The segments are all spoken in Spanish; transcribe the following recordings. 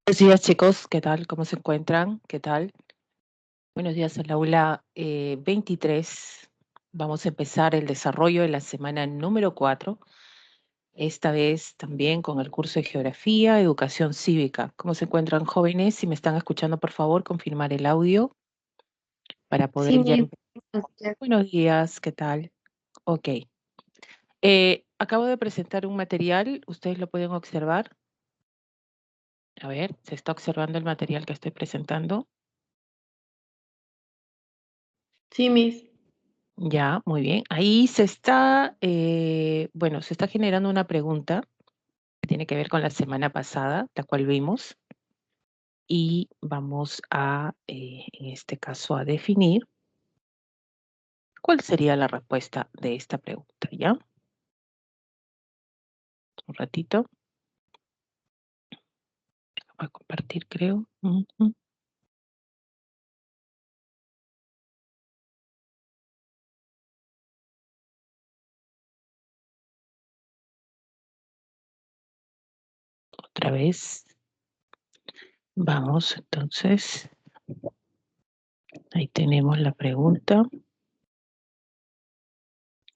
Buenos días, chicos. ¿Qué tal? ¿Cómo se encuentran? ¿Qué tal? Buenos días al aula 23. Vamos a empezar el desarrollo de la semana número 4. Esta vez también con el curso de Geografía, Educación Cívica. ¿Cómo se encuentran, jóvenes? Si me están escuchando, por favor, confirmar el audio para Sí, poder ya mis, empezar. Buenos días, ¿qué tal? Ok. Acabo de presentar un material. Ustedes lo pueden observar. A ver, ¿se está observando el material que estoy presentando? sí, mis. Ya, muy bien. Ahí se está, se está generando una pregunta que tiene que ver con la semana pasada, la cual vimos, y vamos a, en este caso, a definir cuál sería la respuesta de esta pregunta, ¿ya? Un ratito. Voy a compartir, creo. Ujú. Otra vez. Vamos, entonces. Ahí tenemos la pregunta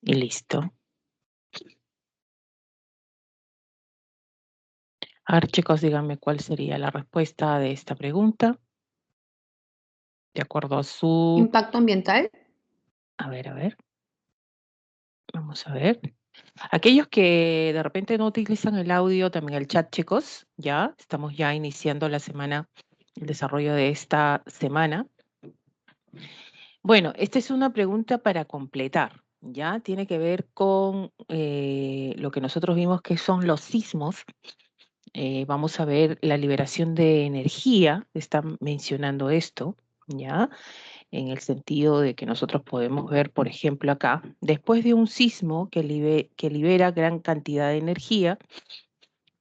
y listo. A ver, chicos, díganme cuál sería la respuesta de esta pregunta, de acuerdo a su... Impacto ambiental. A ver, vamos a ver. Aquellos que de repente no utilizan el audio, también el chat, chicos, ya estamos ya iniciando la semana, el desarrollo de esta semana. Bueno, esta es una pregunta para completar, ya tiene que ver con lo que nosotros vimos que son los sismos. Vamos a ver la liberación de energía, está mencionando esto, ya en el sentido de que nosotros podemos ver, por ejemplo, acá, después de un sismo que libera gran cantidad de energía,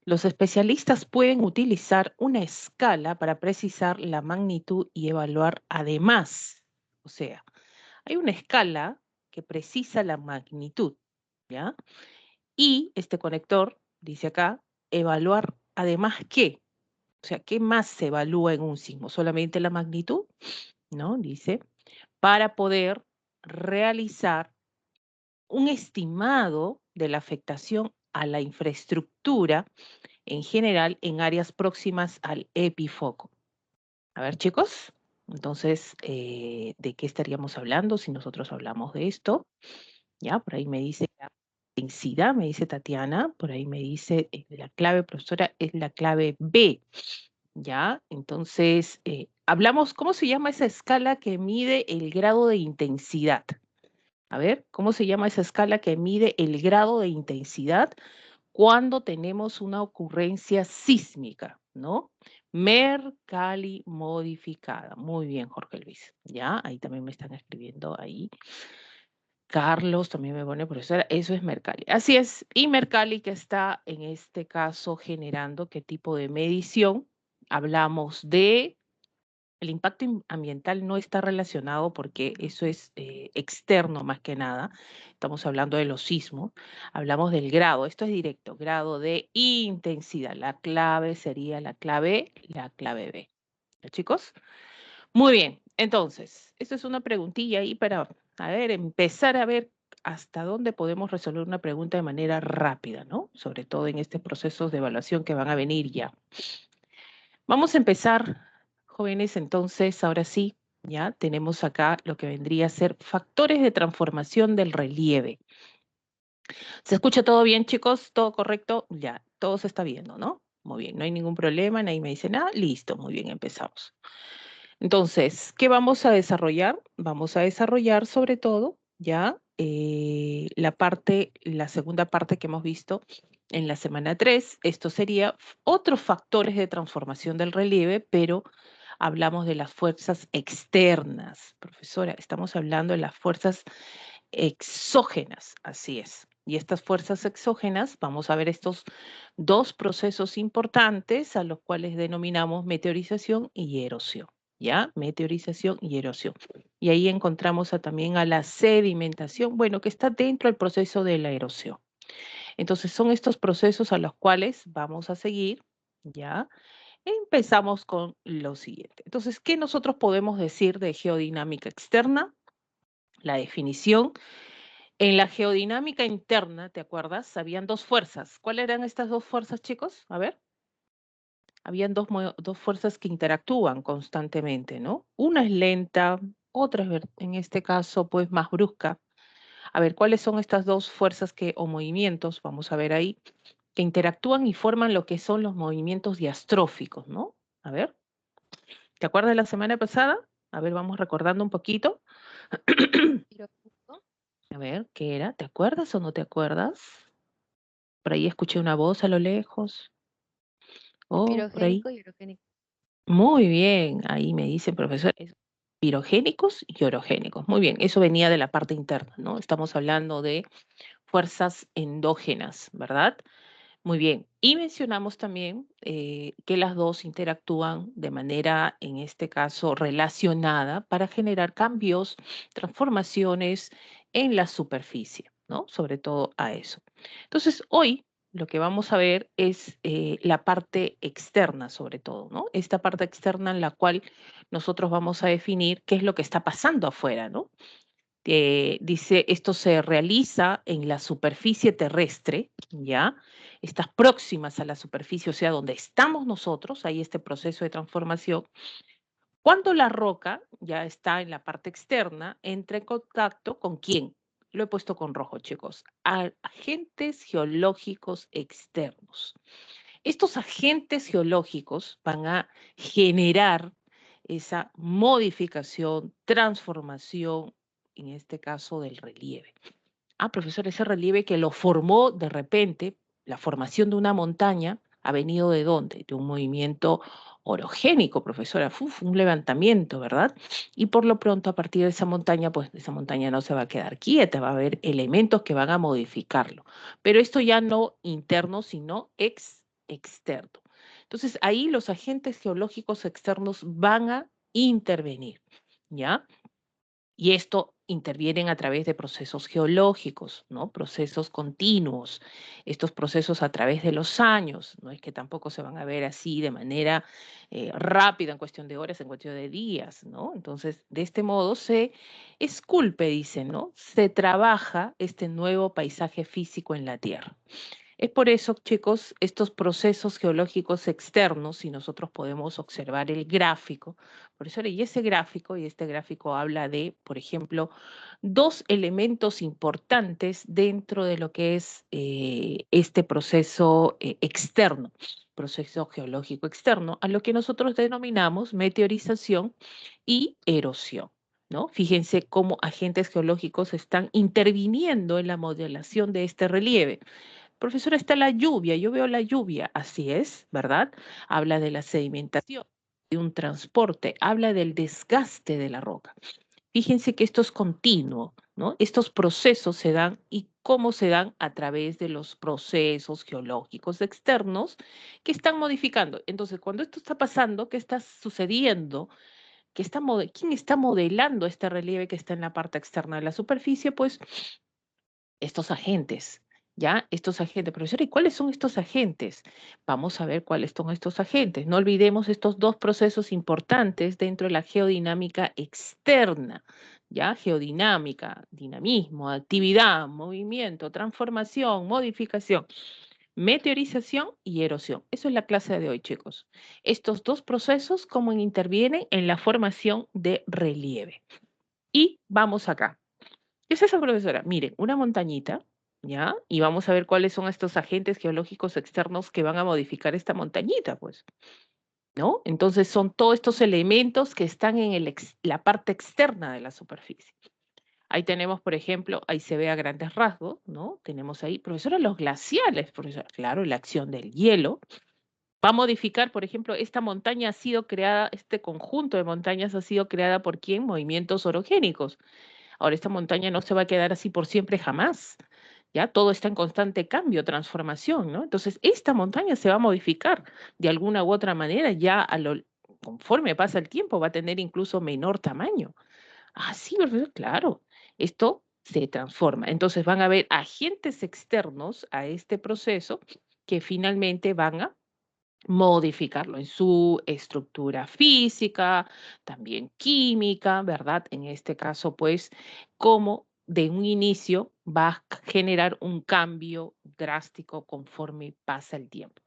los especialistas pueden utilizar una escala para precisar la magnitud y evaluar además. O sea, hay una escala que precisa la magnitud, ¿ya? Y este conector, dice acá, evaluar además qué. O sea, ¿qué más se evalúa en un sismo? ¿Solamente la magnitud? ¿No? Dice, para poder realizar un estimado de la afectación a la infraestructura en general en áreas próximas al epifoco. A ver, chicos, entonces, ¿de qué estaríamos hablando si nosotros hablamos de esto? Ya, por ahí me dice la intensidad, me dice Tatiana, por ahí me dice la clave, profesora, es la clave B. Ya, entonces, hablamos, ¿cómo se llama esa escala que mide el grado de intensidad? A ver, ¿cómo se llama esa escala que mide el grado de intensidad cuando tenemos una ocurrencia sísmica, ¿no? Mercalli modificada. Muy bien, Jorge Luis. Ya, ahí también me están escribiendo ahí. Carlos también me pone profesora, eso es Mercalli. Así es, y Mercalli que está en este caso generando qué tipo de medición. Hablamos de el impacto ambiental no está relacionado porque eso es externo más que nada. Estamos hablando de los sismos. Hablamos del grado. Esto es directo. Grado de intensidad. La clave sería la clave B. ¿Ya, chicos? Muy bien. Entonces, esto es una preguntilla ahí para, a ver, empezar a ver hasta dónde podemos resolver una pregunta de manera rápida, ¿no? Sobre todo en estos procesos de evaluación que van a venir ya. Vamos a empezar, jóvenes, entonces, ahora sí, ya tenemos acá lo que vendría a ser factores de transformación del relieve. ¿Se escucha todo bien, chicos? ¿Todo correcto? Ya, todo se está viendo, ¿no? Muy bien, no hay ningún problema, nadie me dice nada. Listo, muy bien, empezamos. Entonces, ¿qué vamos a desarrollar? Vamos a desarrollar sobre todo, ya, la segunda parte que hemos visto en la semana 3. Esto sería otros factores de transformación del relieve, pero hablamos de las fuerzas externas. Profesora, estamos hablando de las fuerzas exógenas, así es. Y estas fuerzas exógenas, vamos a ver estos dos procesos importantes a los cuales denominamos meteorización y erosión. ¿Ya? Meteorización y erosión. Y ahí encontramos también a la sedimentación, bueno, que está dentro del proceso de la erosión. Entonces son estos procesos a los cuales vamos a seguir, ¿ya? Empezamos con lo siguiente. Entonces, ¿qué nosotros podemos decir de geodinámica externa? La definición. En la geodinámica interna, ¿te acuerdas? Habían dos fuerzas. ¿Cuáles eran estas dos fuerzas, chicos? A ver. Habían dos fuerzas que interactúan constantemente, ¿no? Una es lenta, otra es, en este caso, pues más brusca. A ver, ¿cuáles son estas dos fuerzas o movimientos? Vamos a ver ahí, que interactúan y forman lo que son los movimientos diastróficos, ¿no? A ver, ¿te acuerdas de la semana pasada? A ver, vamos recordando un poquito. A ver, ¿qué era? ¿Te acuerdas o no te acuerdas? Por ahí escuché una voz a lo lejos. Oh, por ahí. Pirogénico y orogénico. Muy bien, ahí me dicen, profesor, es pirogénicos y orogénicos. Muy bien, eso venía de la parte interna, ¿no? Estamos hablando de fuerzas endógenas, ¿verdad? Muy bien. Y mencionamos también que las dos interactúan de manera, en este caso, relacionada para generar cambios, transformaciones en la superficie, ¿no? Sobre todo a eso. Entonces, hoy lo que vamos a ver es la parte externa, sobre todo, ¿no? Esta parte externa en la cual nosotros vamos a definir qué es lo que está pasando afuera, ¿no? Dice, esto se realiza en la superficie terrestre, ¿ya? Estas próximas a la superficie, o sea, donde estamos nosotros, hay este proceso de transformación. Cuando la roca ya está en la parte externa, entra en contacto con quién. Lo he puesto con rojo, chicos. Agentes geológicos externos. Estos agentes geológicos van a generar esa modificación, transformación, en este caso del relieve. Ah, profesor, ese relieve que lo formó de repente, la formación de una montaña, ¿ha venido de dónde? De un movimiento orogénico, profesora, un levantamiento, ¿verdad? Y por lo pronto, a partir de esa montaña, pues esa montaña no se va a quedar quieta, va a haber elementos que van a modificarlo. Pero esto ya no interno, sino externo. Entonces, ahí los agentes geológicos externos van a intervenir, ¿ya? Y esto intervienen a través de procesos geológicos, ¿no? Procesos continuos. Estos procesos a través de los años, no es que tampoco se van a ver así de manera rápida, en cuestión de horas, en cuestión de días, ¿no? Entonces, de este modo se esculpe, dicen, ¿no? Se trabaja este nuevo paisaje físico en la Tierra. Es por eso, chicos, estos procesos geológicos externos, si nosotros podemos observar el gráfico, por eso y ese gráfico, y este gráfico habla de, por ejemplo, dos elementos importantes dentro de lo que es este proceso externo, proceso geológico externo, a lo que nosotros denominamos meteorización y erosión. ¿No? Fíjense cómo agentes geológicos están interviniendo en la modelación de este relieve. Profesora, está la lluvia, yo veo la lluvia, así es, ¿verdad? Habla de la sedimentación, de un transporte, habla del desgaste de la roca. Fíjense que esto es continuo, ¿no? Estos procesos se dan y cómo se dan a través de los procesos geológicos externos que están modificando. Entonces, cuando esto está pasando, ¿qué está sucediendo? ¿Quién está modelando este relieve que está en la parte externa de la superficie? Pues estos agentes, ¿ya? Estos agentes. Profesora, ¿y cuáles son estos agentes? Vamos a ver cuáles son estos agentes. No olvidemos estos dos procesos importantes dentro de la geodinámica externa, ¿ya? Geodinámica, dinamismo, actividad, movimiento, transformación, modificación, meteorización y erosión. Eso es la clase de hoy, chicos. Estos dos procesos, cómo intervienen en la formación de relieve. Y vamos acá. ¿Qué es eso, profesora? Miren, una montañita, ¿ya? Y vamos a ver cuáles son estos agentes geológicos externos que van a modificar esta montañita, pues, ¿no? Entonces son todos estos elementos que están en la parte externa de la superficie. Ahí tenemos, por ejemplo, ahí se ve a grandes rasgos, ¿no? Tenemos ahí, profesora, los glaciales, profesora, claro, la acción del hielo. Va a modificar, por ejemplo, esta montaña ha sido creada, este conjunto de montañas ha sido creada por quién? Movimientos orogénicos. Ahora, esta montaña no se va a quedar así por siempre jamás. Ya todo está en constante cambio, transformación, ¿no? Entonces, esta montaña se va a modificar de alguna u otra manera, conforme pasa el tiempo, va a tener incluso menor tamaño. Ah, sí, ¿verdad? Claro, esto se transforma. Entonces, van a haber agentes externos a este proceso que finalmente van a modificarlo en su estructura física, también química, ¿verdad? En este caso, pues, cómo de un inicio va a generar un cambio drástico conforme pasa el tiempo.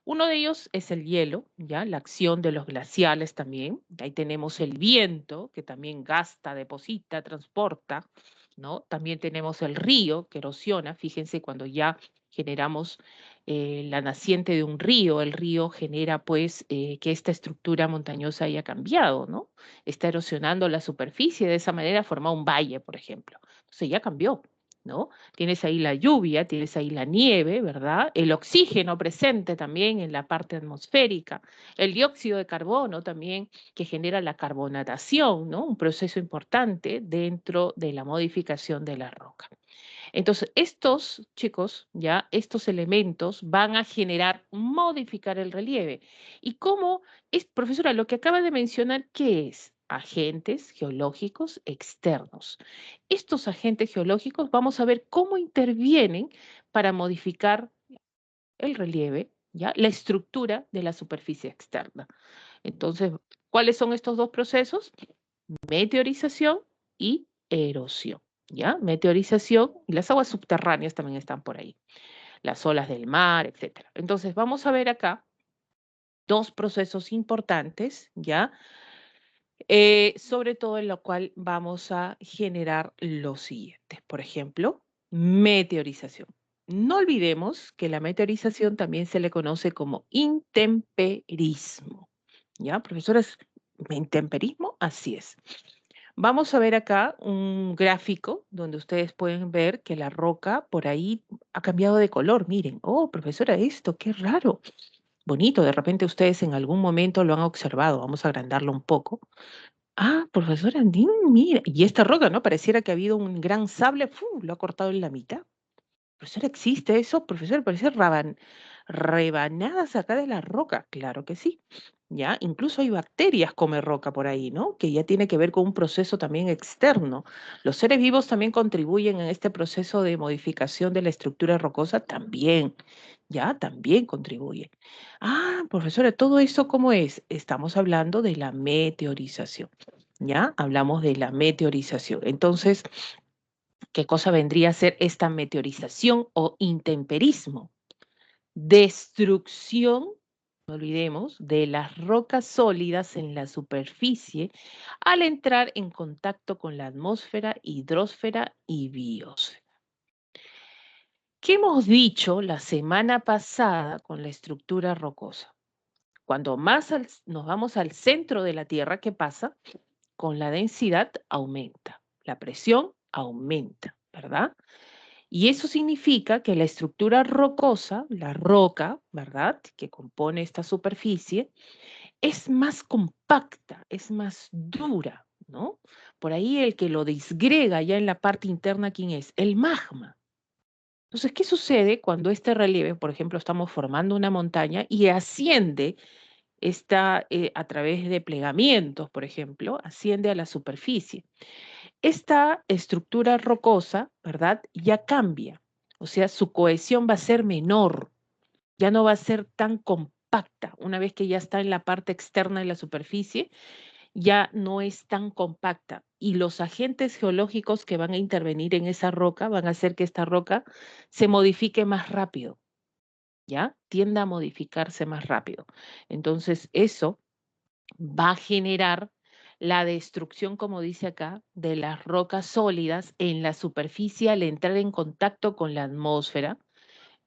Uno de ellos es el hielo, ¿ya? La acción de los glaciales también. Ahí tenemos el viento, que también gasta, deposita, transporta, ¿no? También tenemos el río, que erosiona. Fíjense, cuando ya generamos la naciente de un río, el río genera, pues, que esta estructura montañosa haya cambiado, ¿no? Está erosionando la superficie, de esa manera forma un valle, por ejemplo. Entonces ya cambió, ¿no? Tienes ahí la lluvia, tienes ahí la nieve, ¿verdad? El oxígeno presente también en la parte atmosférica, el dióxido de carbono también que genera la carbonatación, ¿no? Un proceso importante dentro de la modificación de la roca. Entonces, estos chicos, ya, estos elementos van a generar, modificar el relieve. ¿Y cómo es, profesora, lo que acaba de mencionar, qué es? Agentes geológicos externos. Estos agentes geológicos vamos a ver cómo intervienen para modificar el relieve, ¿ya? La estructura de la superficie externa. Entonces, ¿cuáles son estos dos procesos? Meteorización y erosión, ¿ya? Meteorización y las aguas subterráneas también están por ahí, las olas del mar, etcétera. Entonces, vamos a ver acá dos procesos importantes, ¿ya? Sobre todo en lo cual vamos a generar los siguientes. Por ejemplo, meteorización. No olvidemos que la meteorización también se le conoce como intemperismo. ¿Ya, profesoras? ¿Intemperismo? Así es. Vamos a ver acá un gráfico donde ustedes pueden ver que la roca por ahí ha cambiado de color. Miren, oh, profesora, esto, qué raro. Bonito, de repente ustedes en algún momento lo han observado. Vamos a agrandarlo un poco. Ah, profesora, mira, y esta roca, ¿no? Pareciera que ha habido un gran sable, ¡fu! Lo ha cortado en la mitad. Profesora, ¿existe eso? Profesor, parece rebanadas acá de la roca. Claro que sí. Ya, incluso hay bacterias come roca por ahí, ¿no? Que ya tiene que ver con un proceso también externo. Los seres vivos también contribuyen en este proceso de modificación de la estructura rocosa, también, ya, también contribuyen. Ah, profesora, ¿todo eso cómo es? Estamos hablando de la meteorización, ¿ya? Hablamos de la meteorización. Entonces, ¿qué cosa vendría a ser esta meteorización o intemperismo? Destrucción, no olvidemos, de las rocas sólidas en la superficie al entrar en contacto con la atmósfera, hidrosfera y biosfera. ¿Qué hemos dicho la semana pasada con la estructura rocosa? Cuando más nos vamos al centro de la Tierra, ¿qué pasa? Con la densidad aumenta, la presión aumenta, ¿verdad? Y eso significa que la estructura rocosa, la roca, ¿verdad?, que compone esta superficie, es más compacta, es más dura, ¿no? Por ahí el que lo disgrega ya en la parte interna, ¿quién es? El magma. Entonces, ¿qué sucede cuando este relieve, por ejemplo, estamos formando una montaña y asciende está a través de plegamientos, por ejemplo, asciende a la superficie? Esta estructura rocosa, ¿verdad? Ya cambia, o sea, su cohesión va a ser menor, ya no va a ser tan compacta. Una vez que ya está en la parte externa de la superficie, ya no es tan compacta. Y los agentes geológicos que van a intervenir en esa roca van a hacer que esta roca se modifique más rápido, ¿ya? Tienda a modificarse más rápido. Entonces, eso va a generar la destrucción, como dice acá, de las rocas sólidas en la superficie al entrar en contacto con la atmósfera.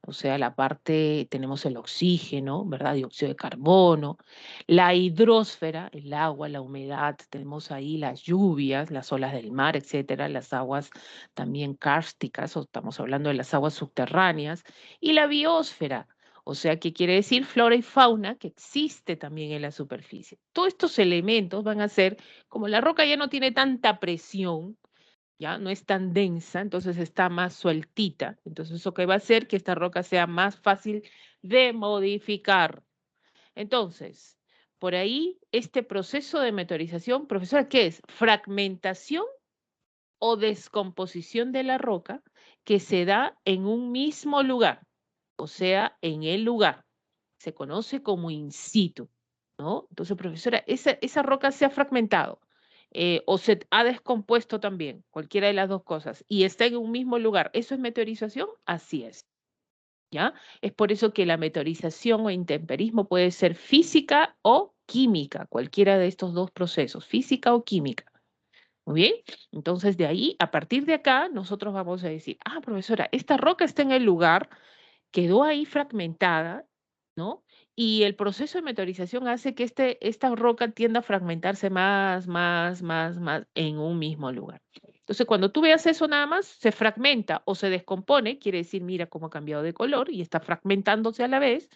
O sea, la parte, tenemos el oxígeno, ¿verdad? Dióxido de carbono, la hidrosfera, el agua, la humedad, tenemos ahí las lluvias, las olas del mar, etcétera, las aguas también kársticas, o estamos hablando de las aguas subterráneas, y la biosfera, o sea, ¿qué quiere decir? Flora y fauna que existe también en la superficie. Todos estos elementos van a hacer, como la roca ya no tiene tanta presión, ya no es tan densa, entonces está más sueltita. Entonces eso que va a hacer que esta roca sea más fácil de modificar. Entonces, por ahí este proceso de meteorización, profesora, ¿qué es? Fragmentación o descomposición de la roca que se da en un mismo lugar, o sea, en el lugar. se conoce como in situ, ¿no? Entonces, profesora, esa roca se ha fragmentado o se ha descompuesto también, cualquiera de las dos cosas, y está en un mismo lugar. ¿Eso es meteorización? Así es, ¿ya? Es por eso que la meteorización o intemperismo puede ser física o química, cualquiera de estos dos procesos, física o química. Muy bien, entonces de ahí, a partir de acá, nosotros vamos a decir, ah, profesora, esta roca está en el lugar, quedó ahí fragmentada, ¿no? Y el proceso de meteorización hace que esta roca tienda a fragmentarse más en un mismo lugar. Entonces, cuando tú veas eso nada más, se fragmenta o se descompone, quiere decir, mira cómo ha cambiado de color y está fragmentándose a la vez.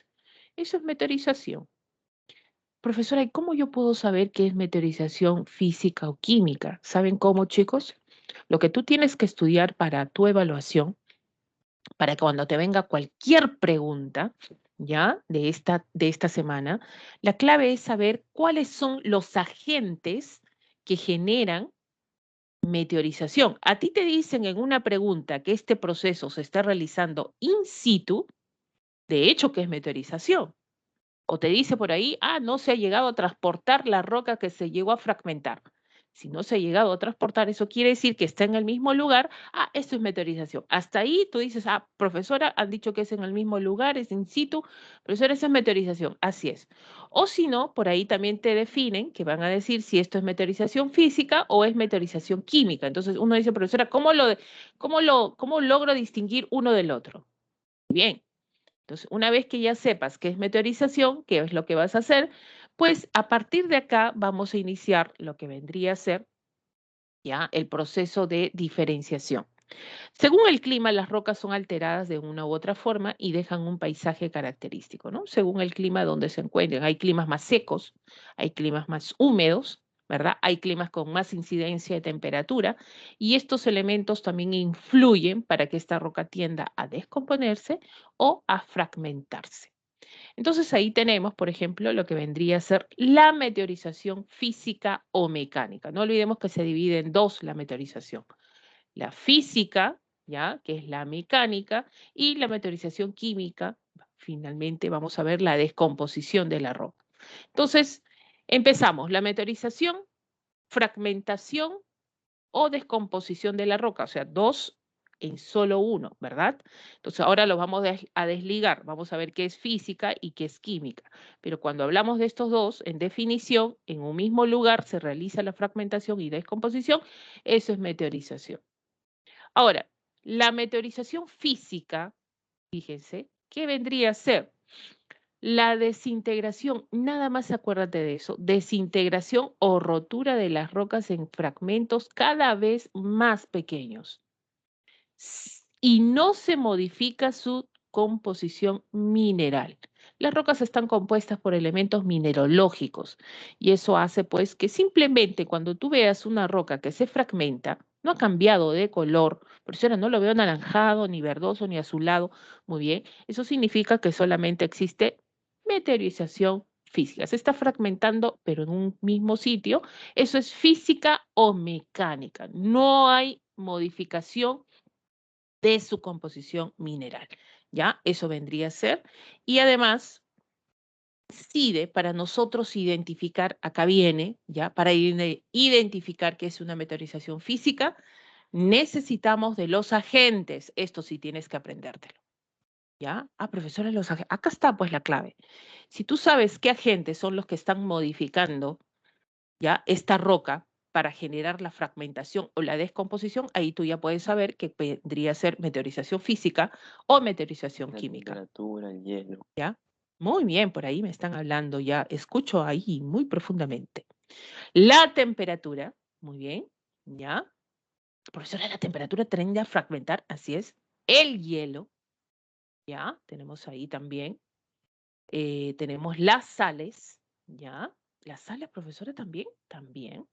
Eso es meteorización. Profesora, ¿y cómo yo puedo saber qué es meteorización física o química? ¿Saben cómo, chicos? Lo que tú tienes que estudiar para tu evaluación, para que cuando te venga cualquier pregunta, ¿ya? De esta semana, la clave es saber cuáles son los agentes que generan meteorización. A ti te dicen en una pregunta que este proceso se está realizando in situ, de hecho que es meteorización. O te dice por ahí, ah, no se ha llegado a transportar la roca que se llegó a fragmentar. Si no se ha llegado a transportar, eso quiere decir que está en el mismo lugar. Ah, esto es meteorización. Hasta ahí tú dices, ah, profesora, han dicho que es en el mismo lugar, es in situ. Profesora, esa es meteorización. Así es. O si no, por ahí también te definen que van a decir si esto es meteorización física o es meteorización química. Entonces uno dice, profesora, ¿cómo logro distinguir uno del otro? Bien. Entonces, una vez que ya sepas qué es meteorización, qué es lo que vas a hacer, pues a partir de acá vamos a iniciar lo que vendría a ser ya el proceso de diferenciación. Según el clima, las rocas son alteradas de una u otra forma y dejan un paisaje característico, ¿no? Según el clima donde se encuentren. Hay climas más secos, hay climas más húmedos, ¿verdad? Hay climas con más incidencia de temperatura y estos elementos también influyen para que esta roca tienda a descomponerse o a fragmentarse. Entonces ahí tenemos, por ejemplo, lo que vendría a ser la meteorización física o mecánica. No olvidemos que se divide en dos la meteorización. La física, ¿ya? Que es la mecánica, y la meteorización química, finalmente vamos a ver la descomposición de la roca. Entonces, empezamos. La meteorización, fragmentación o descomposición de la roca, o sea, dos en solo uno, ¿verdad? Entonces ahora los vamos a desligar, vamos a ver qué es física y qué es química. Pero cuando hablamos de estos dos, en definición, en un mismo lugar se realiza la fragmentación y descomposición, eso es meteorización. Ahora, la meteorización física, fíjense, ¿qué vendría a ser? La desintegración, nada más acuérdate de eso, desintegración o rotura de las rocas en fragmentos cada vez más pequeños y no se modifica su composición mineral. Las rocas están compuestas por elementos mineralógicos y eso hace pues que simplemente cuando tú veas una roca que se fragmenta, no ha cambiado de color, por eso ahora no lo veo anaranjado, ni verdoso, ni azulado, muy bien, eso significa que solamente existe meteorización física. Se está fragmentando, pero en un mismo sitio. Eso es física o mecánica. No hay modificación de su composición mineral. ¿Ya? Eso vendría a ser. Y además, CIDE, para nosotros identificar, acá viene, ¿ya? Para identificar qué es una meteorización física, necesitamos de los agentes. Esto sí tienes que aprendértelo. ¿Ya? Ah, profesora, los agentes. Acá está pues la clave. Si tú sabes qué agentes son los que están modificando ya esta roca para generar la fragmentación o la descomposición, ahí tú ya puedes saber que vendría a ser meteorización física o meteorización química. La temperatura, el hielo. ¿Ya? Muy bien, por ahí me están hablando ya, escucho ahí muy profundamente. La temperatura, muy bien, ¿ya? Profesora, la temperatura tiende a fragmentar, así es. El hielo, ¿ya? Tenemos ahí también. Tenemos las sales, ¿ya? Las sales, profesora, también, también.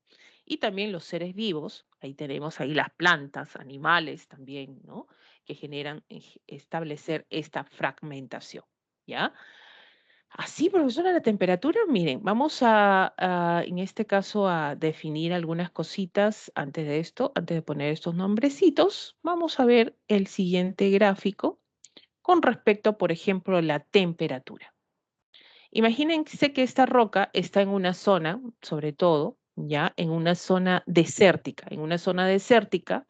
Y también los seres vivos, ahí tenemos ahí las plantas, animales también, ¿no? Que generan establecer esta fragmentación, ¿ya? Así, profesora, la temperatura, miren, vamos en este caso, a definir algunas cositas antes de esto, antes de poner estos nombrecitos. Vamos a ver el siguiente gráfico con respecto, por ejemplo, a la temperatura. Imagínense que esta roca está en una zona, sobre todo, ya, en una zona desértica. En una zona desértica,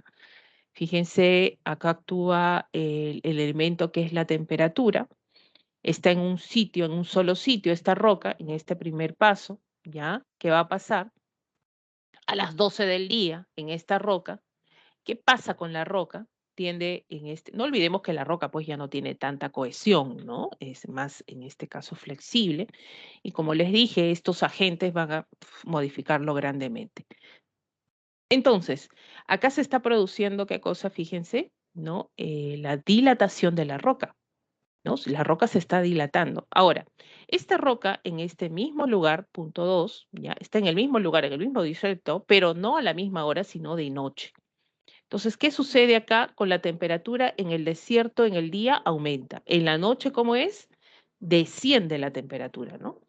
fíjense, acá actúa el elemento que es la temperatura. Está en un sitio, en un solo sitio, esta roca, en este primer paso, ¿ya? ¿Qué va a pasar? A las 12 del día, en esta roca, ¿qué pasa con la roca? Tiende en este, no olvidemos que la roca pues ya no tiene tanta cohesión, ¿no? Es más, en este caso, flexible. Y como les dije, estos agentes van a modificarlo grandemente. Entonces, acá se está produciendo, ¿qué cosa? Fíjense, ¿no? La dilatación de la roca, ¿no? La roca se está dilatando. Ahora, esta roca en este mismo lugar, punto 2, ya está en el mismo lugar, en el mismo distrito, pero no a la misma hora, sino de noche. Entonces, ¿qué sucede acá con la temperatura en el desierto? En el día aumenta. En la noche, ¿cómo es? Desciende la temperatura, ¿no?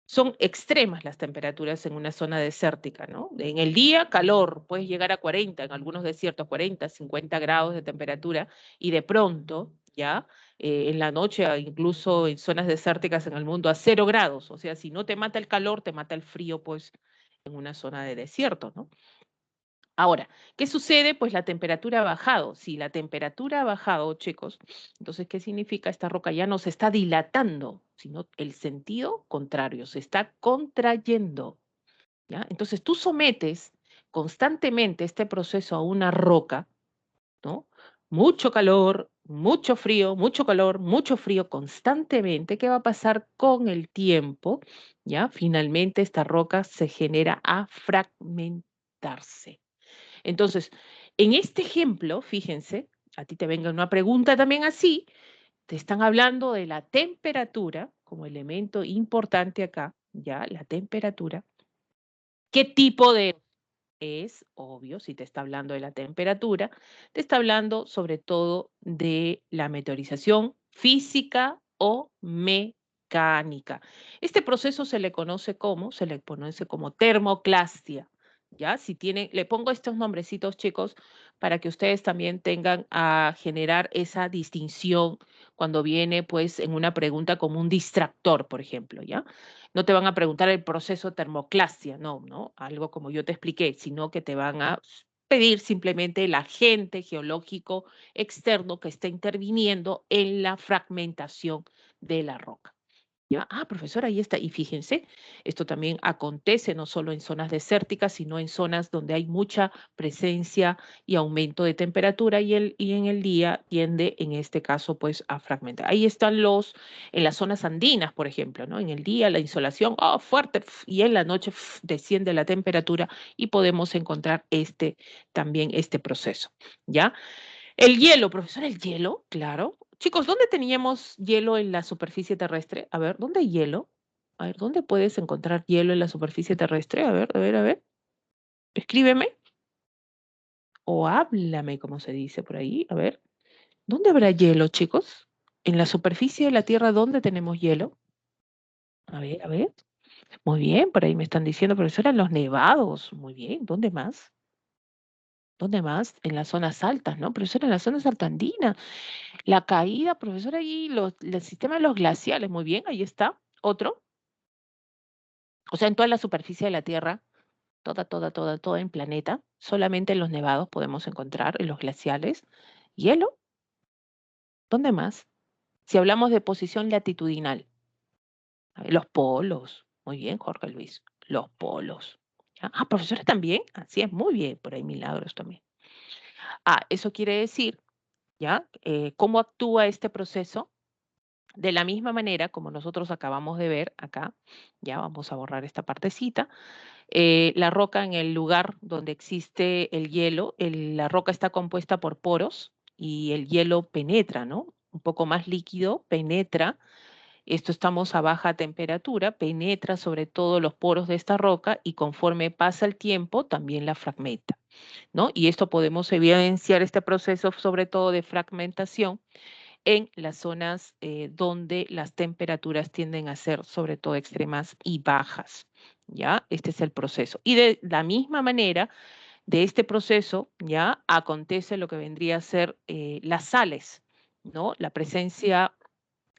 Son extremas las temperaturas en una zona desértica, ¿no? En el día, calor, puedes llegar a 40, en algunos desiertos, 40, 50 grados de temperatura, y de pronto, ya, en la noche, incluso en zonas desérticas en el mundo, a 0 grados. O sea, si no te mata el calor, te mata el frío, pues, en una zona de desierto, ¿no? Ahora, ¿qué sucede? Pues la temperatura ha bajado. Si la temperatura ha bajado, chicos, entonces, ¿qué significa? Esta roca ya no se está dilatando, sino el sentido contrario, se está contrayendo, ¿ya? Entonces, tú sometes constantemente este proceso a una roca, ¿no? Mucho calor, mucho frío, mucho calor, mucho frío constantemente. ¿Qué va a pasar con el tiempo? ¿Ya? Finalmente, esta roca se genera a fragmentarse. Entonces, en este ejemplo, fíjense, a ti te venga una pregunta también así, te están hablando de la temperatura como elemento importante acá, ya, la temperatura. ¿Qué tipo de es obvio, si te está hablando de la temperatura, te está hablando sobre todo de la meteorización física o mecánica. Este proceso se le conoce como termoclastia. ¿Ya? Si tienen, le pongo estos nombrecitos, chicos, para que ustedes también tengan a generar esa distinción cuando viene, pues, en una pregunta como un distractor, por ejemplo, ¿ya? No te van a preguntar el proceso termoclastia, no, no, algo como yo te expliqué, sino que te van a pedir simplemente el agente geológico externo que está interviniendo en la fragmentación de la roca. ¿Ya? Ah, profesora, ahí está. Y fíjense, esto también acontece no solo en zonas desérticas, sino en zonas donde hay mucha presencia y aumento de temperatura y en el día tiende, en este caso, pues a fragmentar. Ahí están en las zonas andinas, por ejemplo, ¿no? En el día la insolación, oh, fuerte, y en la noche desciende la temperatura y podemos encontrar también este proceso, ¿ya? El hielo, profesor, el hielo, claro. Chicos, ¿dónde teníamos hielo en la superficie terrestre? A ver, ¿dónde hay hielo? A ver, ¿dónde puedes encontrar hielo en la superficie terrestre? A ver, a ver, a ver. Escríbeme o háblame, como se dice por ahí. A ver, ¿dónde habrá hielo, chicos? En la superficie de la Tierra, ¿dónde tenemos hielo? A ver, a ver. Muy bien, por ahí me están diciendo, profesora, en los nevados. Muy bien, ¿dónde más? ¿Dónde más? En las zonas altas, ¿no? Profesora, en las zonas altandinas. La caída, profesora, ahí el sistema de los glaciales, muy bien, ahí está. Otro, o sea, en toda la superficie de la Tierra, toda en planeta, solamente en los nevados podemos encontrar, en los glaciales, hielo. ¿Dónde más? Si hablamos de posición latitudinal, a ver, los polos, muy bien, Jorge Luis, los polos. ¿Ya? Ah, profesora, también, así es, muy bien, por ahí milagros también. Ah, eso quiere decir, ¿ya? ¿Cómo actúa este proceso? De la misma manera, como nosotros acabamos de ver acá, ya vamos a borrar esta partecita, la roca en el lugar donde existe el hielo, la roca está compuesta por poros y el hielo penetra, ¿no? Un poco más líquido, penetra. Esto estamos a baja temperatura, penetra sobre todo los poros de esta roca y conforme pasa el tiempo también la fragmenta, ¿no? Y esto podemos evidenciar este proceso sobre todo de fragmentación en las zonas donde las temperaturas tienden a ser sobre todo extremas y bajas. ¿Ya? Este es el proceso. Y de la misma manera, de este proceso, ¿ya? Acontece lo que vendría a ser las sales, ¿no? La presencia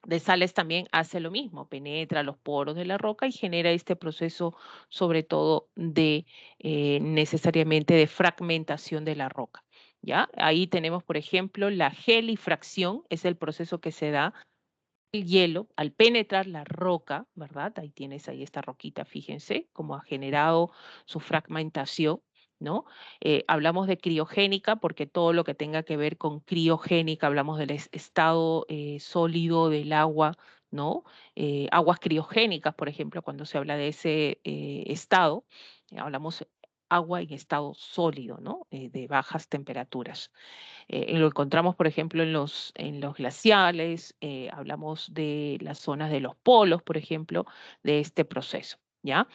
de sales también hace lo mismo, penetra los poros de la roca y genera este proceso, sobre todo de necesariamente de fragmentación de la roca. ¿Ya? Ahí tenemos, por ejemplo, la gelifracción, es el proceso que se da el hielo al penetrar la roca, ¿verdad? Ahí tienes ahí esta roquita, fíjense cómo ha generado su fragmentación, ¿no? Hablamos de criogénica porque todo lo que tenga que ver con criogénica, hablamos del estado sólido del agua, ¿no? Aguas criogénicas, por ejemplo, cuando se habla de ese estado, hablamos agua en estado sólido, ¿no? De bajas temperaturas. Lo encontramos, por ejemplo, en los glaciales, hablamos de las zonas de los polos, por ejemplo, de este proceso, ¿ya?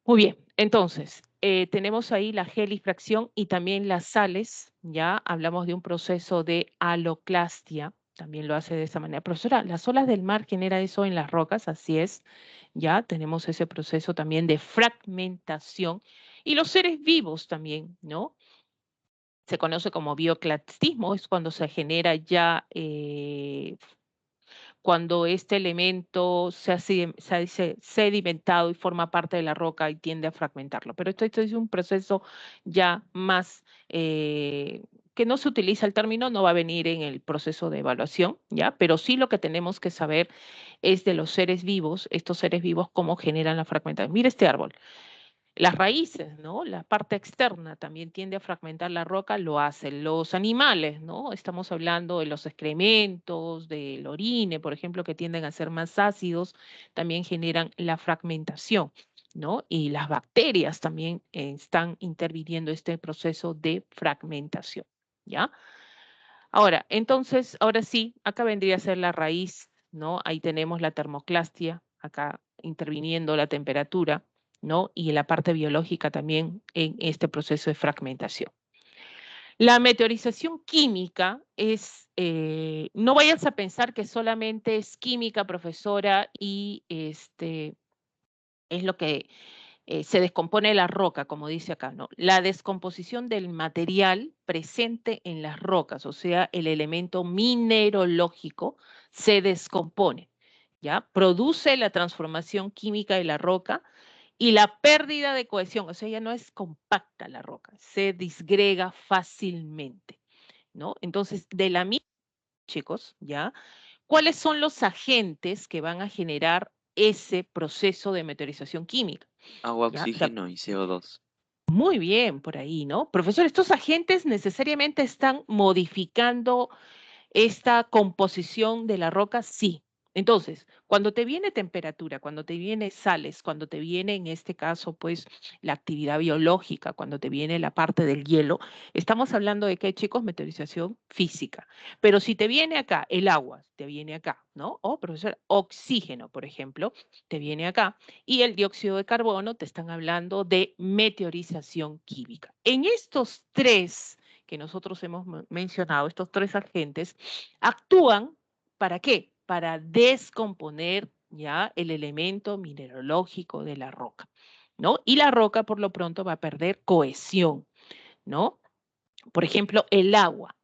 Muy bien, entonces, tenemos ahí la gelifracción y también las sales, ¿ya? Hablamos de un proceso de haloclastia, también lo hace de esa manera. Profesora, ¿las olas del mar genera eso en las rocas? Así es, ¿ya? Tenemos ese proceso también de fragmentación y los seres vivos también, ¿no? Se conoce como bioclastismo, es cuando se genera ya, cuando este elemento se ha sedimentado y forma parte de la roca y tiende a fragmentarlo. Pero esto es un proceso ya más, que no se utiliza el término, no va a venir en el proceso de evaluación, ¿ya? Pero sí lo que tenemos que saber es de los seres vivos, estos seres vivos, cómo generan la fragmentación. Mira este árbol. Las raíces, ¿no? La parte externa también tiende a fragmentar la roca, lo hacen los animales, ¿no? Estamos hablando de los excrementos, del orine, por ejemplo, que tienden a ser más ácidos, también generan la fragmentación, ¿no? Y las bacterias también están interviniendo este proceso de fragmentación, ¿ya? Ahora, entonces, ahora sí, acá vendría a ser la raíz, ¿no? Ahí tenemos la termoclastia, acá interviniendo la temperatura, ¿no? Y la parte biológica también en este proceso de fragmentación. La meteorización química es, no vayas a pensar que solamente es química, profesora, y es lo que se descompone la roca, como dice acá, ¿no? La descomposición del material presente en las rocas, o sea, el elemento mineralógico, se descompone, ¿ya? Produce la transformación química de la roca y la pérdida de cohesión, o sea, ya no es compacta la roca, se disgrega fácilmente, ¿no? Entonces, de la misma, chicos, ¿ya? ¿Cuáles son los agentes que van a generar ese proceso de meteorización química? Agua, ¿Ya? oxígeno y CO2. Muy bien, por ahí, ¿no? Profesor, ¿estos agentes necesariamente están modificando esta composición de la roca? Sí. Entonces, cuando te viene temperatura, cuando te viene sales, cuando te viene, en este caso, pues, la actividad biológica, cuando te viene la parte del hielo, estamos hablando de qué, chicos, meteorización física. Pero si te viene acá el agua, te viene acá, ¿no? O, profesor, oxígeno, por ejemplo, te viene acá, y el dióxido de carbono, te están hablando de meteorización química. En estos tres que nosotros hemos mencionado, estos tres agentes, actúan ¿para qué? Para descomponer ya el elemento mineralógico de la roca, ¿no? Y la roca por lo pronto va a perder cohesión, ¿no? Por ejemplo, el agua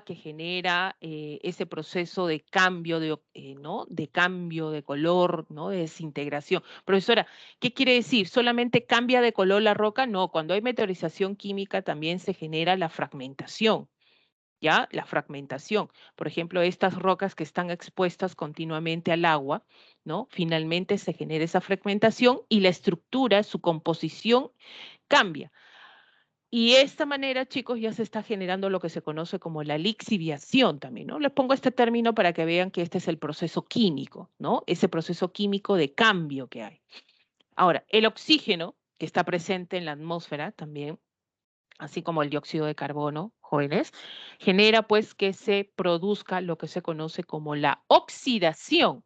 que genera ese proceso de cambio ¿no? De cambio de color, ¿no? De desintegración. Profesora, ¿qué quiere decir? ¿Solamente cambia de color la roca? No, cuando hay meteorización química también se genera la fragmentación. ¿Ya? La fragmentación. Por ejemplo, estas rocas que están expuestas continuamente al agua, ¿no? Finalmente se genera esa fragmentación y la estructura, su composición cambia. Y de esta manera, chicos, ya se está generando lo que se conoce como la lixiviación también, ¿no? Les pongo este término para que vean que este es el proceso químico, ¿no? Ese proceso químico de cambio que hay. Ahora, el oxígeno, que está presente en la atmósfera también, así como el dióxido de carbono, jóvenes, genera pues que se produzca lo que se conoce como la oxidación,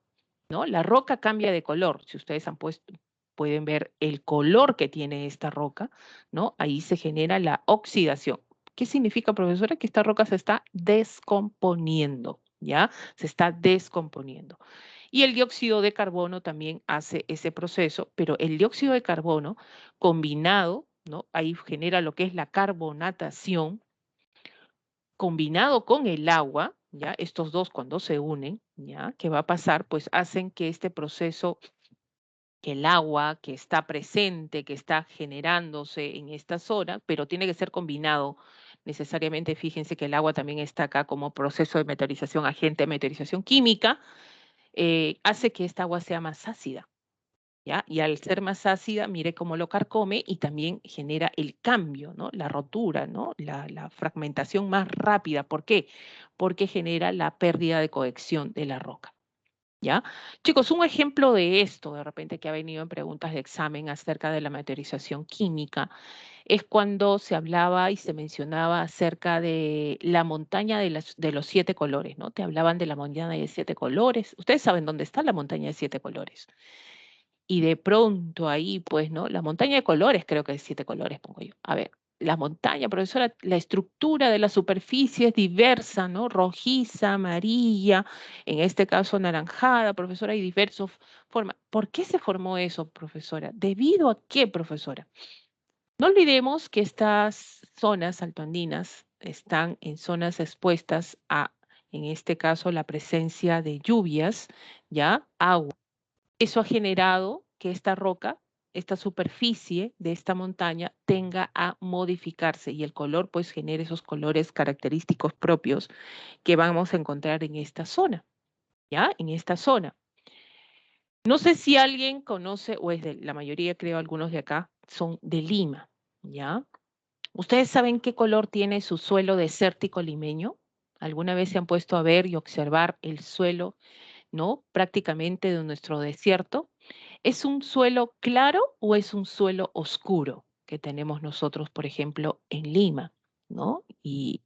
¿no? La roca cambia de color. Si ustedes han puesto, pueden ver el color que tiene esta roca, ¿no? Ahí se genera la oxidación. ¿Qué significa, profesora? Que esta roca se está descomponiendo, ¿ya? Se está descomponiendo. Y el dióxido de carbono también hace ese proceso, pero el dióxido de carbono combinado, ¿no? Ahí genera lo que es la carbonatación, combinado con el agua, ¿ya? Estos dos cuando se unen, ¿ya? ¿Qué va a pasar? Pues hacen que este proceso, que el agua que está presente, que está generándose en esta zona, pero tiene que ser combinado necesariamente, fíjense que el agua también está acá como proceso de meteorización, agente de meteorización química, hace que esta agua sea más ácida. ¿Ya? Y al ser más ácida, mire cómo lo carcome y también genera el cambio, ¿no? La rotura, ¿no? La fragmentación más rápida. ¿Por qué? Porque genera la pérdida de cohesión de la roca. ¿Ya? Chicos, un ejemplo de esto, de repente que ha venido en preguntas de examen acerca de la meteorización química, es cuando se hablaba y se mencionaba acerca de la montaña de los 7 colores, ¿no? Te hablaban de la montaña de 7 colores. Ustedes saben dónde está la montaña de 7 colores. Y de pronto ahí, pues, ¿no? La montaña de colores, creo que es 7 colores, pongo yo. A ver, la montaña, profesora, la estructura de la superficie es diversa, ¿no? Rojiza, amarilla, en este caso anaranjada, profesora, hay diversas formas. ¿Por qué se formó eso, profesora? ¿Debido a qué, profesora? No olvidemos que estas zonas altoandinas están en zonas expuestas a, en este caso, la presencia de lluvias, ¿ya? Agua. Eso ha generado que esta roca, esta superficie de esta montaña tenga a modificarse y el color pues genere esos colores característicos propios que vamos a encontrar en esta zona, ¿ya? En esta zona. No sé si alguien conoce, o es de la mayoría, creo, algunos de acá, son de Lima, ¿ya? ¿Ustedes saben qué color tiene su suelo desértico limeño? ¿Alguna vez se han puesto a ver y observar el suelo, ¿no? Prácticamente de nuestro desierto. ¿Es un suelo claro o es un suelo oscuro que tenemos nosotros, por ejemplo, en Lima? ¿No? Y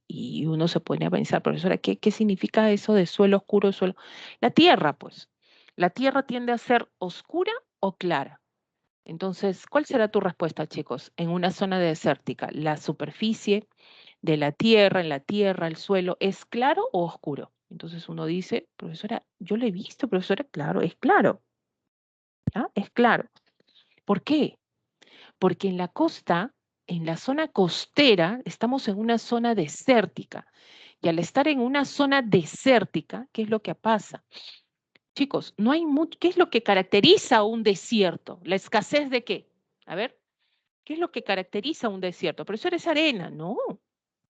uno se pone a pensar, profesora, ¿qué significa eso de suelo oscuro, suelo? La tierra, pues. La tierra tiende a ser oscura o clara. Entonces, ¿cuál será tu respuesta, chicos? En una zona desértica, ¿la superficie de la tierra, en la tierra, el suelo, es claro o oscuro? Entonces uno dice, profesora, yo lo he visto, profesora, claro, es claro, ¿ya? Es claro. ¿Por qué? Porque en la costa, en la zona costera, estamos en una zona desértica. Y al estar en una zona desértica, ¿qué es lo que pasa? Chicos, no hay mucho. ¿Qué es lo que caracteriza a un desierto? ¿La escasez de qué? A ver, ¿qué es lo que caracteriza a un desierto? Pero eso es arena, no,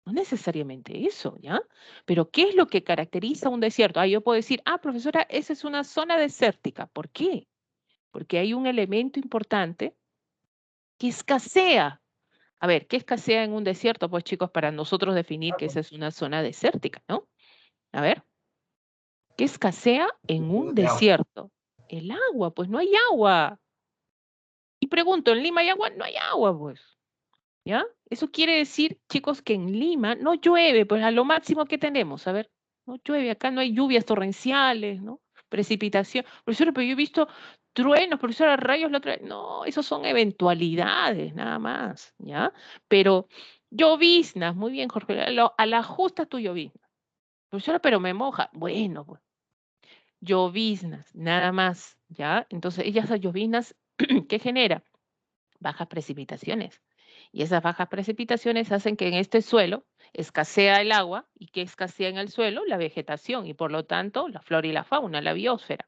no necesariamente eso, ¿ya? Pero ¿qué es lo que caracteriza a un desierto? Ah, yo puedo decir, ah, profesora, esa es una zona desértica. ¿Por qué? Porque hay un elemento importante que escasea. A ver, ¿qué escasea en un desierto? Pues chicos, para nosotros definir que esa es una zona desértica, ¿no? A ver, ¿qué escasea en un desierto? El agua, pues no hay agua. Y pregunto, ¿en Lima hay agua? No hay agua, pues. ¿Ya? Eso quiere decir, chicos, que en Lima no llueve, pues a lo máximo que tenemos, a ver, no llueve, acá no hay lluvias torrenciales, ¿no? Precipitación. Profesora, pero yo he visto truenos, profesora, rayos la otra vez. No, esos son eventualidades, nada más, ¿ya? Pero lloviznas, muy bien, Jorge, a la justa tu llovizna. Profesora, pero me moja. Bueno, pues, lloviznas, nada más, ¿ya? Entonces, esas lloviznas, ¿qué genera? Bajas precipitaciones. Y esas bajas precipitaciones hacen que en este suelo escasea el agua y que escasea en el suelo la vegetación y por lo tanto la flora y la fauna, la biosfera.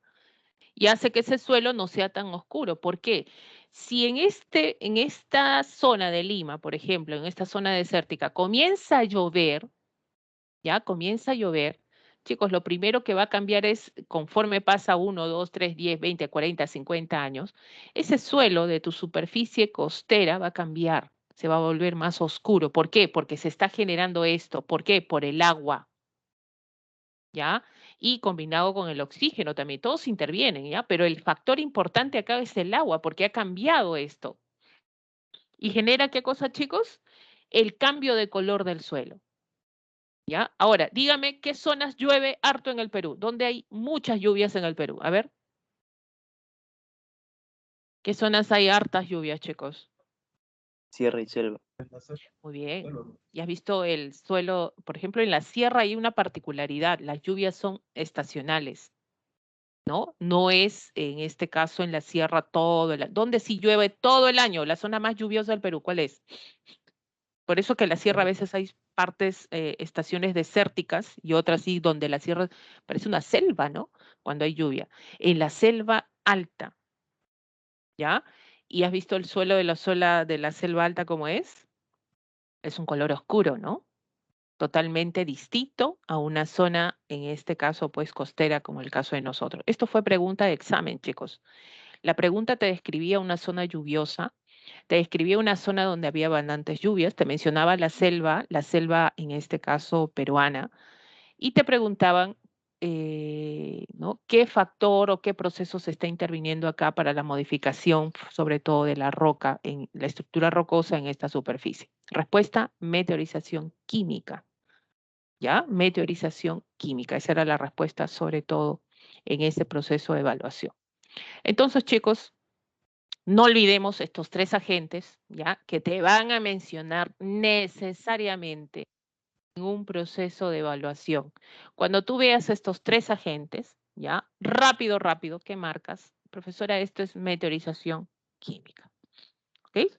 Y hace que ese suelo no sea tan oscuro. ¿Por qué? Si en esta zona de Lima, por ejemplo, en esta zona desértica, comienza a llover, ya comienza a llover, chicos, lo primero que va a cambiar es, conforme pasa 1, 2, 3, 10, 20, 40, 50 años, ese suelo de tu superficie costera va a cambiar, se va a volver más oscuro. ¿Por qué? Porque se está generando esto. ¿Por qué? Por el agua, ¿ya? Y combinado con el oxígeno también, todos intervienen, ¿ya? Pero el factor importante acá es el agua, porque ha cambiado esto. ¿Y genera qué cosa, chicos? El cambio de color del suelo. ¿Ya? Ahora, dígame qué zonas llueve harto en el Perú, ¿dónde hay muchas lluvias en el Perú? A ver, ¿qué zonas hay hartas lluvias, chicos? Sierra y selva. Muy bien. ¿Y has visto el suelo? Por ejemplo, en la sierra hay una particularidad, las lluvias son estacionales, ¿no? No es en este caso en la sierra todo el año. ¿Dónde sí llueve todo el año? La zona más lluviosa del Perú, ¿cuál es? Por eso que en la sierra a veces hay partes, estaciones desérticas y otras sí, donde la sierra parece una selva, ¿no? Cuando hay lluvia. En la selva alta, ¿ya? ¿Y has visto el suelo de la selva alta como es? Es un color oscuro, ¿no? Totalmente distinto a una zona, en este caso, pues costera, como el caso de nosotros. Esto fue pregunta de examen, chicos. La pregunta te describía una zona lluviosa, te describía una zona donde había abundantes lluvias, te mencionaba la selva en este caso peruana, y te preguntaban, ¿no? ¿Qué factor o qué proceso se está interviniendo acá para la modificación, sobre todo de la roca, en la estructura rocosa en esta superficie? Respuesta, meteorización química. ¿Ya? Meteorización química. Esa era la respuesta, sobre todo en ese proceso de evaluación. Entonces, chicos, no olvidemos estos tres agentes, ¿ya? Que te van a mencionar necesariamente en un proceso de evaluación. Cuando tú veas estos tres agentes, ¿ya? Rápido, rápido, ¿qué marcas? Profesora, esto es meteorización química. ¿Ok?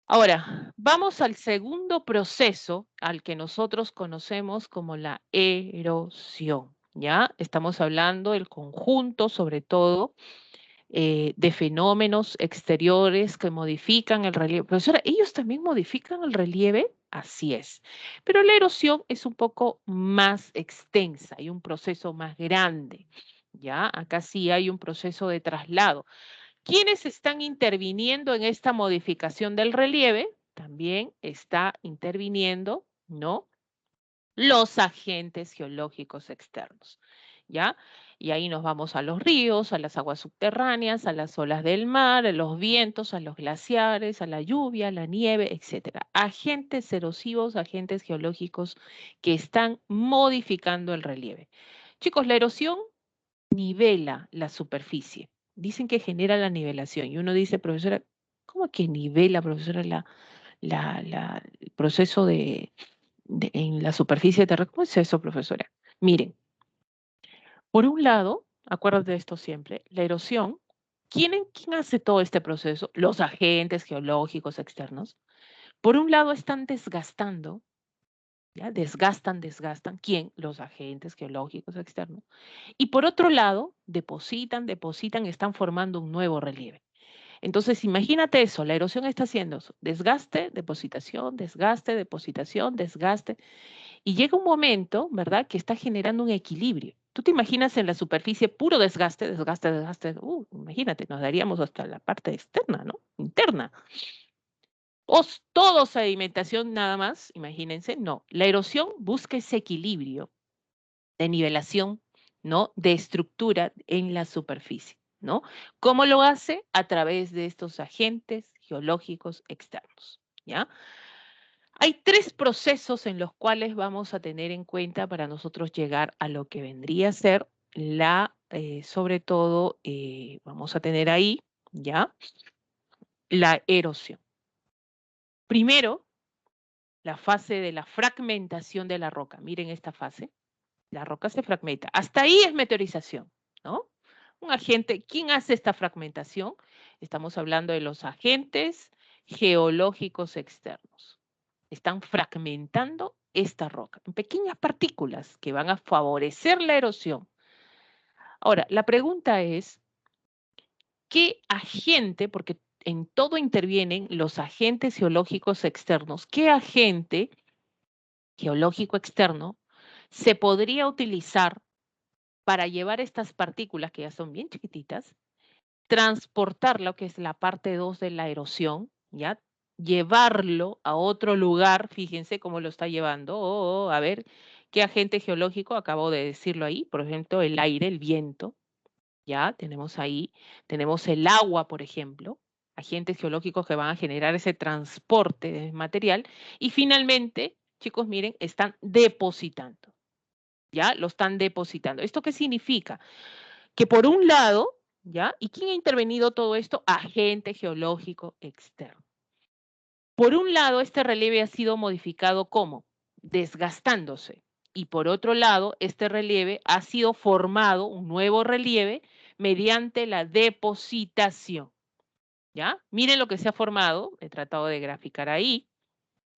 Ahora, vamos al segundo proceso al que nosotros conocemos como la erosión, ¿ya? Estamos hablando del conjunto, sobre todo, de fenómenos exteriores que modifican el relieve. Profesora, ¿ellos también modifican el relieve? Así es. Pero la erosión es un poco más extensa y un proceso más grande, ¿ya? Acá sí hay un proceso de traslado. ¿Quiénes están interviniendo en esta modificación del relieve? También está interviniendo, ¿no? Los agentes geológicos externos, ¿ya? Y ahí nos vamos a los ríos, a las aguas subterráneas, a las olas del mar, a los vientos, a los glaciares, a la lluvia, a la nieve, etcétera. Agentes erosivos, agentes geológicos que están modificando el relieve. Chicos, la erosión nivela la superficie. Dicen que genera la nivelación. Y uno dice, profesora, ¿cómo que nivela, profesora, el proceso en la superficie terrestre? ¿Cómo es eso, profesora? Miren, por un lado, acuérdate de esto siempre, la erosión, ¿quién hace todo este proceso? Los agentes geológicos externos. Por un lado, están desgastando, ¿ya? Desgastan. ¿Quién? Los agentes geológicos externos. Y por otro lado, depositan, están formando un nuevo relieve. Entonces, imagínate eso, la erosión está haciendo eso, desgaste, depositación, desgaste, y llega un momento, ¿verdad?, que está generando un equilibrio. Tú te imaginas en la superficie puro desgaste, imagínate, nos daríamos hasta la parte externa, ¿no? Interna. O todo sedimentación nada más, imagínense, no. La erosión busca ese equilibrio de nivelación, ¿no? De estructura en la superficie, ¿no? ¿Cómo lo hace? A través de estos agentes geológicos externos, ¿ya? Hay tres procesos en los cuales vamos a tener en cuenta para nosotros llegar a lo que vendría a ser sobre todo, vamos a tener ahí, ¿ya? La erosión. Primero, la fase de la fragmentación de la roca. Miren esta fase. La roca se fragmenta. Hasta ahí es meteorización, ¿no? Un agente, ¿quién hace esta fragmentación? Estamos hablando de los agentes geológicos externos. Están fragmentando esta roca en pequeñas partículas que van a favorecer la erosión. Ahora, la pregunta es, ¿qué agente, porque en todo intervienen los agentes geológicos externos, qué agente geológico externo se podría utilizar para llevar estas partículas, que ya son bien chiquititas, transportar lo que es la parte 2 de la erosión, ¿ya? Llevarlo a otro lugar, fíjense cómo lo está llevando, a ver, ¿qué agente geológico? Acabo de decirlo ahí, por ejemplo, el aire, el viento, ¿ya? Tenemos ahí, tenemos el agua, por ejemplo, agentes geológicos que van a generar ese transporte de material, y finalmente, chicos, miren, están depositando. ¿Ya? Lo están depositando. ¿Esto qué significa? Que por un lado, ¿ya? ¿Y quién ha intervenido todo esto? Agente geológico externo. Por un lado, este relieve ha sido modificado ¿cómo? Desgastándose. Y por otro lado, este relieve ha sido formado, un nuevo relieve, mediante la depositación. ¿Ya? Miren lo que se ha formado, he tratado de graficar ahí,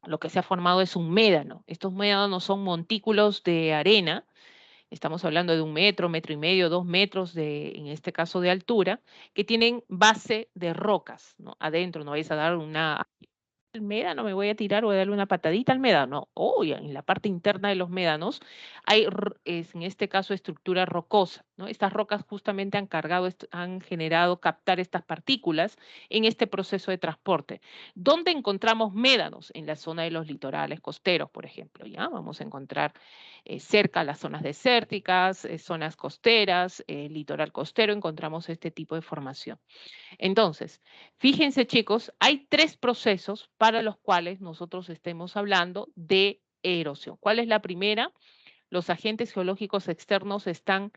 lo que se ha formado es un médano. Estos médanos son montículos de arena. Estamos hablando de 1 metro, metro y medio, 2 metros en este caso de altura, que tienen base de rocas, ¿no? Adentro, no vais a dar una el médano, me voy a tirar, voy a darle una patadita al médano. En la parte interna de los médanos hay, en este caso, estructura rocosa, ¿no? Estas rocas justamente han generado captar estas partículas en este proceso de transporte. ¿Dónde encontramos médanos? En la zona de los litorales costeros, por ejemplo, ¿ya? Vamos a encontrar cerca las zonas desérticas, zonas costeras, litoral costero, encontramos este tipo de formación. Entonces, fíjense chicos, hay 3 procesos para los cuales nosotros estemos hablando de erosión. ¿Cuál es la primera? Los agentes geológicos externos están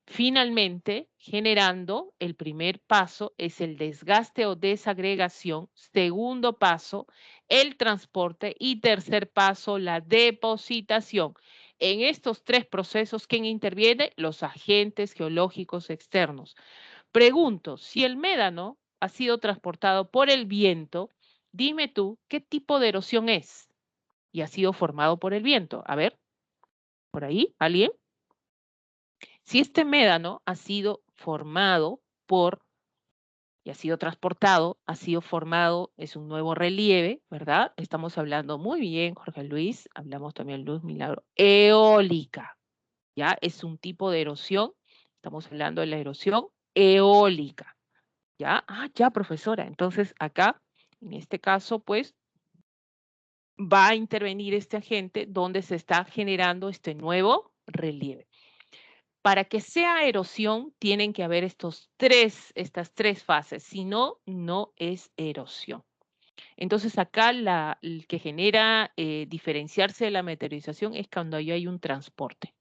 finalmente generando, el primer paso es el desgaste o desagregación, segundo paso, el transporte y tercer paso, la depositación. En estos 3 procesos, ¿quién interviene? Los agentes geológicos externos. Pregunto, si el médano ha sido transportado por el viento, dime tú, ¿qué tipo de erosión es? Y ha sido formado por el viento. A ver, por ahí, ¿alguien? Si este médano ha sido formado y ha sido transportado, ha sido formado, es un nuevo relieve, ¿verdad? Estamos hablando muy bien, Jorge Luis, hablamos también, Luz Milagro, eólica, ¿ya? Es un tipo de erosión, estamos hablando de la erosión eólica. ¿Ya? Ya, profesora. Entonces, acá, en este caso, pues, va a intervenir este agente donde se está generando este nuevo relieve. Para que sea erosión, tienen que haber estas 3 fases. Si no, no es erosión. Entonces, acá el que genera diferenciarse de la meteorización es cuando hay un transporte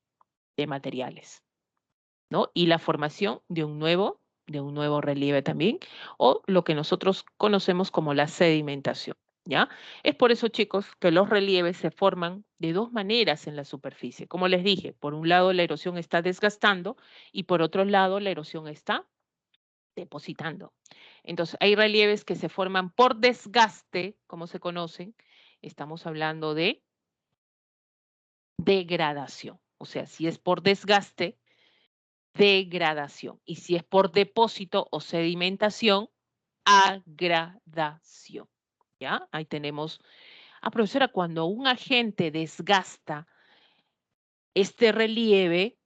de materiales, ¿no? Y la formación de un nuevo relieve también, o lo que nosotros conocemos como la sedimentación, ¿ya? Es por eso, chicos, que los relieves se forman de 2 maneras en la superficie. Como les dije, por un lado la erosión está desgastando y por otro lado la erosión está depositando. Entonces, hay relieves que se forman por desgaste, como se conocen. Estamos hablando de degradación. O sea, si es por desgaste, degradación. Y si es por depósito o sedimentación, agradación. ¿Ya? Ahí tenemos. Profesora, cuando un agente desgasta este relieve,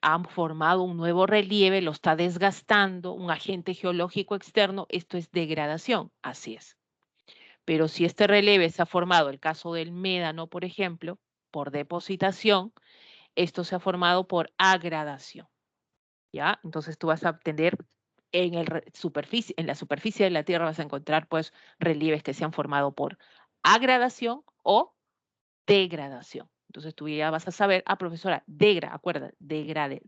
han formado un nuevo relieve, lo está desgastando, un agente geológico externo, esto es degradación. Así es. Pero si este relieve se ha formado, el caso del médano, por ejemplo, por depositación, esto se ha formado por agradación. ¿Ya? Entonces tú vas a obtener en la superficie de la Tierra vas a encontrar pues relieves que se han formado por agradación o degradación. Entonces tú ya vas a saber, profesora, acuérdate, degrade,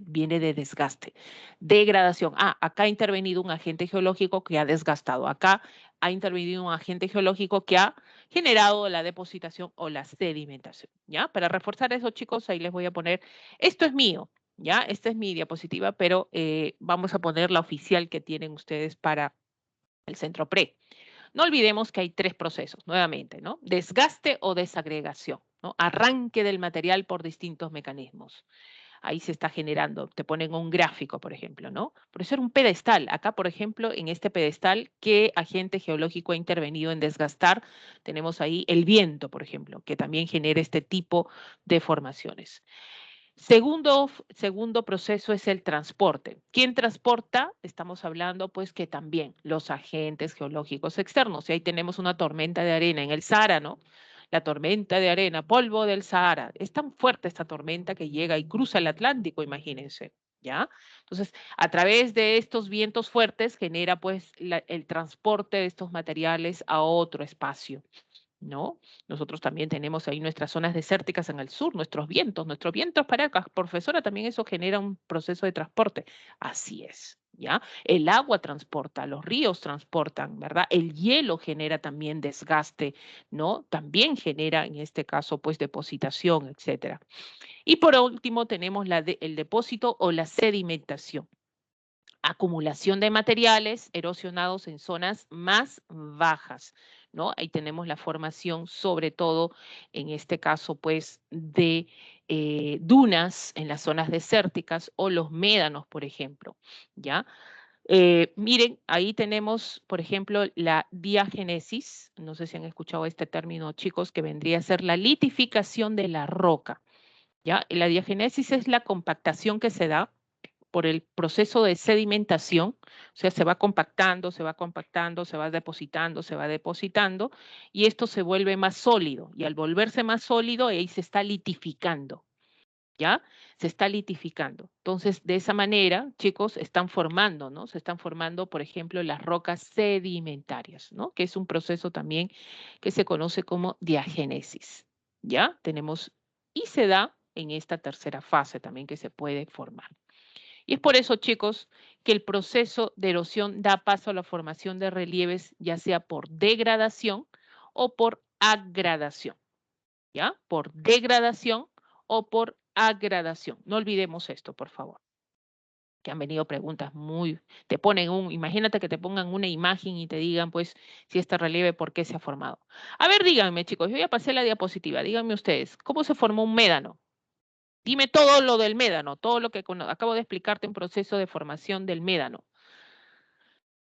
viene de desgaste. Degradación, acá ha intervenido un agente geológico que ha desgastado. Acá ha intervenido un agente geológico que ha generado la depositación o la sedimentación. ¿Ya? Para reforzar eso, chicos, ahí les voy a poner, esto es mío, ¿ya? Esta es mi diapositiva, pero vamos a poner la oficial que tienen ustedes para el Centro Pre. No olvidemos que hay 3 procesos, nuevamente, ¿no? Desgaste o desagregación, ¿no? Arranque del material por distintos mecanismos. Ahí se está generando, te ponen un gráfico, por ejemplo, ¿no? Por eso era un pedestal. Acá, por ejemplo, en este pedestal, ¿qué agente geológico ha intervenido en desgastar? Tenemos ahí el viento, por ejemplo, que también genera este tipo de formaciones. Segundo proceso es el transporte. ¿Quién transporta? Estamos hablando pues que también los agentes geológicos externos. Y ahí tenemos una tormenta de arena en el Sahara, ¿no? La tormenta de arena, polvo del Sahara. Es tan fuerte esta tormenta que llega y cruza el Atlántico, imagínense, ¿ya? Entonces, a través de estos vientos fuertes genera pues el transporte de estos materiales a otro espacio, ¿no? Nosotros también tenemos ahí nuestras zonas desérticas en el sur, nuestros vientos para acá. Profesora, también eso genera un proceso de transporte. Así es, ¿ya? El agua transporta, los ríos transportan, ¿verdad? El hielo genera también desgaste, ¿no? También genera, en este caso, pues depositación, etcétera. Y por último tenemos el depósito o la sedimentación. Acumulación de materiales erosionados en zonas más bajas. ¿no? Ahí tenemos la formación, sobre todo, en este caso, pues, de dunas en las zonas desérticas o los médanos, por ejemplo, ¿ya? Miren, ahí tenemos, por ejemplo, la diagénesis. No sé si han escuchado este término, chicos, que vendría a ser la litificación de la roca, ¿ya? Y la diagénesis es la compactación que se da por el proceso de sedimentación, o sea, se va compactando, se va compactando, se va depositando, y esto se vuelve más sólido, y al volverse más sólido, ahí se está litificando, ¿ya? Se está litificando. Entonces, de esa manera, chicos, están formando, ¿no? Se están formando, por ejemplo, las rocas sedimentarias, ¿no? Que es un proceso también que se conoce como diagénesis, ¿ya? Tenemos, y se da en esta tercera fase también que se puede formar. Y es por eso, chicos, que el proceso de erosión da paso a la formación de relieves, ya sea por degradación o por agradación, ¿ya? Por degradación o por agradación. No olvidemos esto, por favor. Que han venido preguntas te ponen imagínate que te pongan una imagen y te digan, pues, si este relieve, ¿por qué se ha formado? A ver, díganme, chicos, yo ya pasé la diapositiva, díganme ustedes, ¿cómo se formó un médano? Dime todo lo del médano, todo lo que acabo de explicarte en proceso de formación del médano.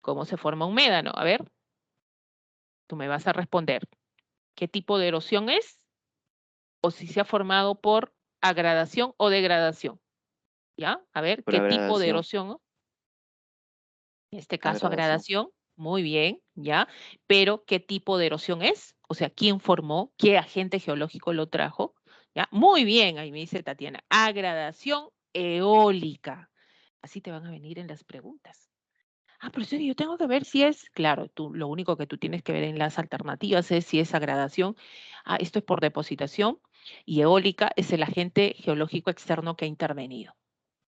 ¿Cómo se forma un médano? A ver, tú me vas a responder. ¿Qué tipo de erosión es? O si se ha formado por agradación o degradación. ¿Ya? A ver, Por ¿qué tipo de agradación. erosión? En este caso, Agradación. agradación. Muy bien, ¿ya? Pero, ¿qué tipo de erosión es? O sea, ¿quién formó? ¿Qué agente geológico lo trajo? ¿Ya? Muy bien, ahí me dice Tatiana. Agradación eólica. Así te van a venir en las preguntas. Ah, pero sí, yo tengo que ver si es, claro, lo único que tú tienes que ver en las alternativas es si es agradación. Ah, esto es por depositación y eólica es el agente geológico externo que ha intervenido,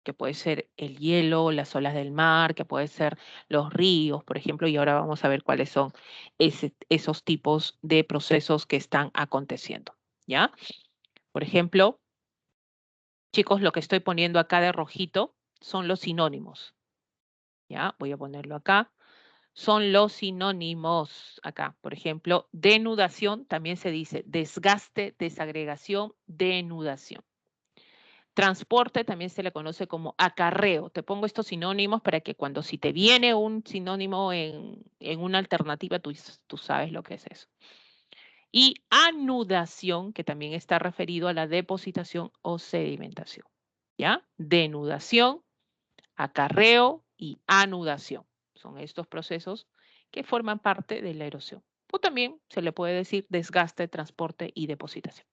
que puede ser el hielo, las olas del mar, que puede ser los ríos, por ejemplo, y ahora vamos a ver cuáles son esos tipos de procesos que están aconteciendo, ¿ya? Por ejemplo, chicos, lo que estoy poniendo acá de rojito son los sinónimos, ¿ya? Voy a ponerlo acá. Son los sinónimos acá. Por ejemplo, denudación también se dice desgaste, desagregación, denudación. Transporte también se le conoce como acarreo. Te pongo estos sinónimos para que si te viene un sinónimo en una alternativa, tú sabes lo que es eso. Y anudación, que también está referido a la depositación o sedimentación. ¿Ya? Denudación, acarreo y anudación. Son estos procesos que forman parte de la erosión. O también se le puede decir desgaste, transporte y depositación.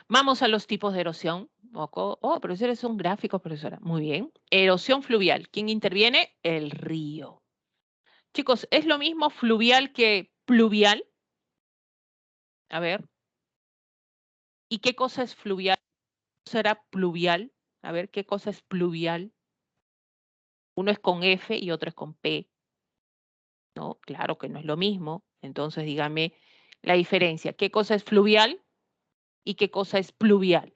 Vamos a los tipos de erosión. Oh, profesor, es un gráfico, profesora. Muy bien. Erosión fluvial. ¿Quién interviene? El río. Chicos, ¿es lo mismo fluvial que pluvial? A ver. ¿Y qué cosa es fluvial? ¿Será pluvial? A ver, ¿qué cosa es pluvial? Uno es con F y otro es con P. No, claro que no es lo mismo. Entonces, dígame la diferencia. ¿Qué cosa es fluvial y qué cosa es pluvial?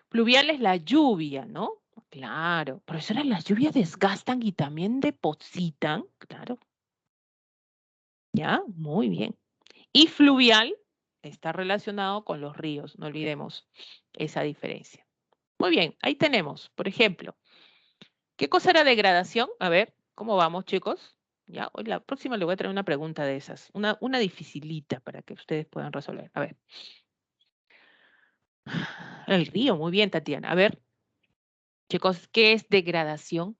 Pluvial es la lluvia, ¿no? Claro. Profesora, las lluvias desgastan y también depositan. Claro. ¿Ya? Muy bien. Y fluvial está relacionado con los ríos. No olvidemos esa diferencia. Muy bien, ahí tenemos, por ejemplo, ¿qué cosa era degradación? A ver, ¿cómo vamos, chicos? Ya, hoy la próxima le voy a traer una pregunta de esas, una dificilita para que ustedes puedan resolver. A ver. El río, muy bien, Tatiana. A ver, chicos, ¿qué es degradación?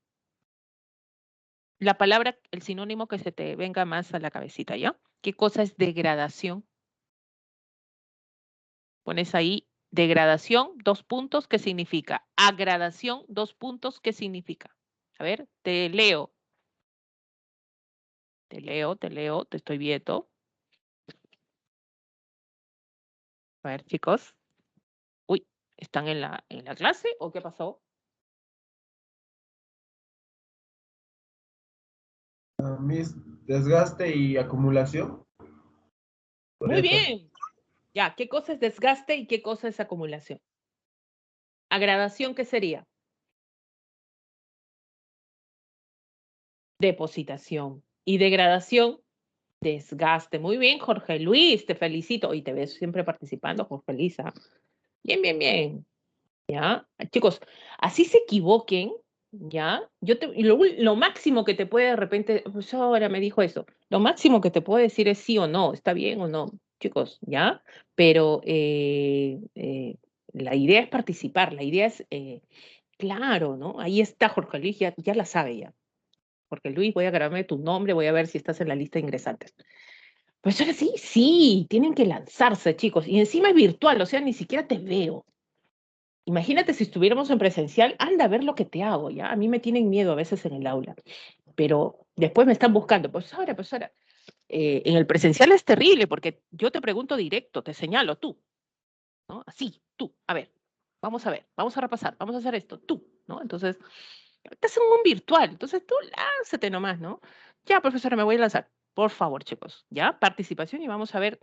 La palabra, el sinónimo que se te venga más a la cabecita, ¿ya? ¿Qué cosa es degradación? Pones ahí degradación, 2 puntos, ¿qué significa? Agradación, 2 puntos, ¿qué significa? A ver, te leo, te estoy viendo. A ver, chicos. Uy, ¿están en la clase o qué pasó? Miss, desgaste y acumulación. Muy Podría ser. bien. Ya, ¿qué cosa es desgaste y qué cosa es acumulación? Agradación, ¿qué sería? Depositación. Y degradación, desgaste. Muy bien, Jorge Luis, te felicito. Y te ves siempre participando, Jorge Luis. ¿Ah? Bien, bien, bien. ¿Ya? Chicos, así se equivoquen, ¿ya? Lo máximo que te puede de repente, pues ahora me dijo eso, lo máximo que te puedo decir es sí o no, está bien o no, chicos, ¿ya? Pero la idea es participar, la idea es, claro, ¿no? Ahí está Jorge Luis, ya la sabe ya. Jorge Luis, voy a grabarme tu nombre, voy a ver si estás en la lista de ingresantes. Pues ahora sí, sí, tienen que lanzarse, chicos, y encima es virtual, o sea, ni siquiera te veo. Imagínate si estuviéramos en presencial, anda a ver lo que te hago, ¿ya? A mí me tienen miedo a veces en el aula, pero después me están buscando. Pues ahora, en el presencial es terrible porque yo te pregunto directo, te señalo tú, ¿no? Así, tú, a ver, vamos a repasar, vamos a hacer esto, tú, ¿no? Entonces, estás en un virtual, entonces tú lánzate nomás, ¿no? Ya, profesora, me voy a lanzar. Por favor, chicos, ¿ya? Participación y vamos a ver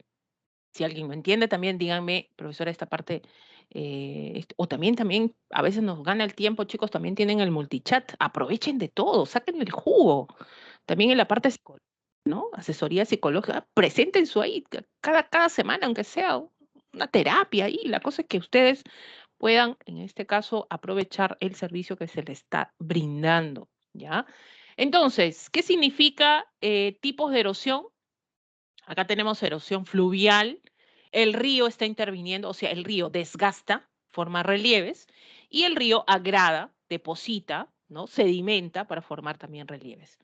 si alguien me entiende, también díganme, profesora, esta parte, o también, a veces nos gana el tiempo, chicos, también tienen el multichat, aprovechen de todo, saquen el jugo. También en la parte psicológica, ¿no? Asesoría psicológica, presenten su ahí, cada semana, aunque sea una terapia ahí. La cosa es que ustedes puedan, en este caso, aprovechar el servicio que se les está brindando, ¿ya? Entonces, ¿qué significa tipos de erosión? Acá tenemos erosión fluvial, el río está interviniendo, o sea, el río desgasta, forma relieves, y el río agrada, deposita, ¿no? Sedimenta para formar también relieves.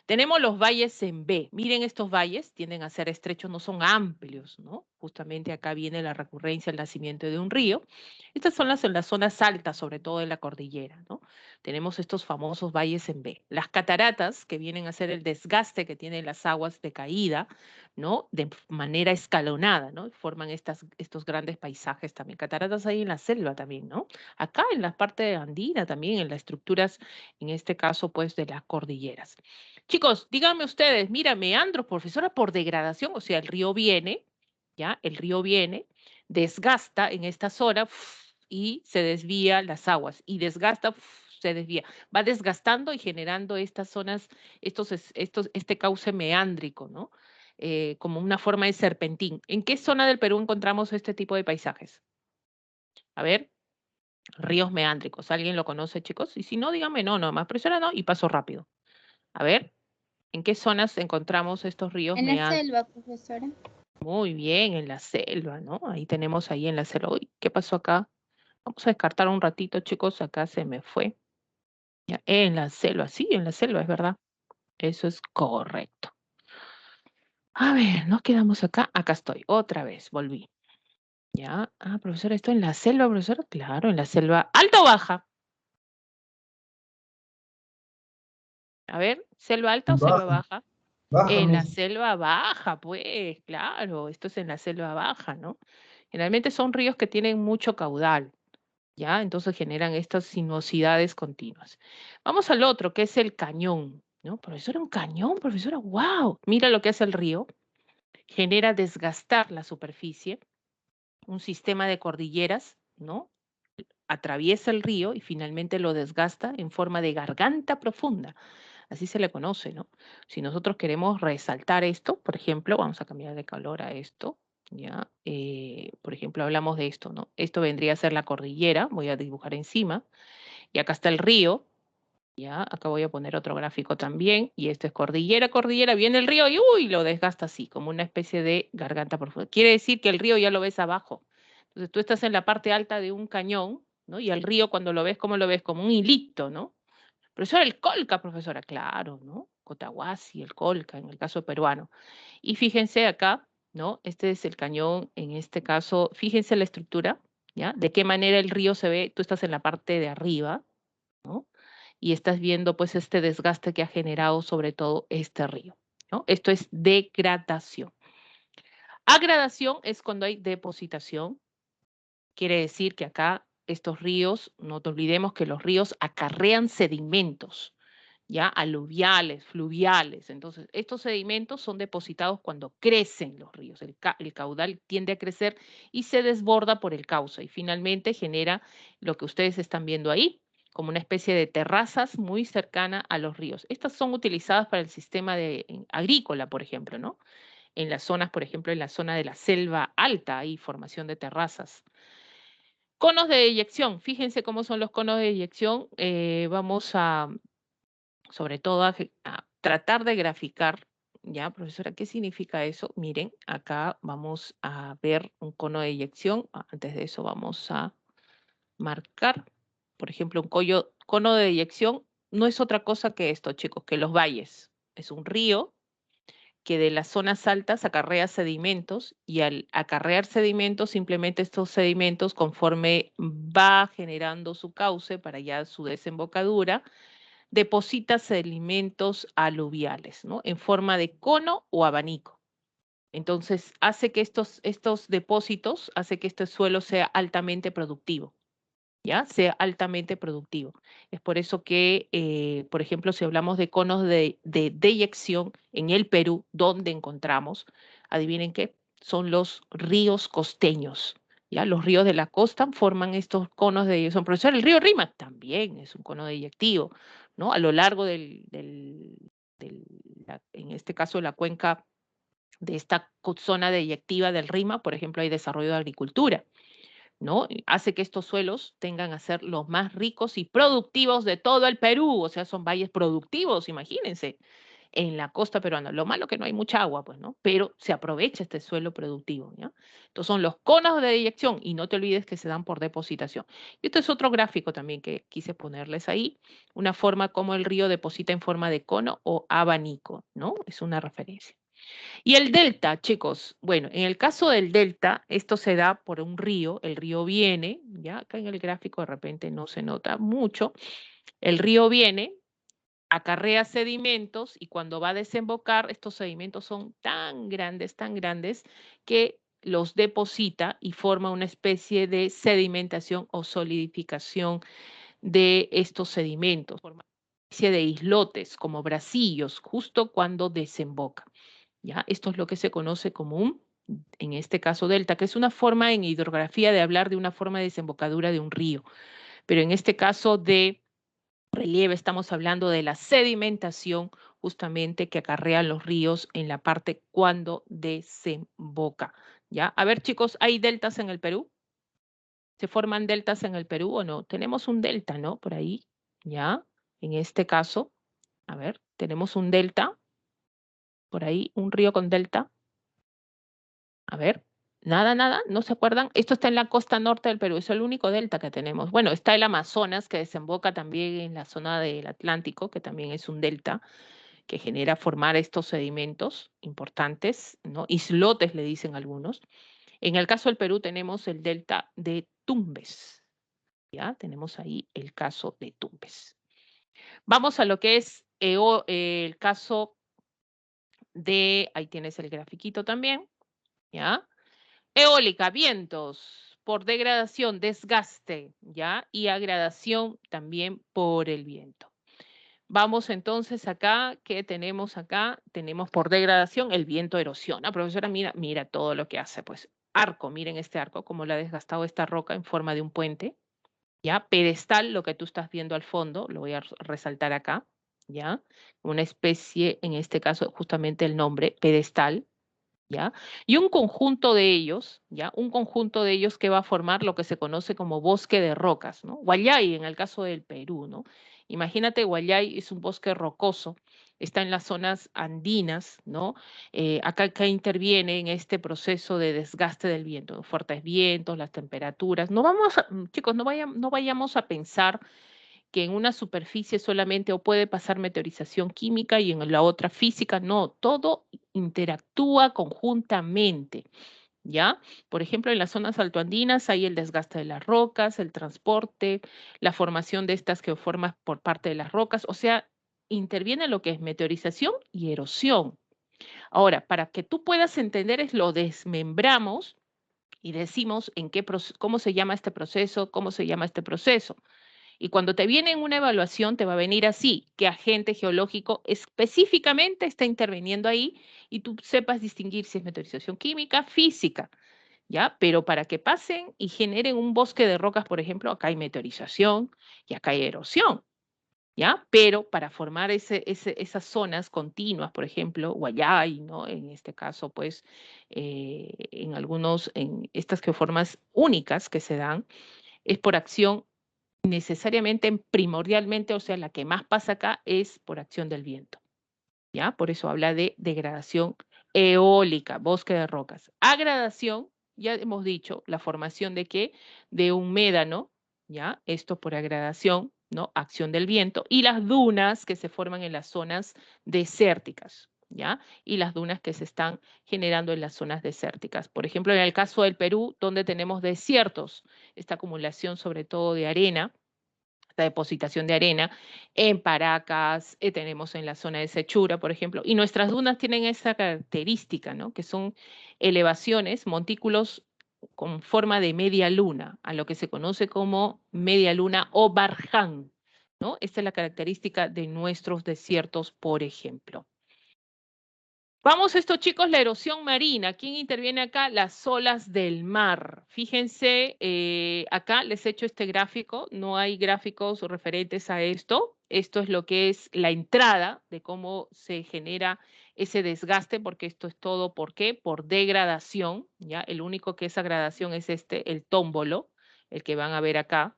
Tenemos los valles en B. Miren estos valles, tienden a ser estrechos, no son amplios, ¿no? Justamente acá viene la recurrencia, el nacimiento de un río. Estas son en las zonas altas, sobre todo de la cordillera, ¿no? Tenemos estos famosos valles en B. Las cataratas, que vienen a ser el desgaste que tienen las aguas de caída, ¿no? De manera escalonada, ¿no? Forman estos grandes paisajes también. Cataratas hay en la selva también, ¿no? Acá en la parte andina también, en las estructuras, en este caso, pues, de las cordilleras. Chicos, díganme ustedes, mira, meandros, profesora, por degradación, o sea, el río viene, ¿ya? El río viene, desgasta en esta zona y se desvía las aguas, y desgasta, se desvía. Va desgastando y generando estas zonas, este cauce meándrico, ¿no? Como una forma de serpentín. ¿En qué zona del Perú encontramos este tipo de paisajes? A ver, ríos meándricos. ¿Alguien lo conoce, chicos? Y si no, díganme no, nomás presiona no y paso rápido. A ver, ¿en qué zonas encontramos estos ríos En la meándricos? selva, profesora. Muy bien, en la selva, ¿no? Ahí tenemos ahí en la selva. Uy, ¿qué pasó acá? Vamos a descartar un ratito, chicos. Acá se me fue. Ya, en la selva, sí, en la selva, es verdad. Eso es correcto. A ver, nos quedamos acá. Acá estoy, otra vez, volví. Ya, profesora, ¿esto en la selva, profesora? Claro, en la selva. ¿Alta o baja? A ver, ¿selva alta o selva baja? Baja, En la Miss. selva baja, pues, claro, esto es en la selva baja, ¿no? Generalmente son ríos que tienen mucho caudal, ¿ya? Entonces generan estas sinuosidades continuas. Vamos al otro, que es el cañón, ¿no? Profesora, un cañón, profesora, wow. Mira lo que hace el río. Genera desgastar la superficie, un sistema de cordilleras, ¿no? Atraviesa el río y finalmente lo desgasta en forma de garganta profunda. Así se le conoce, ¿no? Si nosotros queremos resaltar esto, por ejemplo, vamos a cambiar de color a esto, ¿ya? Por ejemplo, hablamos de esto, ¿no? Esto vendría a ser la cordillera, voy a dibujar encima, y acá está el río, ¿ya? Acá voy a poner otro gráfico también, y esto es cordillera, cordillera, viene el río y ¡uy! Lo desgasta así, como una especie de garganta profunda. Quiere decir que el río ya lo ves abajo. Entonces tú estás en la parte alta de un cañón, ¿no? Y el río cuando lo ves, ¿cómo lo ves? Como un hilito, ¿no? Profesora, el Colca, profesora, claro, ¿no? Cotahuasi, el Colca, en el caso peruano. Y fíjense acá, ¿no? Este es el cañón, en este caso, fíjense la estructura, ¿ya? De qué manera el río se ve, tú estás en la parte de arriba, ¿no? Y estás viendo pues este desgaste que ha generado sobre todo este río, ¿no? Esto es degradación. Agradación es cuando hay depositación, quiere decir que acá estos ríos, no te olvidemos que los ríos acarrean sedimentos, ya aluviales, fluviales. Entonces, estos sedimentos son depositados cuando crecen los ríos. El caudal tiende a crecer y se desborda por el cauce y finalmente genera lo que ustedes están viendo ahí, como una especie de terrazas muy cercana a los ríos. Estas son utilizadas para el sistema agrícola, por ejemplo, ¿no? En las zonas, por ejemplo, en la zona de la selva alta hay formación de terrazas. Conos de eyección. Fíjense cómo son los conos de eyección. Vamos a, sobre todo, a tratar de graficar. ¿Ya, profesora? ¿Qué significa eso? Miren, acá vamos a ver un cono de eyección. Antes de eso vamos a marcar, por ejemplo, un cono de eyección no es otra cosa que esto, chicos, que los valles. Es un río que de las zonas altas acarrea sedimentos y al acarrear sedimentos, simplemente estos sedimentos, conforme va generando su cauce para ya su desembocadura, deposita sedimentos aluviales, ¿no? En forma de cono o abanico. Entonces, hace que estos depósitos, hace que este suelo sea altamente productivo. ¿Ya? Sea altamente productivo. Es por eso que, por ejemplo, si hablamos de conos de deyección en el Perú, ¿dónde encontramos? Adivinen qué, son los ríos costeños. ¿Ya? Los ríos de la costa forman estos conos de deyección. Profesor, el río Rímac también es un cono deyectivo, ¿no? A lo largo en este caso, la cuenca de esta zona deyectiva del Rímac, por ejemplo, hay desarrollo de agricultura, ¿no? Hace que estos suelos tengan a ser los más ricos y productivos de todo el Perú, o sea, son valles productivos, imagínense, en la costa peruana. Lo malo que no hay mucha agua, pues, ¿no? Pero se aprovecha este suelo productivo, ¿ya? Entonces son los conos de deyección y no te olvides que se dan por depositación. Y esto es otro gráfico también que quise ponerles ahí, una forma como el río deposita en forma de cono o abanico, ¿no? Es una referencia. Y el delta, chicos, bueno, en el caso del delta, esto se da por un río, el río viene, ya acá en el gráfico de repente no se nota mucho, el río viene, acarrea sedimentos y cuando va a desembocar, estos sedimentos son tan grandes, que los deposita y forma una especie de sedimentación o solidificación de estos sedimentos, forma una especie de islotes, como bracillos, justo cuando desemboca. ¿Ya? Esto es lo que se conoce como en este caso, delta, que es una forma en hidrografía de hablar de una forma de desembocadura de un río. Pero en este caso de relieve estamos hablando de la sedimentación justamente que acarrean los ríos en la parte cuando desemboca. ¿Ya? A ver, chicos, ¿hay deltas en el Perú? ¿Se forman deltas en el Perú o no? Tenemos un delta, ¿no? Por ahí, ¿ya? En este caso, a ver, tenemos un delta, por ahí, un río con delta. A ver, nada, ¿no se acuerdan? Esto está en la costa norte del Perú, es el único delta que tenemos. Bueno, está el Amazonas, que desemboca también en la zona del Atlántico, que también es un delta, que genera formar estos sedimentos importantes, ¿no? Islotes le dicen algunos. En el caso del Perú tenemos el delta de Tumbes, ¿ya? Tenemos ahí el caso de Tumbes. Vamos a lo que es el caso de, ahí tienes el grafiquito también, ¿ya? Eólica, vientos por degradación, desgaste, ¿ya? Y agradación también por el viento. Vamos entonces acá, ¿qué tenemos acá? Tenemos por degradación el viento erosiona. Profesora, mira todo lo que hace, pues. Arco, miren este arco, cómo le ha desgastado esta roca en forma de un puente, ¿ya? Pedestal, lo que tú estás viendo al fondo, lo voy a resaltar acá, ¿ya? Una especie, en este caso, justamente el nombre, pedestal, ¿ya? Y un conjunto de ellos, ¿ya? Un conjunto de ellos que va a formar lo que se conoce como bosque de rocas, ¿no? Wayay, en el caso del Perú, ¿no? Imagínate, Wayay es un bosque rocoso, está en las zonas andinas, ¿no? Acá interviene en este proceso de desgaste del viento, los fuertes vientos, las temperaturas. No vamos chicos, no vayamos a pensar que en una superficie solamente o puede pasar meteorización química y en la otra física, no, todo interactúa conjuntamente, ¿ya? Por ejemplo, en las zonas altoandinas hay el desgaste de las rocas, el transporte, la formación de estas geoformas por parte de las rocas, o sea, interviene lo que es meteorización y erosión. Ahora, para que tú puedas entender es lo desmembramos y decimos cómo se llama este proceso, cómo se llama este proceso. Y cuando te viene en una evaluación, te va a venir así, qué agente geológico específicamente está interviniendo ahí y tú sepas distinguir si es meteorización química, física, ¿ya? Pero para que pasen y generen un bosque de rocas, por ejemplo, acá hay meteorización y acá hay erosión, ¿ya? Pero para formar esas zonas continuas, por ejemplo, Guayay, ¿no? En este caso, pues, en estas geoformas únicas que se dan, es por acción necesariamente, primordialmente, o sea, la que más pasa acá es por acción del viento, ¿ya? Por eso habla de degradación eólica, bosque de rocas. Agradación, ya hemos dicho, la formación de qué? De un médano, ¿ya? Esto por agradación, ¿no? Acción del viento. Y las dunas que se forman en las zonas desérticas, ¿ya? Y las dunas que se están generando en las zonas desérticas. Por ejemplo, en el caso del Perú, donde tenemos desiertos, esta acumulación sobre todo de arena, esta depositación de arena, en Paracas, tenemos en la zona de Sechura, por ejemplo, y nuestras dunas tienen esa característica, ¿no? Que son elevaciones, montículos con forma de media luna, a lo que se conoce como media luna o barján, ¿no? Esta es la característica de nuestros desiertos, por ejemplo. Vamos estos chicos, la erosión marina. ¿Quién interviene acá? Las olas del mar. Fíjense, acá les he hecho este gráfico. No hay gráficos referentes a esto. Esto es lo que es la entrada de cómo se genera ese desgaste, porque esto es todo, ¿por qué? Por degradación, ¿ya? El único que es gradación es el tómbolo, el que van a ver acá.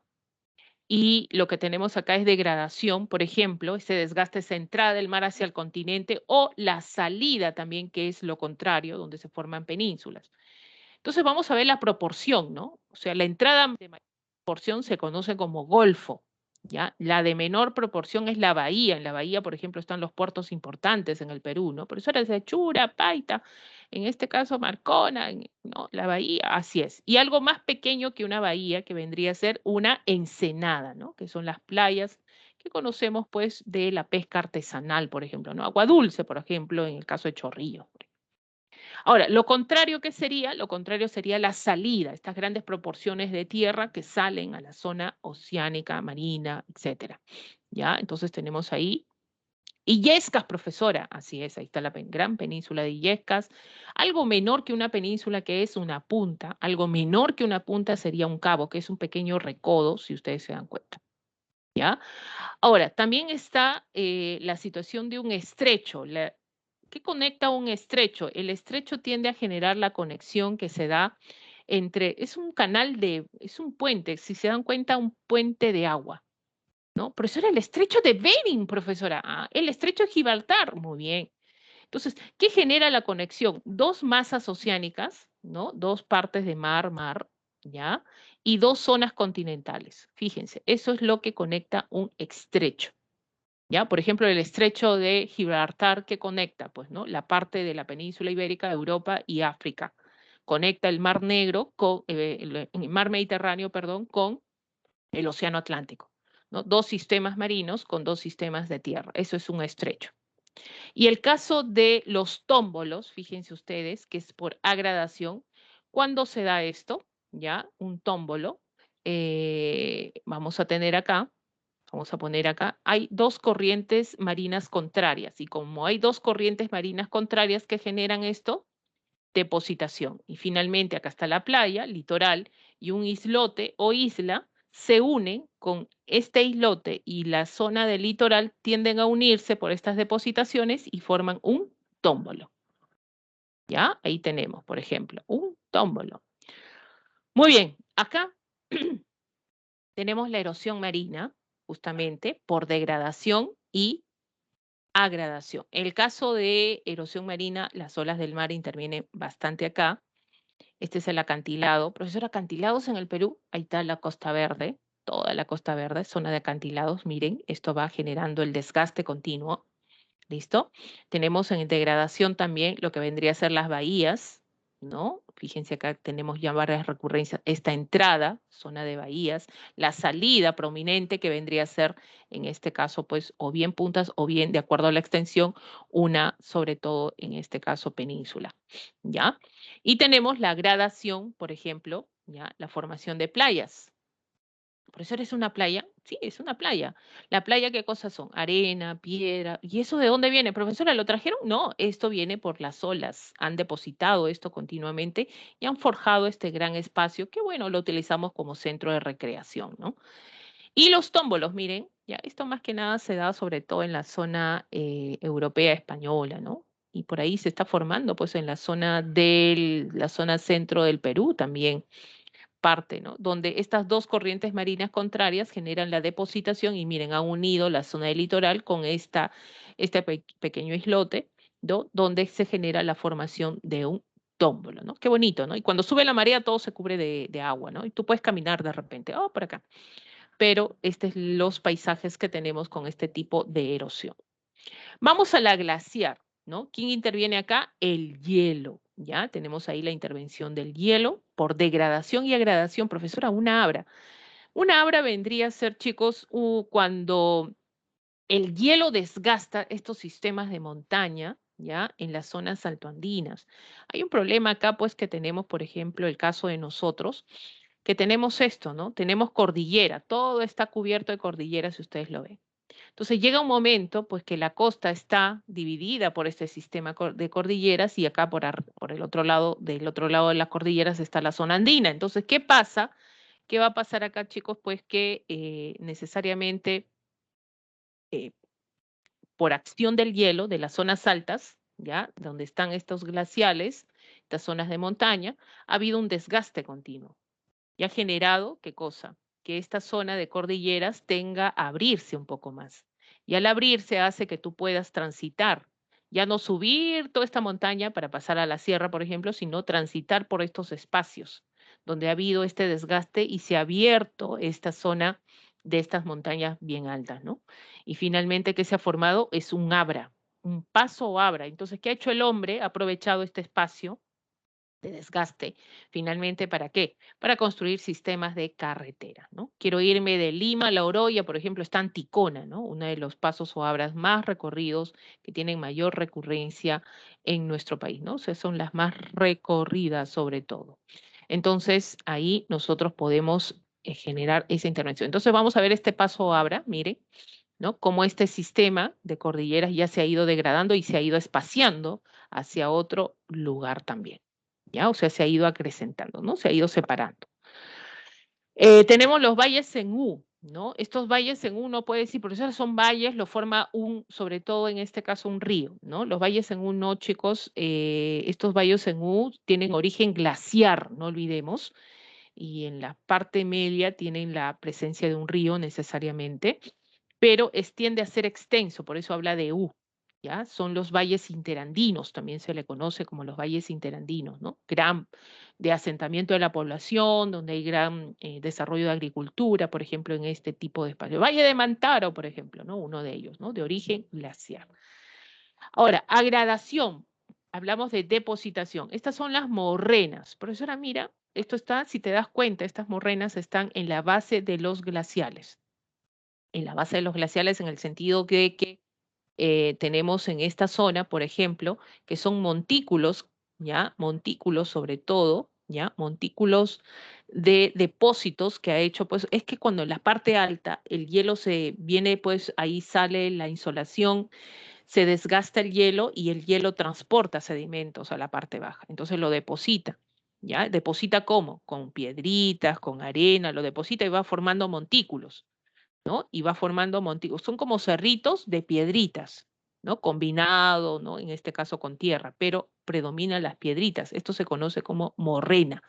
Y lo que tenemos acá es degradación, por ejemplo, ese desgaste, esa entrada del mar hacia el continente o la salida también, que es lo contrario, donde se forman penínsulas. Entonces vamos a ver la proporción, ¿no? O sea, la entrada de mayor proporción se conoce como golfo, ¿ya? La de menor proporción es la bahía. En la bahía, por ejemplo, están los puertos importantes en el Perú, ¿no? Por eso era Sechura, Paita, en este caso Marcona, ¿no? La bahía, así es. Y algo más pequeño que una bahía, que vendría a ser una ensenada, ¿no? Que son las playas que conocemos, pues, de la pesca artesanal, por ejemplo, ¿no? Agua dulce, por ejemplo, en el caso de Chorrillos. Ahora, lo contrario que sería, lo contrario sería la salida, estas grandes proporciones de tierra que salen a la zona oceánica, marina, etcétera. ¿Ya? Entonces tenemos ahí Illescas, profesora, así es, ahí está la gran península de Illescas, algo menor que una península que es una punta, algo menor que una punta sería un cabo, que es un pequeño recodo, si ustedes se dan cuenta. ¿Ya? Ahora, también está la situación de un estrecho. ¿Qué conecta un estrecho? El estrecho tiende a generar la conexión que se da es un es un puente, si se dan cuenta, un puente de agua, ¿no? Profesora, el estrecho de Bering, profesora. Ah, el estrecho de Gibraltar, muy bien. Entonces, ¿qué genera la conexión? Dos masas oceánicas, ¿no? Dos partes de mar, ¿ya? Y dos zonas continentales. Fíjense, eso es lo que conecta un estrecho. ¿Ya? Por ejemplo, el estrecho de Gibraltar, ¿qué conecta? Pues, ¿no? La parte de la península ibérica, Europa y África. Conecta el Mar Negro con el Mar Mediterráneo, perdón, con el Océano Atlántico, ¿no? Dos sistemas marinos con dos sistemas de tierra. Eso es un estrecho. Y el caso de los tómbolos, fíjense ustedes, que es por agradación. ¿Cuándo se da esto? ¿Ya? Un tómbolo. Vamos a tener acá. Vamos a poner acá, hay dos corrientes marinas contrarias y como hay dos corrientes marinas contrarias que generan esto, depositación. Y finalmente acá está la playa, litoral, y un islote o isla se unen con este islote y la zona del litoral tienden a unirse por estas depositaciones y forman un tómbolo. ¿Ya? Ahí tenemos, por ejemplo, un tómbolo. Muy bien, acá tenemos la erosión marina, justamente por degradación y agradación. En el caso de erosión marina, las olas del mar intervienen bastante acá. Este es el acantilado. Profesor, acantilados en el Perú, ahí está la Costa Verde, toda la Costa Verde, zona de acantilados. Miren, esto va generando el desgaste continuo. ¿Listo? Tenemos en degradación también lo que vendría a ser las bahías, ¿no? Fíjense acá tenemos ya varias recurrencias. Esta entrada, zona de bahías, la salida prominente que vendría a ser, en este caso, pues, o bien puntas o bien, de acuerdo a la extensión, una, sobre todo, en este caso, península, ¿ya? Y tenemos la gradación, por ejemplo, ¿ya? La formación de playas. Profesor, ¿es una playa? Sí, es una playa. ¿La playa qué cosas son? Arena, piedra. ¿Y eso de dónde viene? Profesora, ¿lo trajeron? No, esto viene por las olas. Han depositado esto continuamente y han forjado este gran espacio que, bueno, lo utilizamos como centro de recreación, ¿no? Y los tómbolos, miren, ya esto más que nada se da sobre todo en la zona europea española, ¿no? Y por ahí se está formando, pues, en la zona centro del Perú también parte, ¿no? Donde estas dos corrientes marinas contrarias generan la depositación y miren, han unido la zona del litoral con este pequeño islote, ¿no? Donde se genera la formación de un tómbolo, ¿no? Qué bonito, ¿no? Y cuando sube la marea todo se cubre de agua, ¿no? Y tú puedes caminar de repente, oh, por acá. Pero estos son los paisajes que tenemos con este tipo de erosión. Vamos a la glaciar, ¿no? ¿Quién interviene acá? El hielo, ¿ya? Tenemos ahí la intervención del hielo por degradación y agradación. Profesora, una abra. Una abra vendría a ser, chicos, cuando el hielo desgasta estos sistemas de montaña, ¿ya? En las zonas altoandinas. Hay un problema acá, pues, que tenemos, por ejemplo, el caso de nosotros, que tenemos esto, ¿no? Tenemos cordillera, todo está cubierto de cordillera, si ustedes lo ven. Entonces llega un momento, pues, que la costa está dividida por este sistema de cordilleras y acá por el otro lado, del otro lado de las cordilleras está la zona andina. Entonces, ¿qué pasa? ¿Qué va a pasar acá, chicos? Pues que necesariamente eh, por acción del hielo de las zonas altas, ¿ya? Donde están estos glaciales, estas zonas de montaña, ha habido un desgaste continuo y ha generado, ¿qué cosa? Que esta zona de cordilleras tenga a abrirse un poco más. Y al abrirse hace que tú puedas transitar, ya no subir toda esta montaña para pasar a la sierra, por ejemplo, sino transitar por estos espacios donde ha habido este desgaste y se ha abierto esta zona de estas montañas bien altas, ¿no? Y finalmente, ¿qué se ha formado? Es un abra, un paso abra. Entonces, ¿qué ha hecho el hombre? Ha aprovechado este espacio de desgaste, finalmente, ¿para qué? Para construir sistemas de carretera, ¿no? Quiero irme de Lima a La Oroya, por ejemplo, está Anticona, ¿no? Uno de los pasos o abras más recorridos que tienen mayor recurrencia en nuestro país, ¿no? O sea, son las más recorridas sobre todo. Entonces, ahí nosotros podemos generar esa intervención. Entonces, vamos a ver este paso abra, mire, ¿no? Cómo este sistema de cordilleras ya se ha ido degradando y se ha ido espaciando hacia otro lugar también. ¿Ya? O sea, se ha ido acrecentando, ¿no? Se ha ido separando. Tenemos los valles en U, ¿no? Estos valles en U no puede decir, profesor, son valles, lo forma sobre todo en este caso un río, ¿no? Los valles en U no, chicos, estos valles en U tienen origen glaciar, no olvidemos, y en la parte media tienen la presencia de un río necesariamente, pero tiende a ser extenso, por eso habla de U, ¿ya? Son los valles interandinos, también se le conoce como los valles interandinos, ¿no? Gran de asentamiento de la población, donde hay gran desarrollo de agricultura, por ejemplo, en este tipo de espacio. Valle de Mantaro, por ejemplo, ¿no? Uno de ellos, ¿no? De origen glaciar. Ahora, agradación. Hablamos de depositación. Estas son las morrenas. Profesora, mira, esto está, si te das cuenta, estas morrenas están en la base de los glaciales. En la base de los glaciales en el sentido de que tenemos en esta zona, por ejemplo, que son montículos, ¿ya? Montículos sobre todo, ¿ya? Montículos de depósitos que ha hecho, pues es que cuando en la parte alta el hielo se viene, pues ahí sale la insolación, se desgasta el hielo y el hielo transporta sedimentos a la parte baja, entonces lo deposita. ¿Ya? ¿Deposita cómo? Con piedritas, con arena, lo deposita y va formando montículos. ¿No? Y va formando montículos. Son como cerritos de piedritas, ¿no? Combinado, ¿no? En este caso con tierra, pero predominan las piedritas. Esto se conoce como morrena.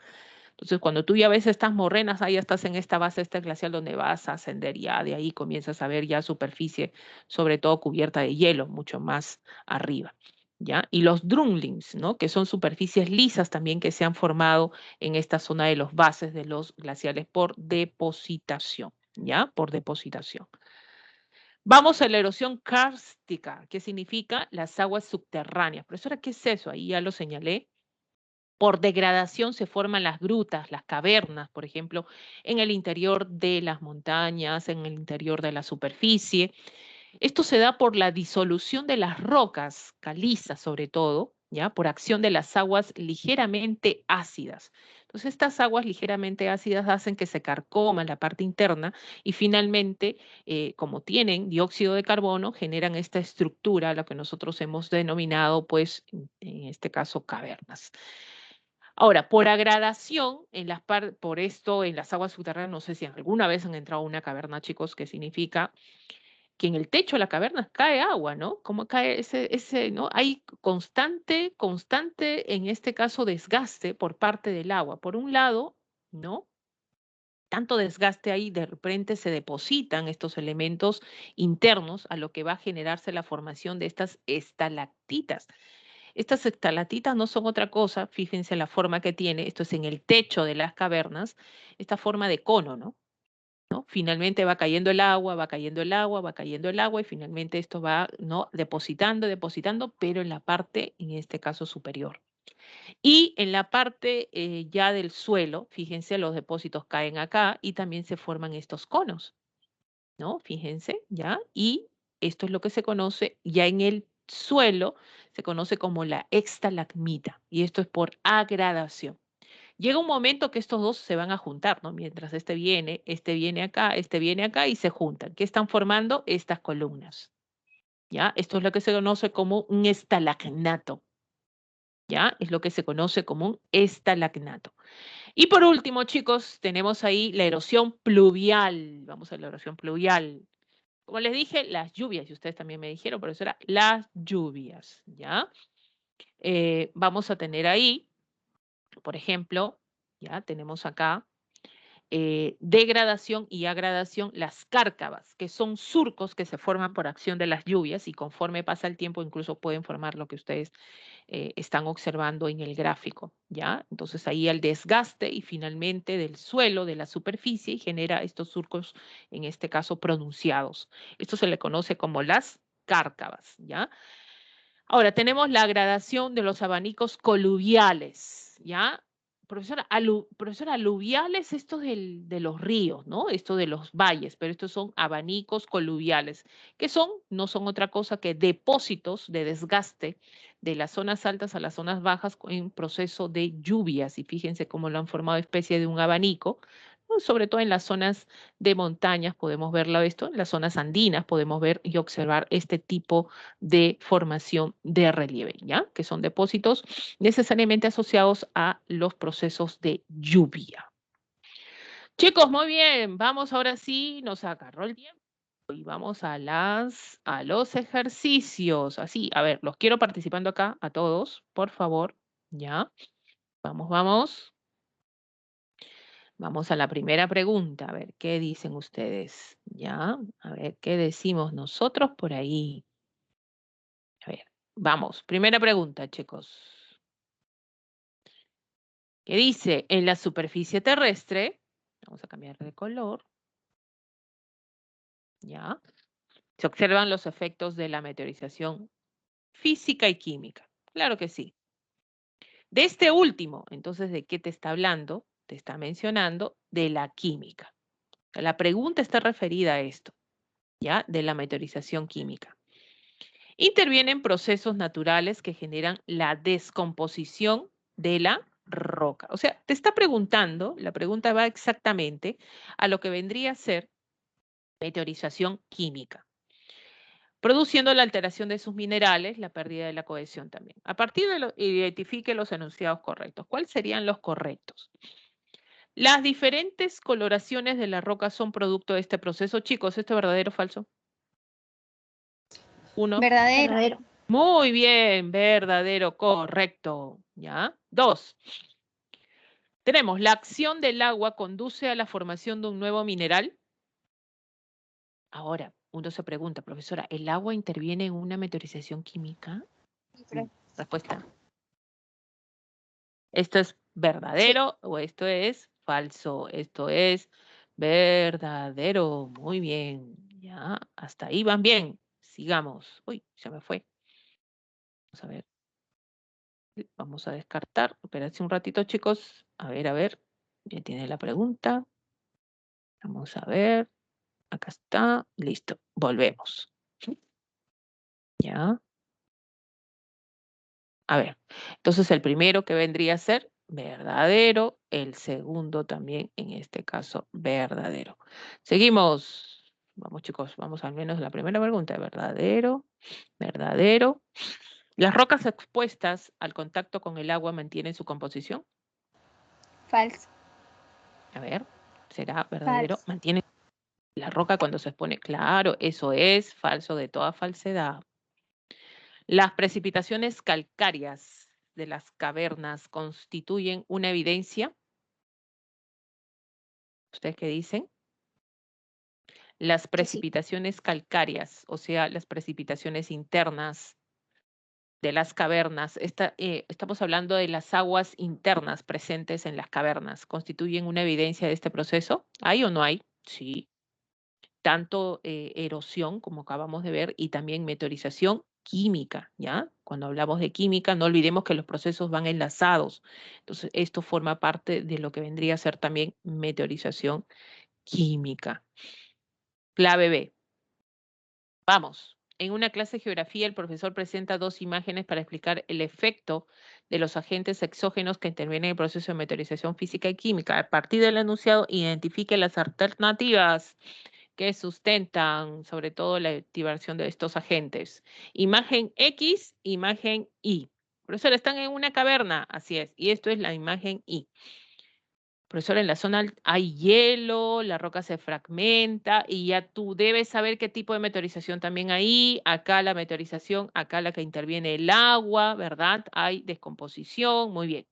Entonces, cuando tú ya ves estas morrenas, ahí estás en esta base, este glacial donde vas a ascender ya, de ahí comienzas a ver ya superficie, sobre todo cubierta de hielo, mucho más arriba. ¿Ya? Y los drumlins, ¿no? Que son superficies lisas también que se han formado en esta zona de los bases de los glaciales por depositación. ¿Ya? Por depositación. Vamos a la erosión kárstica, que significa las aguas subterráneas. Profesora, ¿qué es eso? Ahí ya lo señalé. Por degradación se forman las grutas, las cavernas, por ejemplo, en el interior de las montañas, en el interior de la superficie. Esto se da por la disolución de las rocas calizas, sobre todo, ¿ya? Por acción de las aguas ligeramente ácidas. Entonces, estas aguas ligeramente ácidas hacen que se carcoma la parte interna y finalmente, como tienen dióxido de carbono, generan esta estructura, lo que nosotros hemos denominado, pues, en este caso, cavernas. Ahora, por agradación, por esto en las aguas subterráneas, no sé si alguna vez han entrado a una caverna, chicos, que significa que en el techo de la caverna cae agua, ¿no? ¿Cómo cae ¿no? Hay constante, en este caso, desgaste por parte del agua. Por un lado, ¿no? Tanto desgaste ahí, de repente se depositan estos elementos internos a lo que va a generarse la formación de estas estalactitas. Estas estalactitas no son otra cosa, fíjense la forma que tiene, esto es en el techo de las cavernas, esta forma de cono, ¿no? Finalmente va cayendo el agua, va cayendo el agua, va cayendo el agua y finalmente esto va, ¿no? depositando, pero en la parte, en este caso, superior. Y en la parte ya del suelo, fíjense, los depósitos caen acá y también se forman estos conos, ¿no? Fíjense, ¿ya? Y esto es lo que se conoce ya en el suelo, se conoce como la estalagmita y esto es por agradación. Llega un momento que estos dos se van a juntar, ¿no? Mientras este viene acá y se juntan. ¿Qué están formando? Estas columnas, ¿ya? Esto es lo que se conoce como un estalagnato, ¿ya? Es lo que se conoce como un estalagnato. Y por último, chicos, tenemos ahí la erosión pluvial. Vamos a la erosión pluvial. Como les dije, las lluvias, y ustedes también me dijeron, por eso era las lluvias, ¿ya? Vamos a tener ahí, por ejemplo, ya tenemos acá, degradación y agradación, las cárcavas, que son surcos que se forman por acción de las lluvias y conforme pasa el tiempo incluso pueden formar lo que ustedes están observando en el gráfico, ¿ya? Entonces ahí el desgaste y finalmente del suelo, de la superficie, genera estos surcos, en este caso pronunciados. Esto se le conoce como las cárcavas, ¿ya? Ahora, tenemos la gradación de los abanicos coluviales, ¿ya? Profesora, aluviales, esto de los ríos, ¿no? Esto de los valles, pero estos son abanicos coluviales, que no son otra cosa que depósitos de desgaste de las zonas altas a las zonas bajas en proceso de lluvias. Y fíjense cómo lo han formado especie de un abanico, ¿no? Sobre todo en las zonas de montañas podemos verlo esto, en las zonas andinas podemos ver y observar este tipo de formación de relieve, ¿ya? Que son depósitos necesariamente asociados a los procesos de lluvia. Chicos, muy bien, vamos ahora sí, nos agarró el tiempo y vamos a los ejercicios. Así, a ver, los quiero participando acá a todos, por favor, ¿ya? Vamos, vamos. Vamos a la primera pregunta, a ver, ¿qué dicen ustedes? ¿Ya? A ver, ¿qué decimos nosotros por ahí? A ver, vamos, primera pregunta, chicos. ¿Qué dice? En la superficie terrestre, vamos a cambiar de color, ¿ya? Se observan los efectos de la meteorización física y química. Claro que sí. De este último, entonces, ¿de qué te está hablando? Te está mencionando de la química. La pregunta está referida a esto, ¿ya? De la meteorización química. Intervienen procesos naturales que generan la descomposición de la roca. O sea, te está preguntando, la pregunta va exactamente a lo que vendría a ser meteorización química, produciendo la alteración de sus minerales, la pérdida de la cohesión también. A partir de identifique los enunciados correctos. ¿Cuáles serían los correctos? Las diferentes coloraciones de la roca son producto de este proceso. Chicos, ¿esto es verdadero o falso? 1. Verdadero. Muy bien, verdadero, correcto. ¿Ya? 2. Tenemos, la acción del agua conduce a la formación de un nuevo mineral. Ahora, uno se pregunta, profesora, ¿el agua interviene en una meteorización química? Respuesta. ¿Esto es verdadero o esto es falso? Esto es verdadero. Muy bien. Ya, hasta ahí van bien. Sigamos. Uy, se me fue. Vamos a ver. Vamos a descartar. Espérense un ratito, chicos. A ver. Ya tiene la pregunta. Vamos a ver. Acá está. Listo. Volvemos. Ya. A ver. Entonces, el primero que vendría a ser verdadero. El segundo también, en este caso, verdadero. Seguimos. Vamos, chicos, vamos al menos la primera pregunta. Verdadero, verdadero. ¿Las rocas expuestas al contacto con el agua mantienen su composición? Falso. A ver, ¿será verdadero? Falso. ¿Mantiene la roca cuando se expone? Claro, eso es falso de toda falsedad. Las precipitaciones calcáreas de las cavernas constituyen una evidencia. ¿Ustedes qué dicen? Las precipitaciones calcáreas, o sea, las precipitaciones internas de las cavernas, estamos hablando de las aguas internas presentes en las cavernas, ¿constituyen una evidencia de este proceso? ¿Hay o no hay? Sí. Tanto erosión, como acabamos de ver, y también meteorización química, ¿ya? Cuando hablamos de química, no olvidemos que los procesos van enlazados. Entonces, esto forma parte de lo que vendría a ser también meteorización química. Clave B. Vamos. En una clase de geografía, el profesor presenta dos imágenes para explicar el efecto de los agentes exógenos que intervienen en el proceso de meteorización física y química. A partir del enunciado, identifique las alternativas que sustentan sobre todo la activación de estos agentes. Imagen X, imagen Y. Profesor, están en una caverna, así es, y esto es la imagen Y. Profesor, en la zona hay hielo, la roca se fragmenta y ya tú debes saber qué tipo de meteorización también hay. Acá la meteorización, acá la que interviene el agua, ¿verdad? Hay descomposición, muy bien.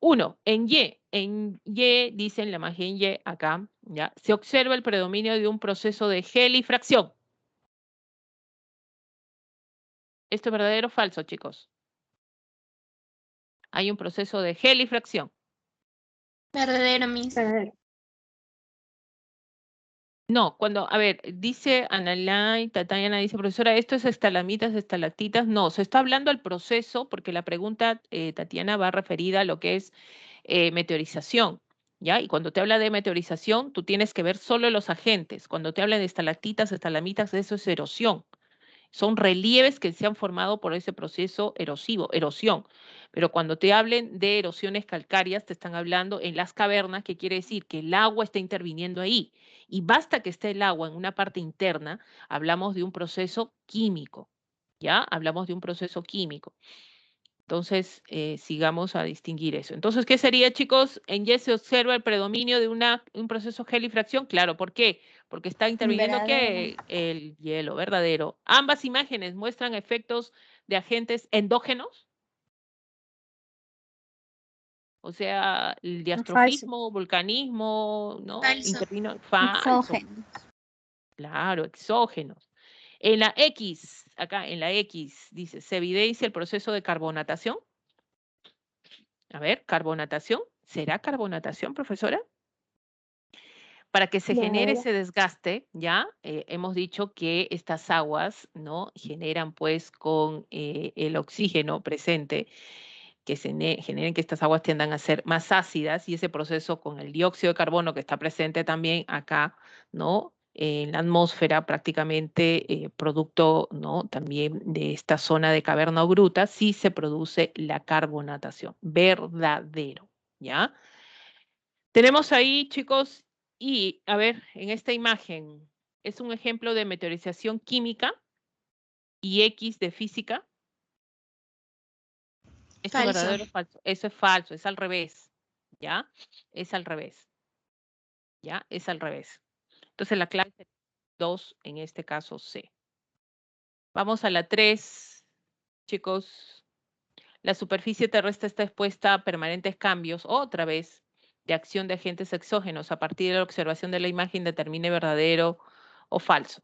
1. En Y, dicen la imagen Y acá, ¿ya? Se observa el predominio de un proceso de gelifracción. ¿Esto es verdadero o falso, chicos? Hay un proceso de gelifracción. Verdadero, Miss. Verdadero. No, cuando, a ver, dice Analay, Tatiana dice, profesora, ¿esto es estalamitas, estalactitas? No, se está hablando al proceso, porque la pregunta, Tatiana, va referida a lo que es meteorización, ¿ya? Y cuando te habla de meteorización, tú tienes que ver solo los agentes. Cuando te habla de estalactitas, estalamitas, eso es erosión. Son relieves que se han formado por ese proceso erosivo, erosión. Pero cuando te hablen de erosiones calcáreas, te están hablando en las cavernas, que quiere decir que el agua está interviniendo ahí. Y basta que esté el agua en una parte interna, hablamos de un proceso químico, ¿ya? Hablamos de un proceso químico. Entonces, sigamos a distinguir eso. Entonces, ¿qué sería, chicos? En Y se observa el predominio de un proceso gelifracción. Claro, ¿por qué? Porque está interviniendo ¿qué? El hielo, verdadero. Ambas imágenes muestran efectos de agentes endógenos, o sea, el diastrofismo, volcanismo, ¿no? Falso. Intervino falso. Exógenos. Claro, exógenos. En la X, acá en la X, dice, se evidencia el proceso de carbonatación. A ver, carbonatación. ¿Será carbonatación, profesora? Para que se genere ese desgaste, ya hemos dicho que estas aguas, ¿no? Generan pues con el oxígeno presente, que generen que estas aguas tiendan a ser más ácidas y ese proceso con el dióxido de carbono que está presente también acá, ¿no? En la atmósfera prácticamente producto, ¿no? También de esta zona de caverna o gruta, sí se produce la carbonatación, verdadero, ¿ya? Tenemos ahí, chicos, y a ver, en esta imagen es un ejemplo de meteorización química y X de física. ¿Esto es verdadero o falso? Eso es falso, es al revés, ¿ya? Es al revés, ¿ya? Es al revés. Entonces la clave es 2, en este caso C. Vamos a la 3, chicos. La superficie terrestre está expuesta a permanentes cambios, otra vez, de acción de agentes exógenos. A partir de la observación de la imagen determine verdadero o falso.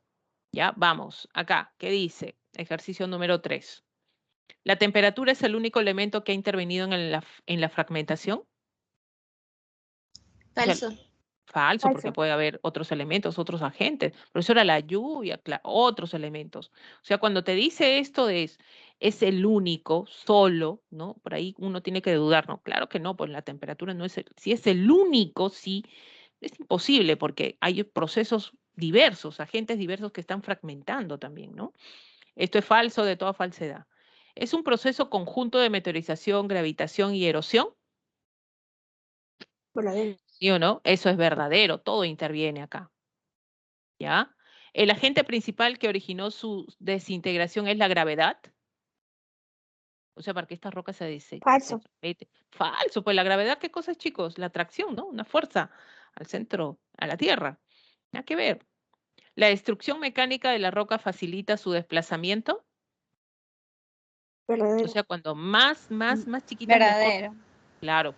Ya, vamos, acá, ¿qué dice? Ejercicio número 3. ¿La temperatura es el único elemento que ha intervenido en la fragmentación? Falso. Falso, porque puede haber otros elementos, otros agentes. Profesora, la lluvia, otros elementos. O sea, cuando te dice esto es el único, solo, ¿no? Por ahí uno tiene que dudar, ¿no? Claro que no, pues la temperatura no es si es el único, sí, es imposible, porque hay procesos diversos, agentes diversos que están fragmentando también, ¿no? Esto es falso de toda falsedad. Es un proceso conjunto de meteorización, gravitación y erosión. Verdadero. ¿Sí o no? Eso es verdadero, todo interviene acá. ¿Ya? El agente principal que originó su desintegración es la gravedad. O sea, para que esta roca se Falso. mete. Falso, pues la gravedad, ¿qué cosa es, chicos? La atracción, ¿no? Una fuerza al centro, a la Tierra. Nada que ver. La destrucción mecánica de la roca facilita su desplazamiento. O Verdadero. sea, cuando más chiquita es mejor. Verdadero. Claro,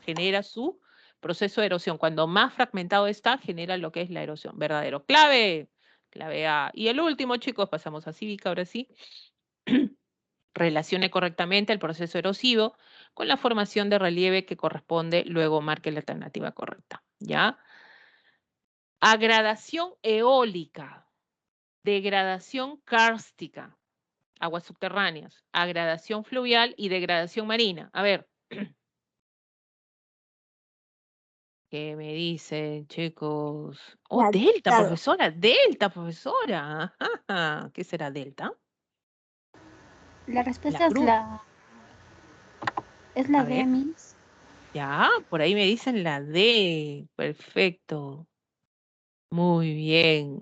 genera su proceso de erosión. Cuando más fragmentado está, genera lo que es la erosión. Verdadero. Clave. Clave A. Y el último, chicos, pasamos a cívica, ahora sí. Relacione correctamente el proceso erosivo con la formación de relieve que corresponde, luego marque la alternativa correcta. ¿Ya? Agradación eólica, degradación kárstica, aguas subterráneas, agradación fluvial y degradación marina. A ver, ¿qué me dicen, chicos? Oh, delta, Claro. profesora, delta, profesora. Ajá. ¿Qué será delta? La respuesta es cruz. la... Es A la ver. D, Miss. Ya, por ahí me dicen la D. Perfecto. Muy bien.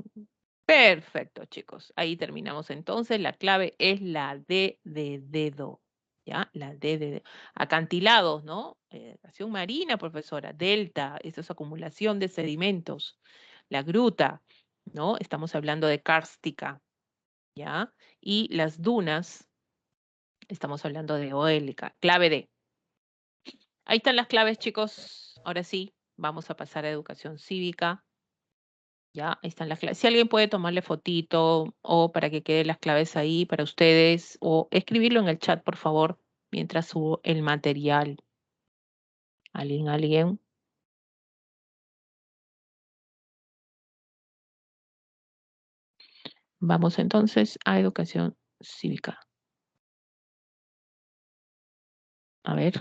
Perfecto, chicos. Ahí terminamos entonces. La clave es la D de dedo. ¿Ya? La D de dedo. Acantilados, ¿no? Acción marina, profesora. Delta, eso es acumulación de sedimentos. La gruta, ¿no? Estamos hablando de kárstica, ¿ya? Y las dunas, estamos hablando de eólica. Clave D. Ahí están las claves, chicos. Ahora sí, vamos a pasar a educación cívica. Ya, ahí están las claves. Si alguien puede tomarle fotito o para que queden las claves ahí para ustedes o escribirlo en el chat, por favor, mientras subo el material. ¿Alguien? Vamos entonces a educación cívica. A ver.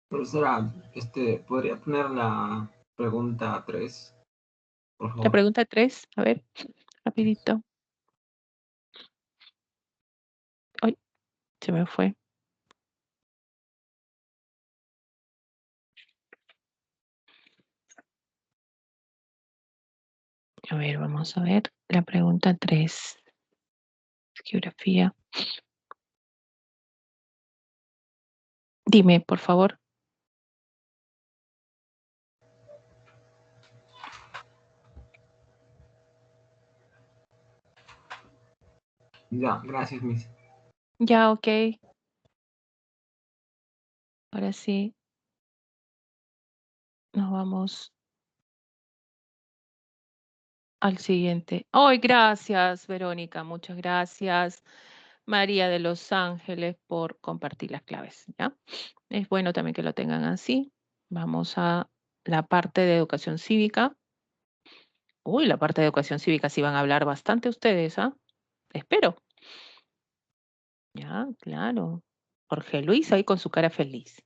Profesora, ¿podría poner la pregunta 3, por La favor? pregunta 3, a ver, rapidito. Ay, se me fue. A ver, vamos a ver. La pregunta 3. Geografía. Dime, por favor. Ya, gracias, Miss. Ya, ok. Ahora sí. Nos vamos al siguiente. ¡Ay, gracias, Verónica! Muchas gracias, María de Los Ángeles, por compartir las claves, ¿ya? Es bueno también que lo tengan así. Vamos a la parte de educación cívica. Uy, la parte de educación cívica sí van a hablar bastante ustedes, ¿ah? Espero. Ya, claro. Jorge Luis ahí con su cara feliz.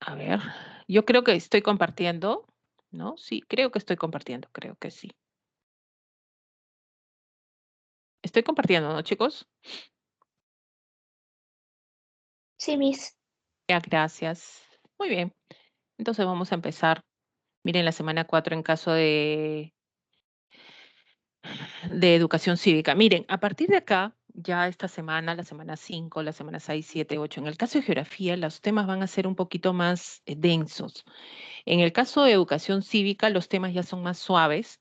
A ver, yo creo que estoy compartiendo, ¿no? Sí, creo que estoy compartiendo, creo que sí. Estoy compartiendo, ¿no, chicos? Sí, Miss. Ya, gracias. Muy bien. Entonces vamos a empezar. Miren, la semana 4 en caso de educación cívica. Miren, a partir de acá, ya esta semana, la semana 5, la semana 6, 7, 8, en el caso de geografía, los temas van a ser un poquito más densos. En el caso de educación cívica, los temas ya son más suaves,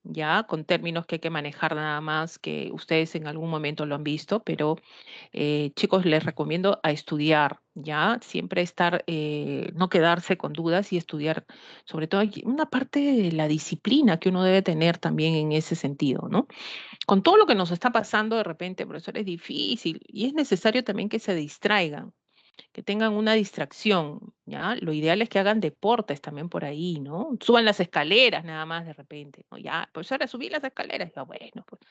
ya con términos que hay que manejar nada más, que ustedes en algún momento lo han visto, pero chicos, les recomiendo a estudiar, ya, siempre estar, no quedarse con dudas y estudiar, sobre todo hay una parte de la disciplina que uno debe tener también en ese sentido, ¿no? Con todo lo que nos está pasando de repente, profesor, es difícil y es necesario también que se distraigan, que tengan una distracción, ¿ya? Lo ideal es que hagan deportes también por ahí, ¿no? Suban las escaleras nada más de repente, ¿no? Ya, profesora, subí las escaleras, ya, bueno, pues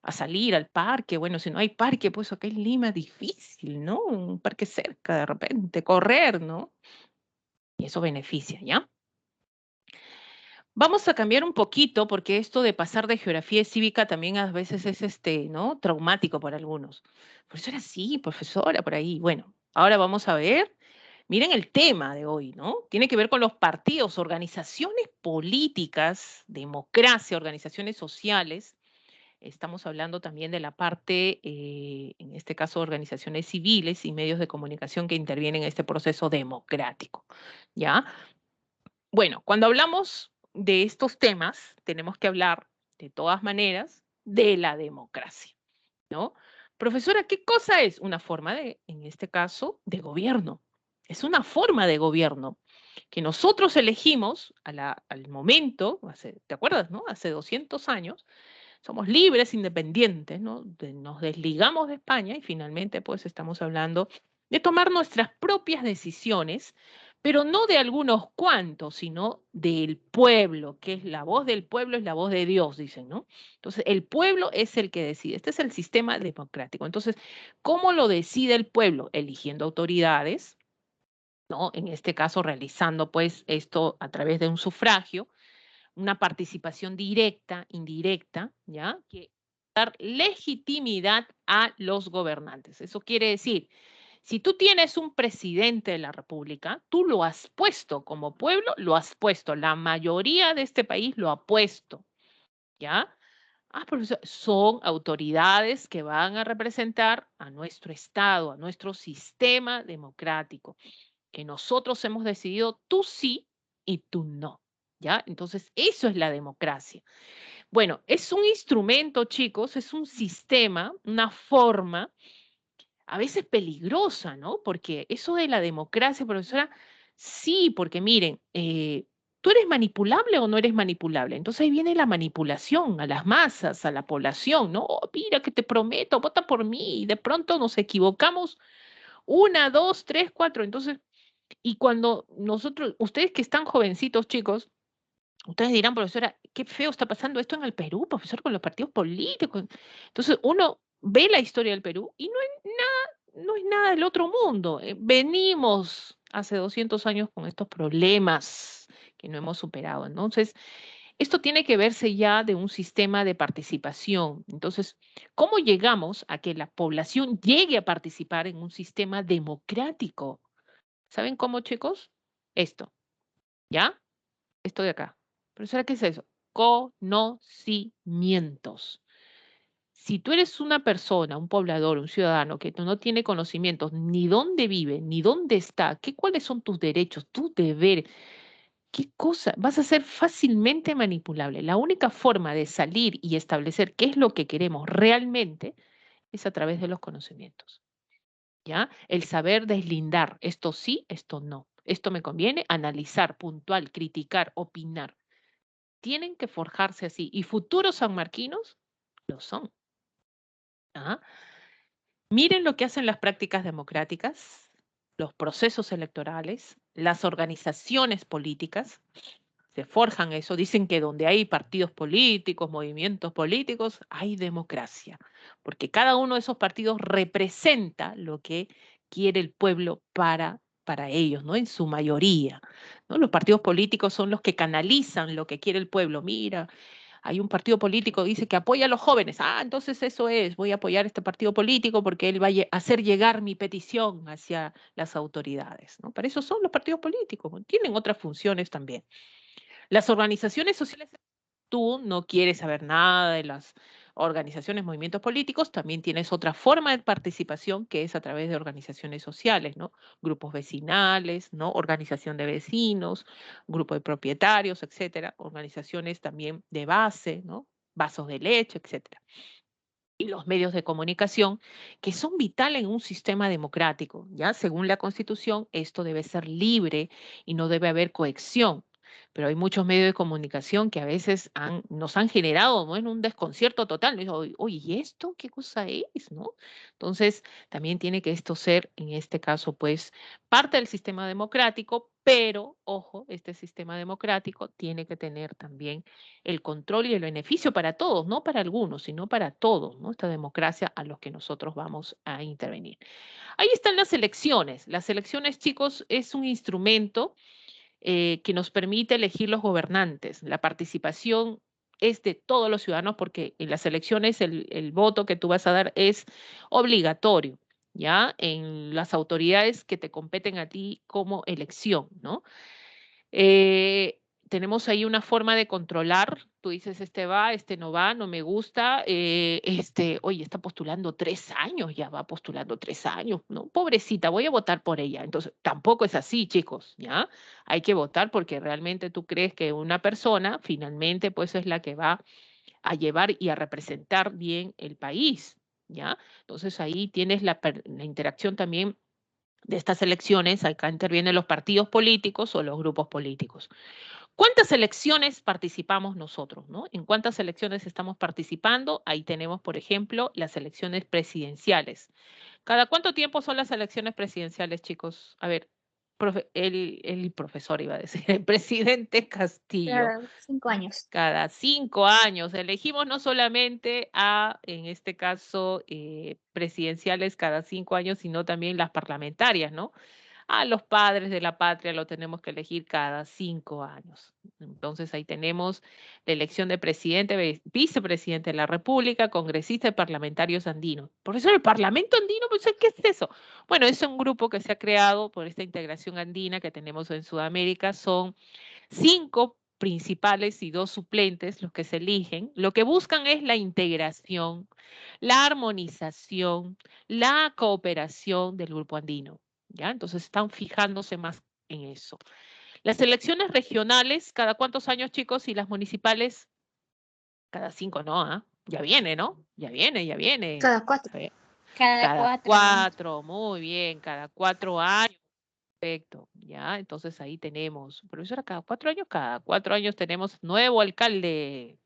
a salir al parque, bueno, si no hay parque, pues acá en Lima difícil, ¿no? Un parque cerca de repente, correr, ¿no? Y eso beneficia, ¿ya? Vamos a cambiar un poquito porque esto de pasar de geografía y cívica también a veces es ¿no? Traumático para algunos. Profesora, sí, profesora, por ahí. Bueno, ahora vamos a ver. Miren el tema de hoy, ¿no? Tiene que ver con los partidos, organizaciones políticas, democracia, organizaciones sociales. Estamos hablando también de la parte, en este caso, organizaciones civiles y medios de comunicación que intervienen en este proceso democrático, ¿ya? Bueno, cuando hablamos de estos temas, tenemos que hablar, de todas maneras, de la democracia, ¿no? Profesora, ¿qué cosa es? Una forma de, en este caso, de gobierno. Es una forma de gobierno que nosotros elegimos al momento, ¿te acuerdas, no? Hace 200 años, somos libres, independientes, ¿no? Nos desligamos de España y finalmente pues estamos hablando de tomar nuestras propias decisiones, pero no de algunos cuantos, sino del pueblo, que es la voz del pueblo, es la voz de Dios, dicen, ¿no? Entonces, el pueblo es el que decide. Este es el sistema democrático. Entonces, ¿cómo lo decide el pueblo? Eligiendo autoridades, ¿no? En este caso, realizando pues esto a través de un sufragio, una participación directa, indirecta, ¿ya? Que dar legitimidad a los gobernantes. Eso quiere decir, si tú tienes un presidente de la República, tú lo has puesto como pueblo, lo has puesto. La mayoría de este país lo ha puesto, ¿ya? Ah, profesor, son autoridades que van a representar a nuestro Estado, a nuestro sistema democrático, que nosotros hemos decidido tú sí y tú no, ¿ya? Entonces, eso es la democracia. Bueno, es un instrumento, chicos, es un sistema, una forma, a veces peligrosa, ¿no? Porque eso de la democracia, profesora, sí, porque miren, ¿tú eres manipulable o no eres manipulable? Entonces ahí viene la manipulación a las masas, a la población, ¿no? Oh, mira que te prometo, vota por mí, y de pronto nos equivocamos una, dos, tres, cuatro. Entonces, y cuando nosotros, ustedes que están jovencitos, chicos, ustedes dirán, profesora, qué feo está pasando esto en el Perú, profesor, con los partidos políticos. Entonces, uno ve la historia del Perú y no es nada del otro mundo. Venimos hace 200 años con estos problemas que no hemos superado. Entonces, esto tiene que verse ya de un sistema de participación. Entonces, ¿cómo llegamos a que la población llegue a participar en un sistema democrático? ¿Saben cómo, chicos? Esto, ¿ya? Esto de acá. Profesora, ¿qué es eso? Conocimientos. Si tú eres una persona, un poblador, un ciudadano que no tiene conocimientos ni dónde vive, ni dónde está, cuáles son tus derechos, tus deberes, qué cosa, vas a ser fácilmente manipulable. La única forma de salir y establecer qué es lo que queremos realmente es a través de los conocimientos. ¿Ya? El saber deslindar, esto sí, esto no. Esto me conviene, analizar, puntual, criticar, opinar. Tienen que forjarse así. Y futuros sanmarquinos lo son. ¿Ah? Miren lo que hacen las prácticas democráticas, los procesos electorales, las organizaciones políticas. Se forjan eso. Dicen que donde hay partidos políticos, movimientos políticos, hay democracia. Porque cada uno de esos partidos representa lo que quiere el pueblo para ellos, ¿no? En su mayoría, ¿no? Los partidos políticos son los que canalizan lo que quiere el pueblo. Mira, hay un partido político que dice que apoya a los jóvenes. Ah, entonces eso es, voy a apoyar este partido político porque él va a hacer llegar mi petición hacia las autoridades, ¿no? Para eso son los partidos políticos, tienen otras funciones también. Las organizaciones sociales, tú no quieres saber nada de las organizaciones, movimientos políticos, también tienes otra forma de participación que es a través de organizaciones sociales, ¿no? Grupos vecinales, ¿no? Organización de vecinos, grupo de propietarios, etcétera, organizaciones también de base, ¿no? Vasos de leche, etcétera. Y los medios de comunicación, que son vitales en un sistema democrático, ¿ya? Según la Constitución, esto debe ser libre y no debe haber coacción. Pero hay muchos medios de comunicación que a veces nos han generado, ¿no? En un desconcierto total. ¿No? Oye, ¿y esto qué cosa es? ¿No? Entonces, también tiene que esto ser, en este caso, pues, parte del sistema democrático, pero, ojo, este sistema democrático tiene que tener también el control y el beneficio para todos, no para algunos, sino para todos, ¿no? Esta democracia a los que nosotros vamos a intervenir. Ahí están las elecciones. Las elecciones, chicos, es un instrumento que nos permite elegir los gobernantes. La participación es de todos los ciudadanos porque en las elecciones el voto que tú vas a dar es obligatorio, ¿ya? En las autoridades que te competen a ti como elección, ¿no? Tenemos ahí una forma de controlar. Tú dices, este va, este no va, no me gusta. Oye, está postulando 3 años, ya va postulando 3 años, ¿no? Pobrecita, voy a votar por ella. Entonces, tampoco es así, chicos, ¿ya? Hay que votar porque realmente tú crees que una persona finalmente pues es la que va a llevar y a representar bien el país, ¿ya? Entonces ahí tienes la interacción también de estas elecciones, acá intervienen los partidos políticos o los grupos políticos. ¿Cuántas elecciones participamos nosotros, no? ¿En cuántas elecciones estamos participando? Ahí tenemos, por ejemplo, las elecciones presidenciales. ¿Cada cuánto tiempo son las elecciones presidenciales, chicos? A ver, el profesor iba a decir, el presidente Castillo. Cada 5 años. Cada 5 años. Elegimos no solamente en este caso, presidenciales cada 5 años, sino también las parlamentarias, ¿no? A los padres de la patria lo tenemos que elegir cada 5 años. Entonces ahí tenemos la elección de presidente, vicepresidente de la República, congresista y parlamentarios andinos. Profesor, ¿el Parlamento andino? Pues, ¿qué es eso? Bueno, es un grupo que se ha creado por esta integración andina que tenemos en Sudamérica. Son 5 principales y 2 suplentes los que se eligen. Lo que buscan es la integración, la armonización, la cooperación del grupo andino. ¿Ya? Entonces están fijándose más en eso. Las elecciones regionales, ¿cada cuántos años, chicos? Y las municipales, cada 5, ¿no? ¿Ah? Ya viene, ¿no? Ya viene, ya viene. Cada 4. A ver, Cada cada 4. 4, muy bien, cada 4 años. Perfecto, ya, entonces ahí tenemos, profesora, cada 4 años tenemos nuevo alcalde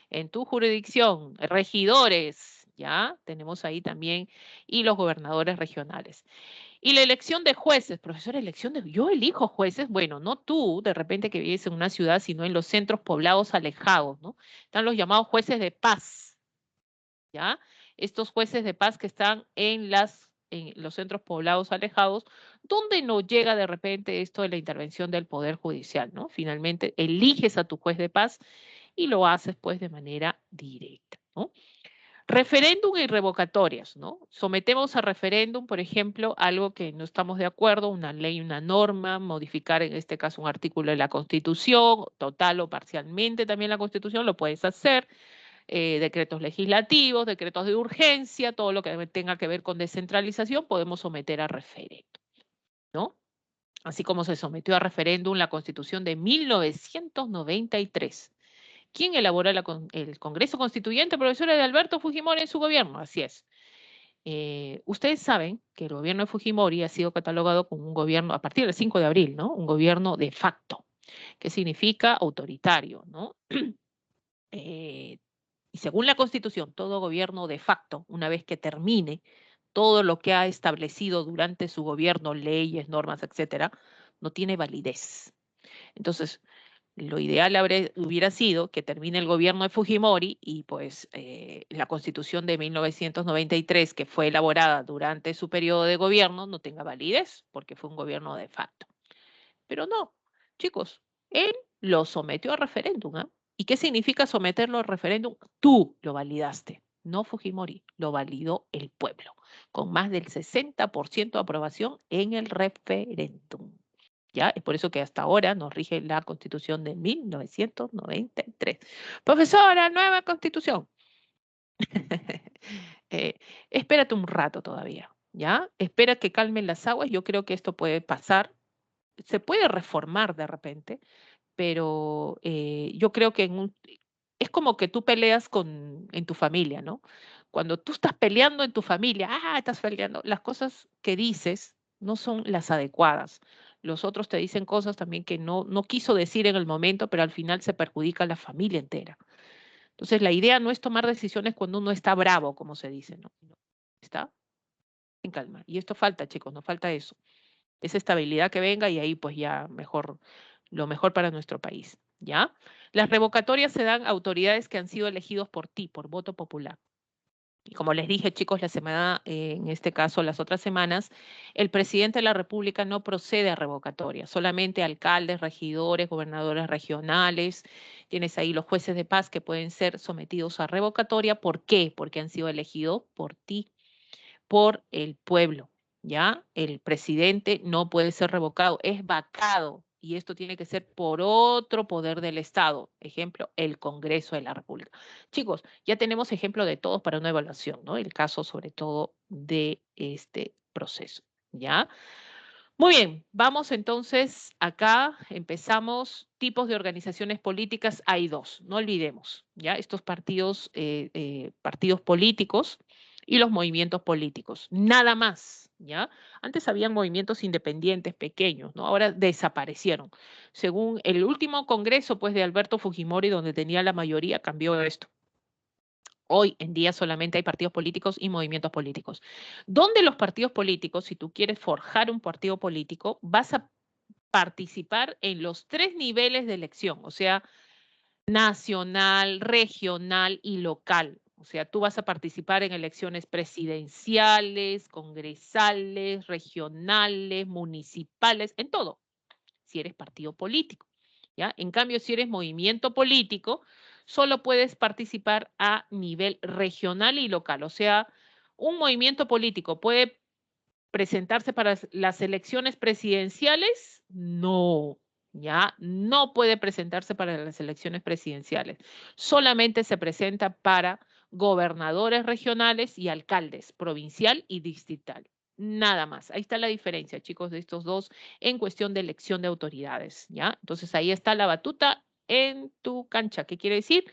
en tu jurisdicción, regidores, ya, tenemos ahí también, y los gobernadores regionales. Y la elección de jueces, profesora, yo elijo jueces, bueno, no tú, de repente que vives en una ciudad, sino en los centros poblados alejados, ¿no? Están los llamados jueces de paz, ¿ya? Estos jueces de paz que están en los centros poblados alejados, donde no llega de repente esto de la intervención del Poder Judicial, ¿no? Finalmente eliges a tu juez de paz y lo haces pues de manera directa, ¿no? Referéndum y revocatorias, ¿no? Sometemos a referéndum, por ejemplo, algo que no estamos de acuerdo, una ley, una norma, modificar en este caso un artículo de la Constitución, total o parcialmente también la Constitución, lo puedes hacer. Decretos legislativos, decretos de urgencia, todo lo que tenga que ver con descentralización, podemos someter a referéndum, ¿no? Así como se sometió a referéndum la Constitución de 1993. ¿Quién elabora el Congreso Constituyente? Profesora de Alberto Fujimori en su gobierno, así es. Ustedes saben que el gobierno de Fujimori ha sido catalogado como un gobierno, a partir del 5 de abril, ¿no? Un gobierno de facto, que significa autoritario, ¿no? Y según la Constitución, todo gobierno de facto, una vez que termine todo lo que ha establecido durante su gobierno, leyes, normas, etcétera, no tiene validez. Entonces, lo ideal hubiera sido que termine el gobierno de Fujimori y pues la Constitución de 1993, que fue elaborada durante su periodo de gobierno, no tenga validez, porque fue un gobierno de facto. Pero no, chicos, él lo sometió a referéndum, ¿eh? ¿Y qué significa someterlo a referéndum? Tú lo validaste, no Fujimori, lo validó el pueblo, con más del 60% de aprobación en el referéndum. ¿Ya? Es por eso que hasta ahora nos rige la Constitución de 1993. Profesora, nueva Constitución. Espérate un rato todavía, ¿ya? Espera que calmen las aguas. Yo creo que esto puede pasar. Se puede reformar de repente, pero yo creo que es como que tú peleas en tu familia, ¿no? Cuando tú estás peleando en tu familia, estás peleando, las cosas que dices no son las adecuadas. Los otros te dicen cosas también que no quiso decir en el momento, pero al final se perjudica a la familia entera. Entonces, la idea no es tomar decisiones cuando uno está bravo, como se dice, ¿no? Está en calma. Y esto falta, chicos, nos falta eso. Esa estabilidad que venga y ahí pues ya mejor, lo mejor para nuestro país, ¿ya? Las revocatorias se dan a autoridades que han sido elegidos por ti, por voto popular. Y como les dije, chicos, la semana, en este caso, las otras semanas, el presidente de la República no procede a revocatoria, solamente alcaldes, regidores, gobernadores regionales. Tienes ahí los jueces de paz que pueden ser sometidos a revocatoria. ¿Por qué? Porque han sido elegidos por ti, por el pueblo, ¿ya? El presidente no puede ser revocado, es vacado. Y esto tiene que ser por otro poder del Estado. Ejemplo, el Congreso de la República. Chicos, ya tenemos ejemplo de todos para una evaluación, ¿no? El caso sobre todo de este proceso, ¿ya? Muy bien, vamos entonces acá, empezamos. Tipos de organizaciones políticas, hay dos, no olvidemos, ¿ya? Estos partidos, partidos políticos y los movimientos políticos, nada más, ¿ya? Antes habían movimientos independientes pequeños, ¿no? Ahora desaparecieron. Según el último congreso, pues, de Alberto Fujimori, donde tenía la mayoría, cambió esto. Hoy en día solamente hay partidos políticos y movimientos políticos. Donde los partidos políticos, si tú quieres forjar un partido político, vas a participar en los 3 niveles de elección, o sea, nacional, regional y local. O sea, tú vas a participar en elecciones presidenciales, congresales, regionales, municipales, en todo, si eres partido político, ¿ya? En cambio, si eres movimiento político, solo puedes participar a nivel regional y local. O sea, un movimiento político puede presentarse para las elecciones presidenciales, no, ya no puede presentarse para las elecciones presidenciales. Solamente se presenta para gobernadores regionales y alcaldes, provincial y distrital. Nada más. Ahí está la diferencia, chicos, de estos dos en cuestión de elección de autoridades, ¿ya? Entonces ahí está la batuta en tu cancha. ¿Qué quiere decir?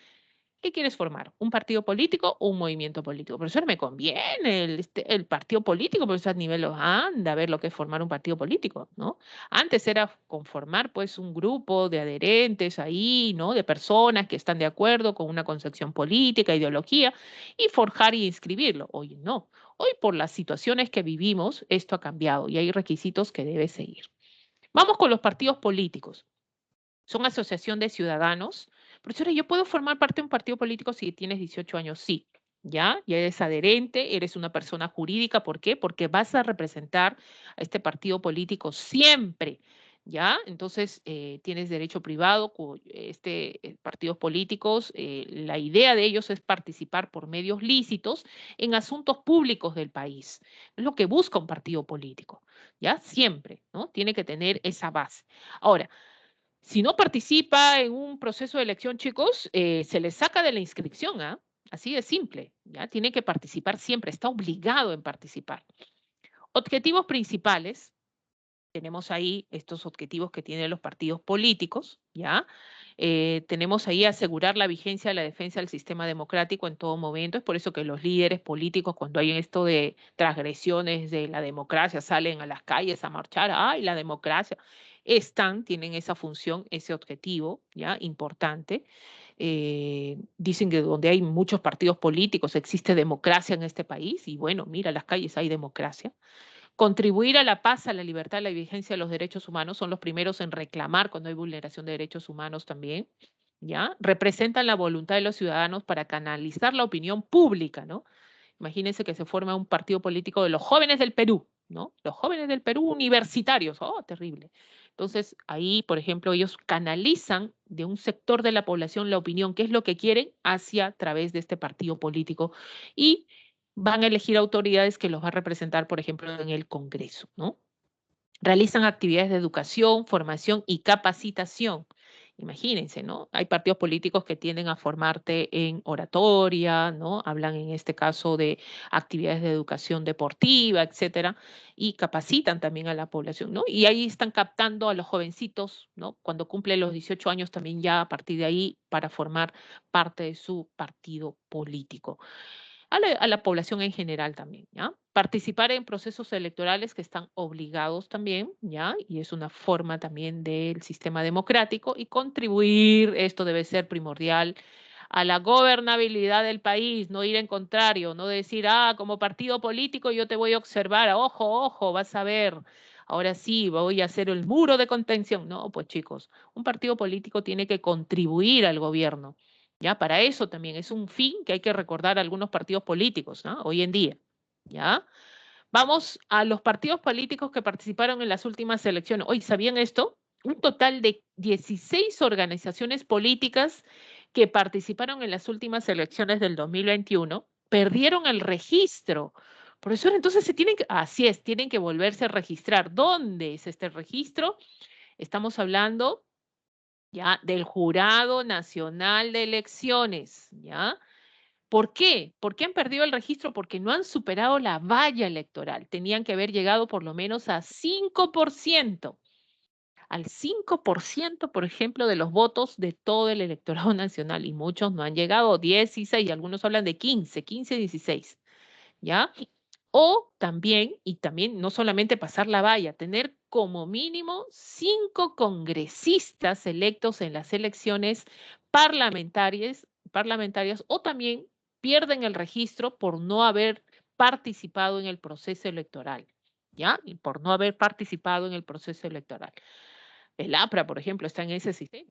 ¿Qué quieres formar? ¿Un partido político o un movimiento político? Profesor, me conviene el partido político, profesor, a nivel anda a ver lo que es formar un partido político, ¿no? Antes era conformar pues un grupo de adherentes ahí, ¿no? De personas que están de acuerdo con una concepción política, ideología, y forjar y inscribirlo. Hoy no. Hoy por las situaciones que vivimos, esto ha cambiado y hay requisitos que debe seguir. Vamos con los partidos políticos. Son asociación de ciudadanos. Profesora, ¿yo puedo formar parte de un partido político si tienes 18 años? Sí, ¿ya? Ya eres adherente, eres una persona jurídica. ¿Por qué? Porque vas a representar a este partido político siempre, ¿ya? Entonces, tienes derecho privado, partidos políticos, la idea de ellos es participar por medios lícitos en asuntos públicos del país. Es lo que busca un partido político, ¿ya? Siempre, ¿no? Tiene que tener esa base. Ahora, si no participa en un proceso de elección, chicos, se le saca de la inscripción, ¿ah? Así de simple, ¿ya? Tiene que participar siempre, está obligado en participar. Objetivos principales, tenemos ahí estos objetivos que tienen los partidos políticos, ¿ya? Tenemos ahí asegurar la vigencia de la defensa del sistema democrático en todo momento. Es por eso que los líderes políticos, cuando hay esto de transgresiones de la democracia, salen a las calles a marchar. ¡Ay, la democracia! Tienen esa función, ese objetivo, ¿ya? Importante. Dicen que donde hay muchos partidos políticos existe democracia en este país. Y bueno, mira, las calles hay democracia. Contribuir a la paz, a la libertad, a la vigencia de los derechos humanos, son los primeros en reclamar cuando hay vulneración de derechos humanos también, ¿ya? Representan la voluntad de los ciudadanos para canalizar la opinión pública, ¿no? Imagínense que se forma un partido político de los jóvenes del Perú, ¿no? Los jóvenes del Perú universitarios, oh, terrible. Entonces, ahí, por ejemplo, ellos canalizan de un sector de la población la opinión, qué es lo que quieren, hacia a través de este partido político y van a elegir autoridades que los va a representar, por ejemplo, en el Congreso, ¿no? Realizan actividades de educación, formación y capacitación. Imagínense, ¿no? Hay partidos políticos que tienden a formarte en oratoria, ¿no? Hablan en este caso de actividades de educación deportiva, etcétera, y capacitan también a la población, ¿no? Y ahí están captando a los jovencitos, ¿no? Cuando cumplen los 18 años también ya a partir de ahí para formar parte de su partido político a la población en general también, ¿ya? Participar en procesos electorales que están obligados también, ¿ya? Y es una forma también del sistema democrático y contribuir, esto debe ser primordial, a la gobernabilidad del país, no ir en contrario, no decir, como partido político yo te voy a observar, ojo, ojo, vas a ver, ahora sí, voy a hacer el muro de contención. No, pues chicos, un partido político tiene que contribuir al gobierno. ¿ya? Para eso también es un fin que hay que recordar a algunos partidos políticos, ¿no? Hoy en día, ¿ya? Vamos a los partidos políticos que participaron en las últimas elecciones. Hoy, ¿sabían esto? Un total de 16 organizaciones políticas que participaron en las últimas elecciones del 2021 perdieron el registro. Profesor, entonces se tienen que, así es, tienen que volverse a registrar. ¿Dónde es este registro? Estamos hablando ya del Jurado Nacional de Elecciones, ¿ya? ¿Por qué? ¿Por qué han perdido el registro? Porque no han superado la valla electoral. Tenían que haber llegado por lo menos a 5%. Al 5%, por ejemplo, de los votos de todo el electorado nacional. Y muchos no han llegado, 16, y algunos hablan de 15, 16, ¿ya? O también, y también no solamente pasar la valla, tener como mínimo 5 congresistas electos en las elecciones parlamentarias o también pierden el registro por no haber participado en el proceso electoral, ¿ya? Y por no haber participado en el proceso electoral. El APRA, por ejemplo, está en ese sistema.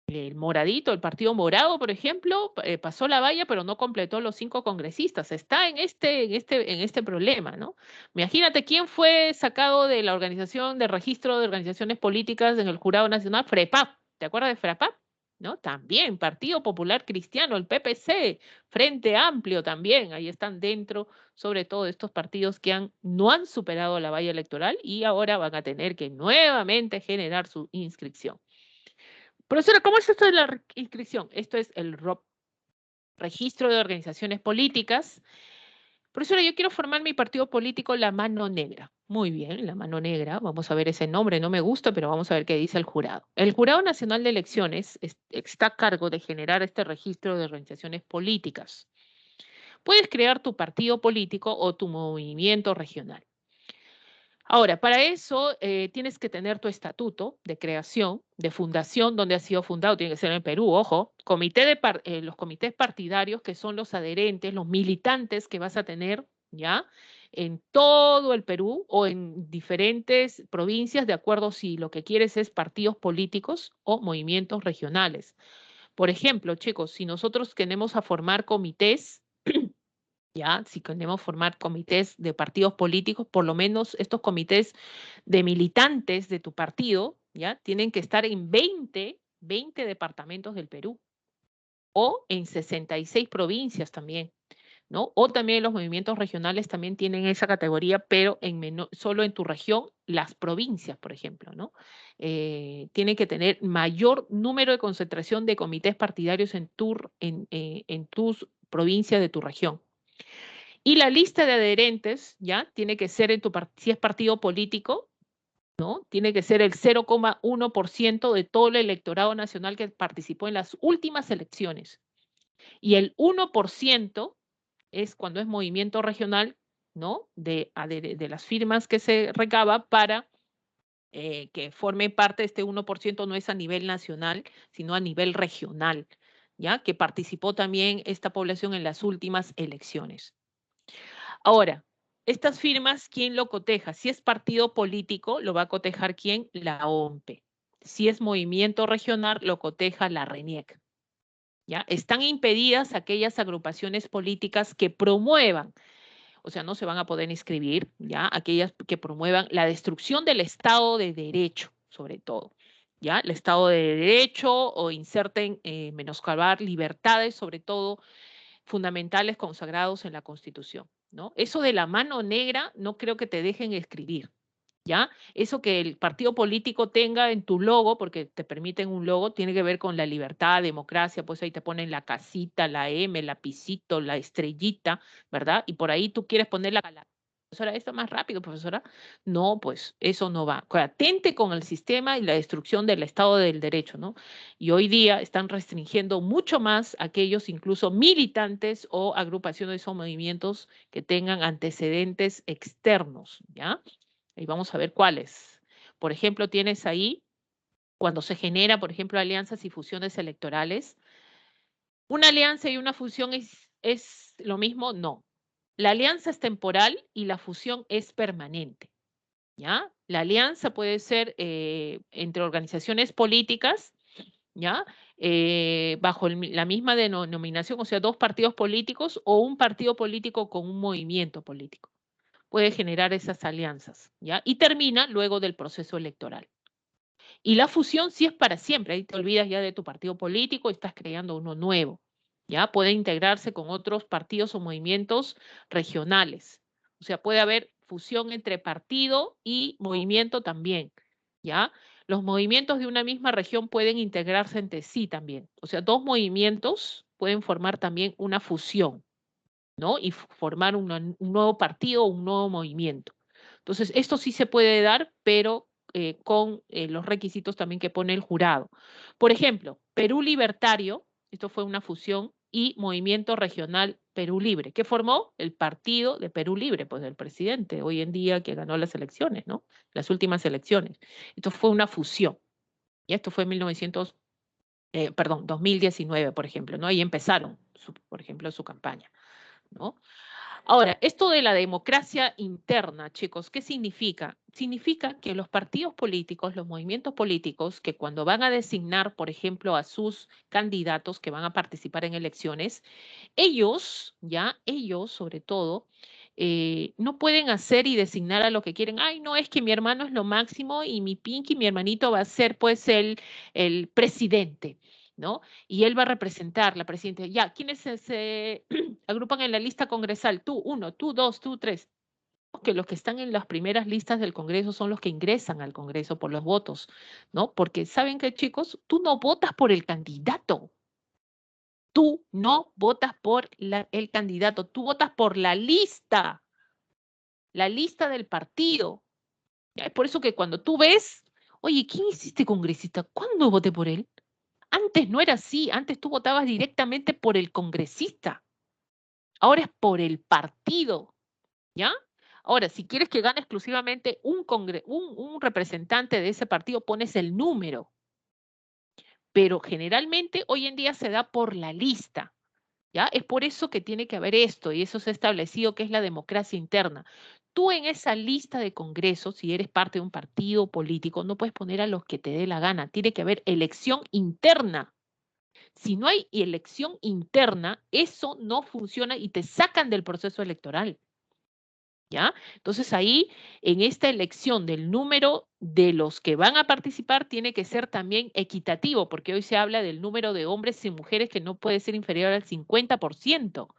El moradito, el partido morado, por ejemplo, pasó la valla, pero no completó los 5 congresistas. Está en este problema, ¿no? Imagínate quién fue sacado de la organización de registro de organizaciones políticas en el Jurado Nacional, FREPAP. ¿Te acuerdas de FREPAP? ¿No? También, Partido Popular Cristiano, el PPC, Frente Amplio también, ahí están dentro, sobre todo estos partidos que no han superado la valla electoral y ahora van a tener que nuevamente generar su inscripción. Profesora, ¿cómo es esto de la inscripción? Esto es el ROP, Registro de Organizaciones Políticas. Profesora, yo quiero formar mi partido político La Mano Negra. Muy bien, La Mano Negra. Vamos a ver ese nombre, no me gusta, pero vamos a ver qué dice el jurado. El Jurado Nacional de Elecciones está a cargo de generar este registro de organizaciones políticas. Puedes crear tu partido político o tu movimiento regional. Ahora, para eso tienes que tener tu estatuto de creación, de fundación, donde ha sido fundado, tiene que ser en Perú, ojo, los comités partidarios, que son los adherentes, los militantes que vas a tener, ¿ya? En todo el Perú o en diferentes provincias, de acuerdo si lo que quieres es partidos políticos o movimientos regionales. Por ejemplo, chicos, si nosotros queremos a formar comités, ¿ya? Si queremos formar comités de partidos políticos, por lo menos estos comités de militantes de tu partido, ¿ya? Tienen que estar en 20 departamentos del Perú o en 66 provincias también, ¿no? O también los movimientos regionales también tienen esa categoría, pero solo en tu región, las provincias, por ejemplo, ¿no? Tienen que tener mayor número de concentración de comités partidarios en tus provincias de tu región. Y la lista de adherentes, ¿ya? Tiene que ser si es partido político, ¿no? Tiene que ser el 0,1% de todo el electorado nacional que participó en las últimas elecciones. Y el 1% es cuando es movimiento regional, ¿no? De las firmas que se recaba para que forme parte de este 1%, no es a nivel nacional, sino a nivel regional, ¿ya? Que participó también esta población en las últimas elecciones. Ahora, estas firmas, ¿quién lo coteja? Si es partido político, lo va a cotejar ¿quién? La OMPE. Si es movimiento regional, lo coteja la RENIEC. ¿Ya? Están impedidas aquellas agrupaciones políticas que promuevan, o sea, no se van a poder inscribir, ¿ya? Aquellas que promuevan la destrucción del Estado de Derecho, sobre todo, ¿ya? El Estado de Derecho o inserten, menoscabar libertades, sobre todo, fundamentales consagrados en la Constitución, ¿no? Eso de la mano negra no creo que te dejen escribir, ¿ya? Eso que el partido político tenga en tu logo, porque te permiten un logo, tiene que ver con la libertad, democracia, pues ahí te ponen la casita, la M, el lapicito, la estrellita, ¿verdad? Y por ahí tú quieres poner la profesora, esto más rápido, profesora. No, pues eso no va. Atente con el sistema y la destrucción del Estado del Derecho, ¿no? Y hoy día están restringiendo mucho más aquellos incluso militantes o agrupaciones o movimientos que tengan antecedentes externos, ¿ya? Y vamos a ver cuáles. Por ejemplo, tienes ahí, cuando se genera, por ejemplo, alianzas y fusiones electorales. ¿Una alianza y una fusión es lo mismo? No. La alianza es temporal y la fusión es permanente, ¿ya? La alianza puede ser entre organizaciones políticas, ¿ya? bajo la misma denominación, o sea, dos partidos políticos o un partido político con un movimiento político. Puede generar esas alianzas, ¿ya? Y termina luego del proceso electoral. Y la fusión sí es para siempre, ahí te olvidas ya de tu partido político y estás creando uno nuevo, ¿ya? Puede integrarse con otros partidos o movimientos regionales. O sea, puede haber fusión entre partido y movimiento también, ¿ya? Los movimientos de una misma región pueden integrarse entre sí también. O sea, dos movimientos pueden formar también una fusión, ¿no? Y formar un nuevo partido o un nuevo movimiento. Entonces, esto sí se puede dar, pero con los requisitos también que pone el jurado. Por ejemplo, Perú Libertario, esto fue una fusión, y Movimiento Regional Perú Libre, que formó el Partido de Perú Libre, pues el presidente hoy en día que ganó las elecciones, ¿no? Las últimas elecciones. Esto fue una fusión. Y esto fue en 2019, por ejemplo, ¿no? Ahí empezaron, por ejemplo, su campaña, ¿no? Ahora, esto de la democracia interna, chicos, ¿qué significa? Significa que los partidos políticos, los movimientos políticos, que cuando van a designar, por ejemplo, a sus candidatos que van a participar en elecciones, ellos, sobre todo, no pueden hacer y designar a lo que quieren. Ay, no, es que mi hermano es lo máximo y mi Pinky, mi hermanito, va a ser pues el presidente, ¿no? Y él va a representar la presidenta. Ya, ¿quiénes se agrupan en la lista congresal? Tú, uno, tú, dos, tú, tres. Que los que están en las primeras listas del Congreso son los que ingresan al Congreso por los votos, ¿no? Porque saben que, chicos, tú no votas por el candidato. Tú no votas por el candidato, tú votas por la lista del partido. Es por eso que cuando tú ves, oye, ¿quién es este congresista? ¿Cuándo voté por él? Antes no era así, antes tú votabas directamente por el congresista. Ahora es por el partido, ¿ya? Ahora, si quieres que gane exclusivamente un representante de ese partido, pones el número. Pero generalmente hoy en día se da por la lista. ¿Ya? Es por eso que tiene que haber esto, y eso se ha establecido que es la democracia interna. Tú en esa lista de congresos, si eres parte de un partido político, no puedes poner a los que te dé la gana, tiene que haber elección interna. Si no hay elección interna, eso no funciona y te sacan del proceso electoral. ¿Ya? Entonces ahí, en esta elección del número de los que van a participar, tiene que ser también equitativo, porque hoy se habla del número de hombres y mujeres que no puede ser inferior al 50%.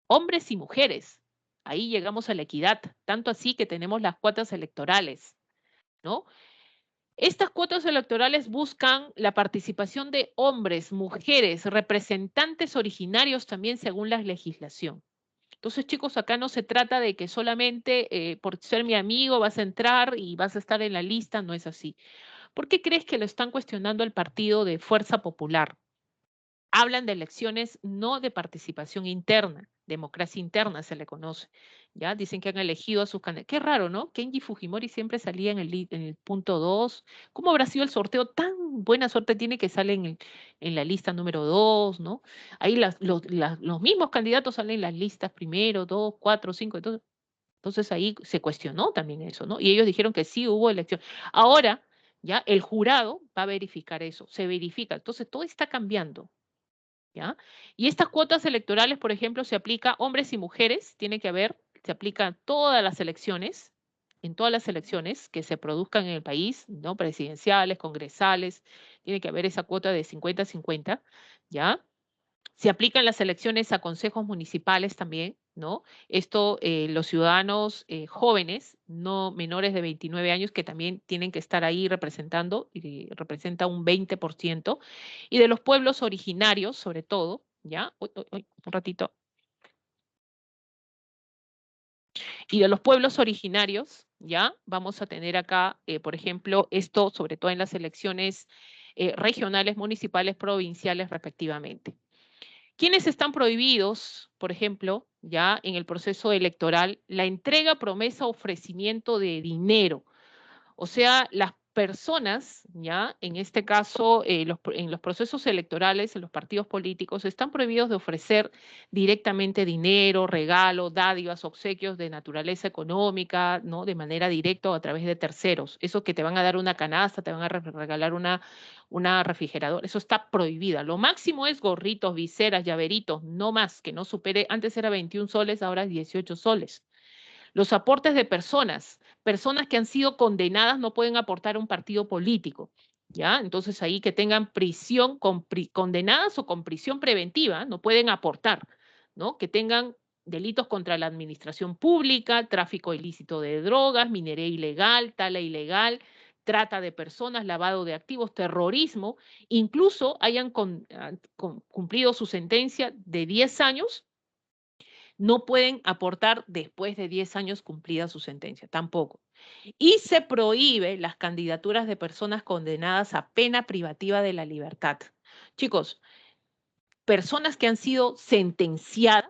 Hombres y mujeres. Ahí llegamos a la equidad, tanto así que tenemos las cuotas electorales, ¿no? Estas cuotas electorales buscan la participación de hombres, mujeres, representantes originarios también según la legislación. Entonces, chicos, acá no se trata de que solamente por ser mi amigo vas a entrar y vas a estar en la lista, no es así. ¿Por qué crees que lo están cuestionando el partido de Fuerza Popular? Hablan de elecciones, no de participación interna, democracia interna se le conoce. ¿Ya? Dicen que han elegido a sus candidatos. Qué raro, ¿no? Kenji Fujimori siempre salía en el punto 2. ¿Cómo habrá sido el sorteo? Tan buena suerte tiene que sale en la lista número 2, ¿no? Ahí los mismos candidatos salen en las listas primero, 2, 4, 5. Entonces ahí se cuestionó también eso, ¿no? Y ellos dijeron que sí hubo elección. Ahora, ya el jurado va a verificar eso, se verifica. Entonces todo está cambiando. ¿Ya? Y estas cuotas electorales, por ejemplo, se aplica a hombres y mujeres, tiene que haber, se aplica a todas las elecciones, en todas las elecciones que se produzcan en el país, ¿no? Presidenciales, congresales, tiene que haber esa cuota de 50-50, ¿ya? Se aplican las elecciones a consejos municipales también, ¿no? Esto, los ciudadanos jóvenes, no menores de 29 años, que también tienen que estar ahí representando, y representa un 20%, y de los pueblos originarios, sobre todo, ¿ya? Un ratito. Y de los pueblos originarios, ¿ya? Vamos a tener acá, por ejemplo, esto sobre todo en las elecciones regionales, municipales, provinciales, respectivamente. ¿Quiénes están prohibidos, por ejemplo, ya en el proceso electoral? La entrega, promesa, ofrecimiento de dinero. O sea, personas, ¿ya? En este caso, en los procesos electorales, en los partidos políticos, están prohibidos de ofrecer directamente dinero, regalo, dádivas, obsequios de naturaleza económica, ¿no? De manera directa o a través de terceros. Eso que te van a dar una canasta, te van a regalar una refrigeradora, eso está prohibida. Lo máximo es gorritos, viseras, llaveritos, no más, que no supere, antes era 21 soles, ahora es 18 soles. Los aportes de personas que han sido condenadas no pueden aportar a un partido político, ¿ya? Entonces ahí que tengan prisión, condenadas o con prisión preventiva, no pueden aportar, ¿no? Que tengan delitos contra la administración pública, tráfico ilícito de drogas, minería ilegal, tala ilegal, trata de personas, lavado de activos, terrorismo, incluso hayan cumplido su sentencia de 10 años, no pueden aportar después de 10 años cumplida su sentencia, tampoco. Y se prohíbe las candidaturas de personas condenadas a pena privativa de la libertad. Chicos, personas que han sido sentenciadas,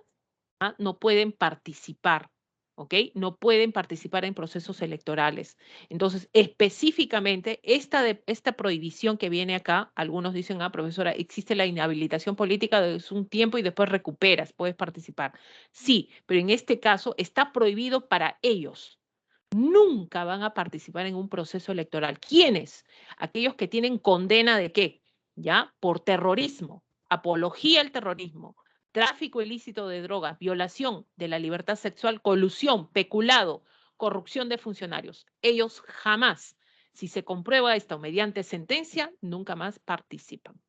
¿ah? No pueden participar, ¿ok? No pueden participar en procesos electorales. Entonces, específicamente, esta prohibición que viene acá, algunos dicen, profesora, existe la inhabilitación política de un tiempo y después recuperas, puedes participar. Sí, pero en este caso está prohibido para ellos. Nunca van a participar en un proceso electoral. ¿Quiénes? Aquellos que tienen condena de qué? ¿Ya? Por terrorismo, apología al terrorismo, tráfico ilícito de drogas, violación de la libertad sexual, colusión, peculado, corrupción de funcionarios. Ellos jamás, si se comprueba esto mediante sentencia, nunca más participan.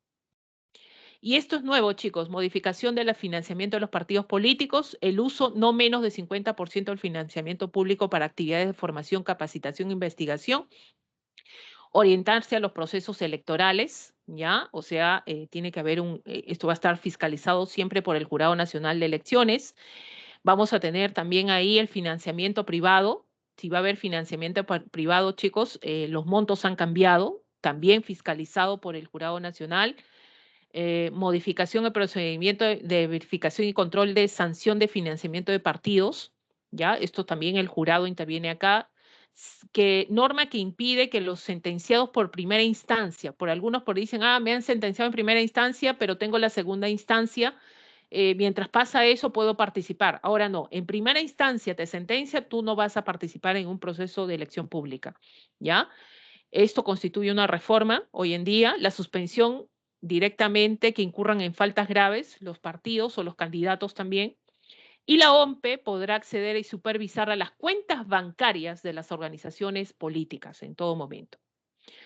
Y esto es nuevo, chicos, modificación del financiamiento de los partidos políticos, el uso no menos de 50% del financiamiento público para actividades de formación, capacitación e investigación, orientarse a los procesos electorales, ¿ya? O sea, tiene que haber esto va a estar fiscalizado siempre por el Jurado Nacional de Elecciones. Vamos a tener también ahí el financiamiento privado. Si va a haber financiamiento privado, chicos, los montos han cambiado, también fiscalizado por el Jurado Nacional. Modificación del procedimiento de verificación y control de sanción de financiamiento de partidos, ¿ya? Esto también el jurado interviene acá, norma que impide que los sentenciados por primera instancia, por algunos dicen, me han sentenciado en primera instancia, pero tengo la segunda instancia, mientras pasa eso puedo participar. Ahora no, en primera instancia te sentencia, tú no vas a participar en un proceso de elección pública, ¿ya? Esto constituye una reforma hoy en día, la suspensión directamente que incurran en faltas graves, los partidos o los candidatos también, y la OMPE podrá acceder y supervisar a las cuentas bancarias de las organizaciones políticas en todo momento.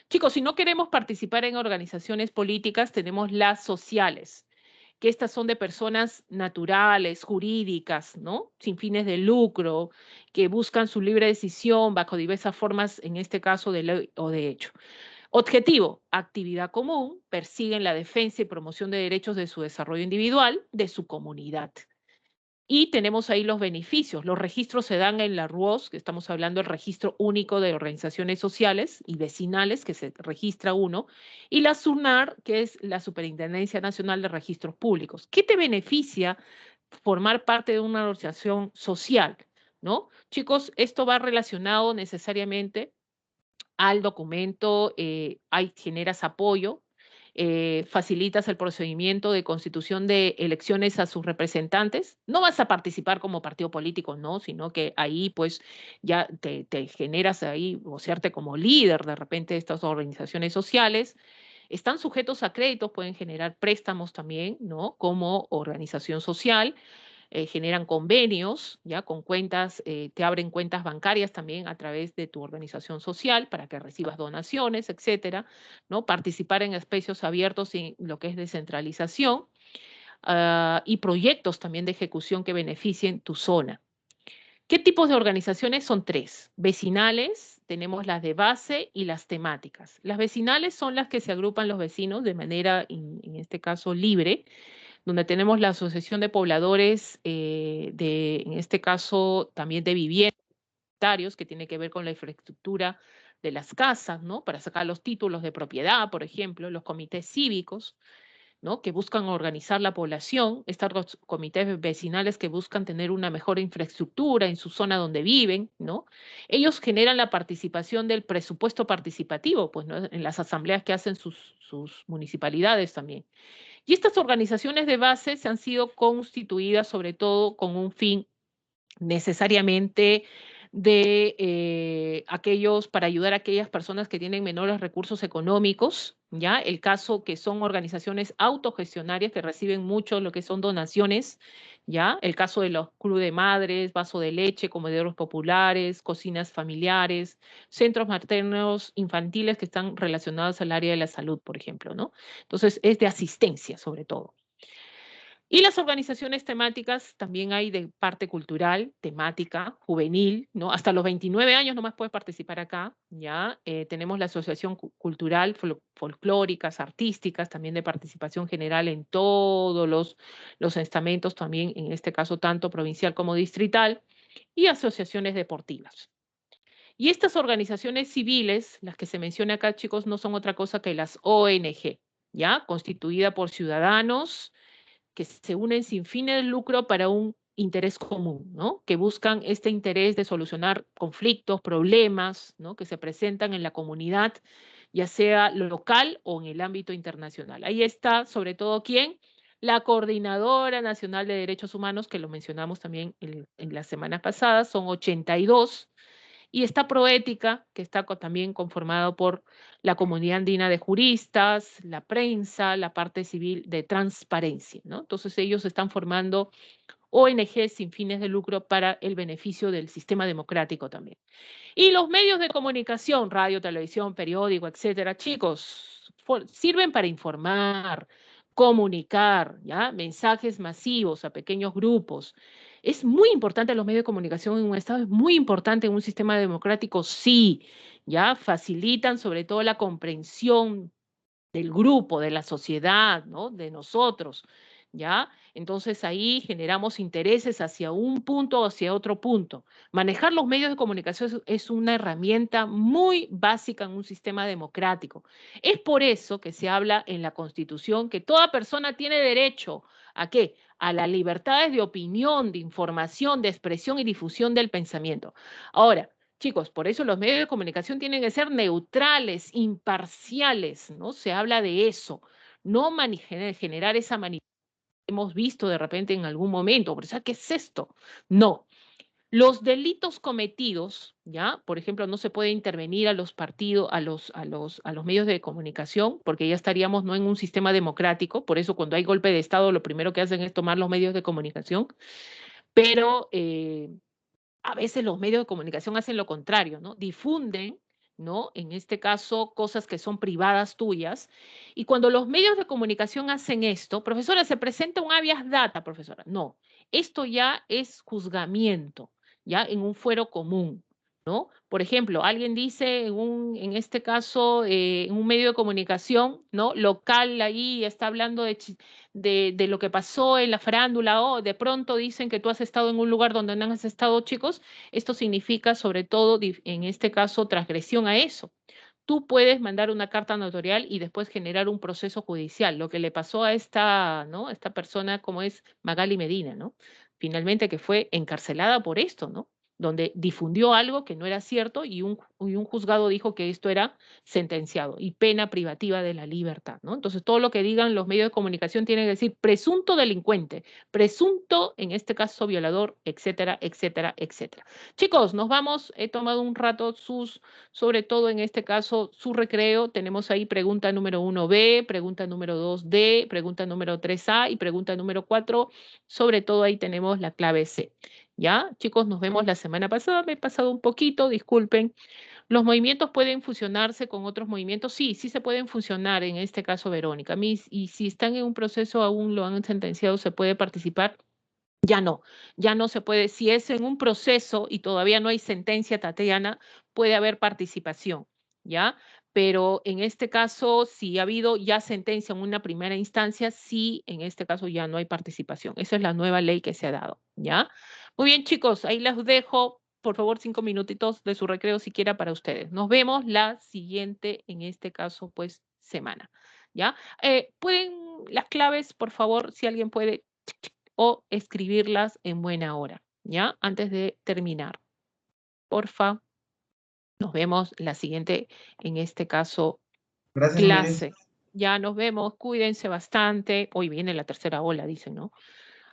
Chicos, si no queremos participar en organizaciones políticas, tenemos las sociales, que estas son de personas naturales, jurídicas, ¿no? Sin fines de lucro, que buscan su libre decisión bajo diversas formas, en este caso de ley o de hecho. Objetivo, actividad común, persiguen la defensa y promoción de derechos de su desarrollo individual, de su comunidad. Y tenemos ahí los beneficios. Los registros se dan en la RUOS, que estamos hablando del Registro Único de Organizaciones Sociales y Vecinales, que se registra uno, y la SUNAR, que es la Superintendencia Nacional de Registros Públicos. ¿Qué te beneficia formar parte de una organización social? ¿No? Chicos, esto va relacionado necesariamente al documento, generas apoyo, facilitas el procedimiento de constitución de elecciones a sus representantes. No vas a participar como partido político, no, sino que ahí pues ya te generas ahí, vocearte como líder de repente de estas organizaciones sociales. Están sujetos a créditos, pueden generar préstamos también, ¿no? Como organización social. Generan convenios, ya con cuentas, te abren cuentas bancarias también a través de tu organización social para que recibas donaciones, etcétera, ¿no? Participar en espacios abiertos en lo que es descentralización y proyectos también de ejecución que beneficien tu zona. ¿Qué tipos de organizaciones? Son tres. Vecinales, tenemos las de base y las temáticas. Las vecinales son las que se agrupan los vecinos de manera, en este caso, libre, donde tenemos la Asociación de Pobladores, en este caso también de viviendas, que tiene que ver con la infraestructura de las casas, ¿no? Para sacar los títulos de propiedad, por ejemplo, los comités cívicos. ¿no? Que buscan organizar la población, estos comités vecinales que buscan tener una mejor infraestructura en su zona donde viven, ¿no? Ellos generan la participación del presupuesto participativo, pues, ¿no? En las asambleas que hacen sus municipalidades también. Y estas organizaciones de base se han sido constituidas sobre todo con un fin necesariamente de aquellos, para ayudar a aquellas personas que tienen menores recursos económicos, ¿ya? El caso que son organizaciones autogestionarias que reciben mucho lo que son donaciones, ¿ya? El caso de los clubes de madres, vaso de leche, comederos populares, cocinas familiares, centros maternos infantiles que están relacionados al área de la salud, por ejemplo, ¿no? Entonces, es de asistencia sobre todo. Y las organizaciones temáticas también hay de parte cultural, temática, juvenil, ¿no? Hasta los 29 años nomás puedes participar acá, ¿ya? Tenemos la Asociación Cultural, Folclóricas, Artísticas, también de participación general en todos los estamentos, también en este caso tanto provincial como distrital, y asociaciones deportivas. Y estas organizaciones civiles, las que se menciona acá, chicos, no son otra cosa que las ONG, ¿ya? Constituida por ciudadanos que se unen sin fines de lucro para un interés común, ¿no? Que buscan este interés de solucionar conflictos, problemas, ¿no? Que se presentan en la comunidad, ya sea local o en el ámbito internacional. Ahí está, sobre todo, ¿quién? La Coordinadora Nacional de Derechos Humanos, que lo mencionamos también en las semanas pasadas, son 82, y está Proética, que está también conformado por la comunidad andina de juristas, la prensa, la parte civil de transparencia, ¿no? Entonces ellos están formando ONG sin fines de lucro para el beneficio del sistema democrático también. Y los medios de comunicación, radio, televisión, periódico, etcétera, chicos, sirven para informar, comunicar, ¿ya? Mensajes masivos a pequeños grupos. Es muy importante los medios de comunicación en un Estado, es muy importante en un sistema democrático, sí, ¿ya? Facilitan sobre todo la comprensión del grupo, de la sociedad, ¿no? De nosotros, ¿ya? Entonces ahí generamos intereses hacia un punto o hacia otro punto. Manejar los medios de comunicación es una herramienta muy básica en un sistema democrático. Es por eso que se habla en la Constitución que toda persona tiene derecho ¿a qué? A las libertades de opinión, de información, de expresión y difusión del pensamiento. Ahora, chicos, por eso los medios de comunicación tienen que ser neutrales, imparciales, ¿no? Se habla de eso, no generar esa manipulación que hemos visto de repente en algún momento, o sea, ¿qué es esto? No. Los delitos cometidos, ¿ya? Por ejemplo, no se puede intervenir a los partidos, a los medios de comunicación, porque ya estaríamos no en un sistema democrático, por eso cuando hay golpe de Estado lo primero que hacen es tomar los medios de comunicación, pero a veces los medios de comunicación hacen lo contrario, ¿no? Difunden, ¿no? En este caso, cosas que son privadas tuyas. Y cuando los medios de comunicación hacen esto, profesora, se presenta un habeas data, profesora. No, esto ya es juzgamiento, ya en un fuero común, ¿no? Por ejemplo, alguien dice en este caso, en un medio de comunicación, ¿no? Local ahí, está hablando de lo que pasó en la farándula, o de pronto dicen que tú has estado en un lugar donde no has estado, chicos, esto significa sobre todo, en este caso, transgresión a eso. Tú puedes mandar una carta notarial y después generar un proceso judicial, lo que le pasó a esta, ¿no? Esta persona como es Magali Medina, ¿no? Finalmente que fue encarcelada por esto, ¿no? Donde difundió algo que no era cierto y un juzgado dijo que esto era sentenciado y pena privativa de la libertad, ¿no? Entonces, todo lo que digan los medios de comunicación tiene que decir presunto delincuente, presunto, en este caso, violador, etcétera, etcétera, etcétera. Chicos, nos vamos, he tomado un rato sobre todo en este caso, su recreo. Tenemos ahí pregunta número 1B, pregunta número 2D, pregunta número 3A y pregunta número 4. Sobre todo ahí tenemos la clave C. ¿Ya? Chicos, nos vemos la semana pasada. Me he pasado un poquito, disculpen. ¿Los movimientos pueden fusionarse con otros movimientos? Sí, sí se pueden fusionar, en este caso, Verónica. Y si están en un proceso, aún lo han sentenciado, ¿se puede participar? Ya no se puede. Si es en un proceso y todavía no hay sentencia, Tatiana, puede haber participación, ¿ya? Pero en este caso, si ha habido ya sentencia en una primera instancia, sí, en este caso ya no hay participación. Esa es la nueva ley que se ha dado, ¿ya? Muy bien, chicos, ahí les dejo, por favor, 5 minutitos de su recreo siquiera para ustedes. Nos vemos la siguiente, en este caso, pues, semana. ¿ya? Pueden las claves, por favor, si alguien puede, o escribirlas en buena hora, ¿ya? Antes de terminar. Porfa. Nos vemos la siguiente, en este caso, Gracias, clase. Miss. Ya nos vemos, cuídense bastante. Hoy viene la tercera ola, dicen, ¿no?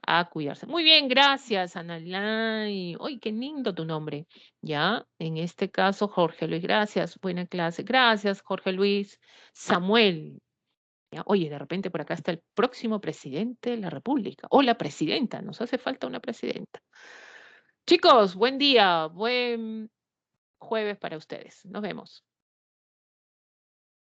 A cuidarse. Muy bien, gracias, Analay. ¡Ay, qué lindo tu nombre! Ya, en este caso, Jorge Luis, gracias. Buena clase. Gracias, Jorge Luis. Samuel. ¿Ya? Oye, de repente por acá está el próximo presidente de la República. O la presidenta, nos hace falta una presidenta. Chicos, buen día, buen jueves para ustedes. Nos vemos.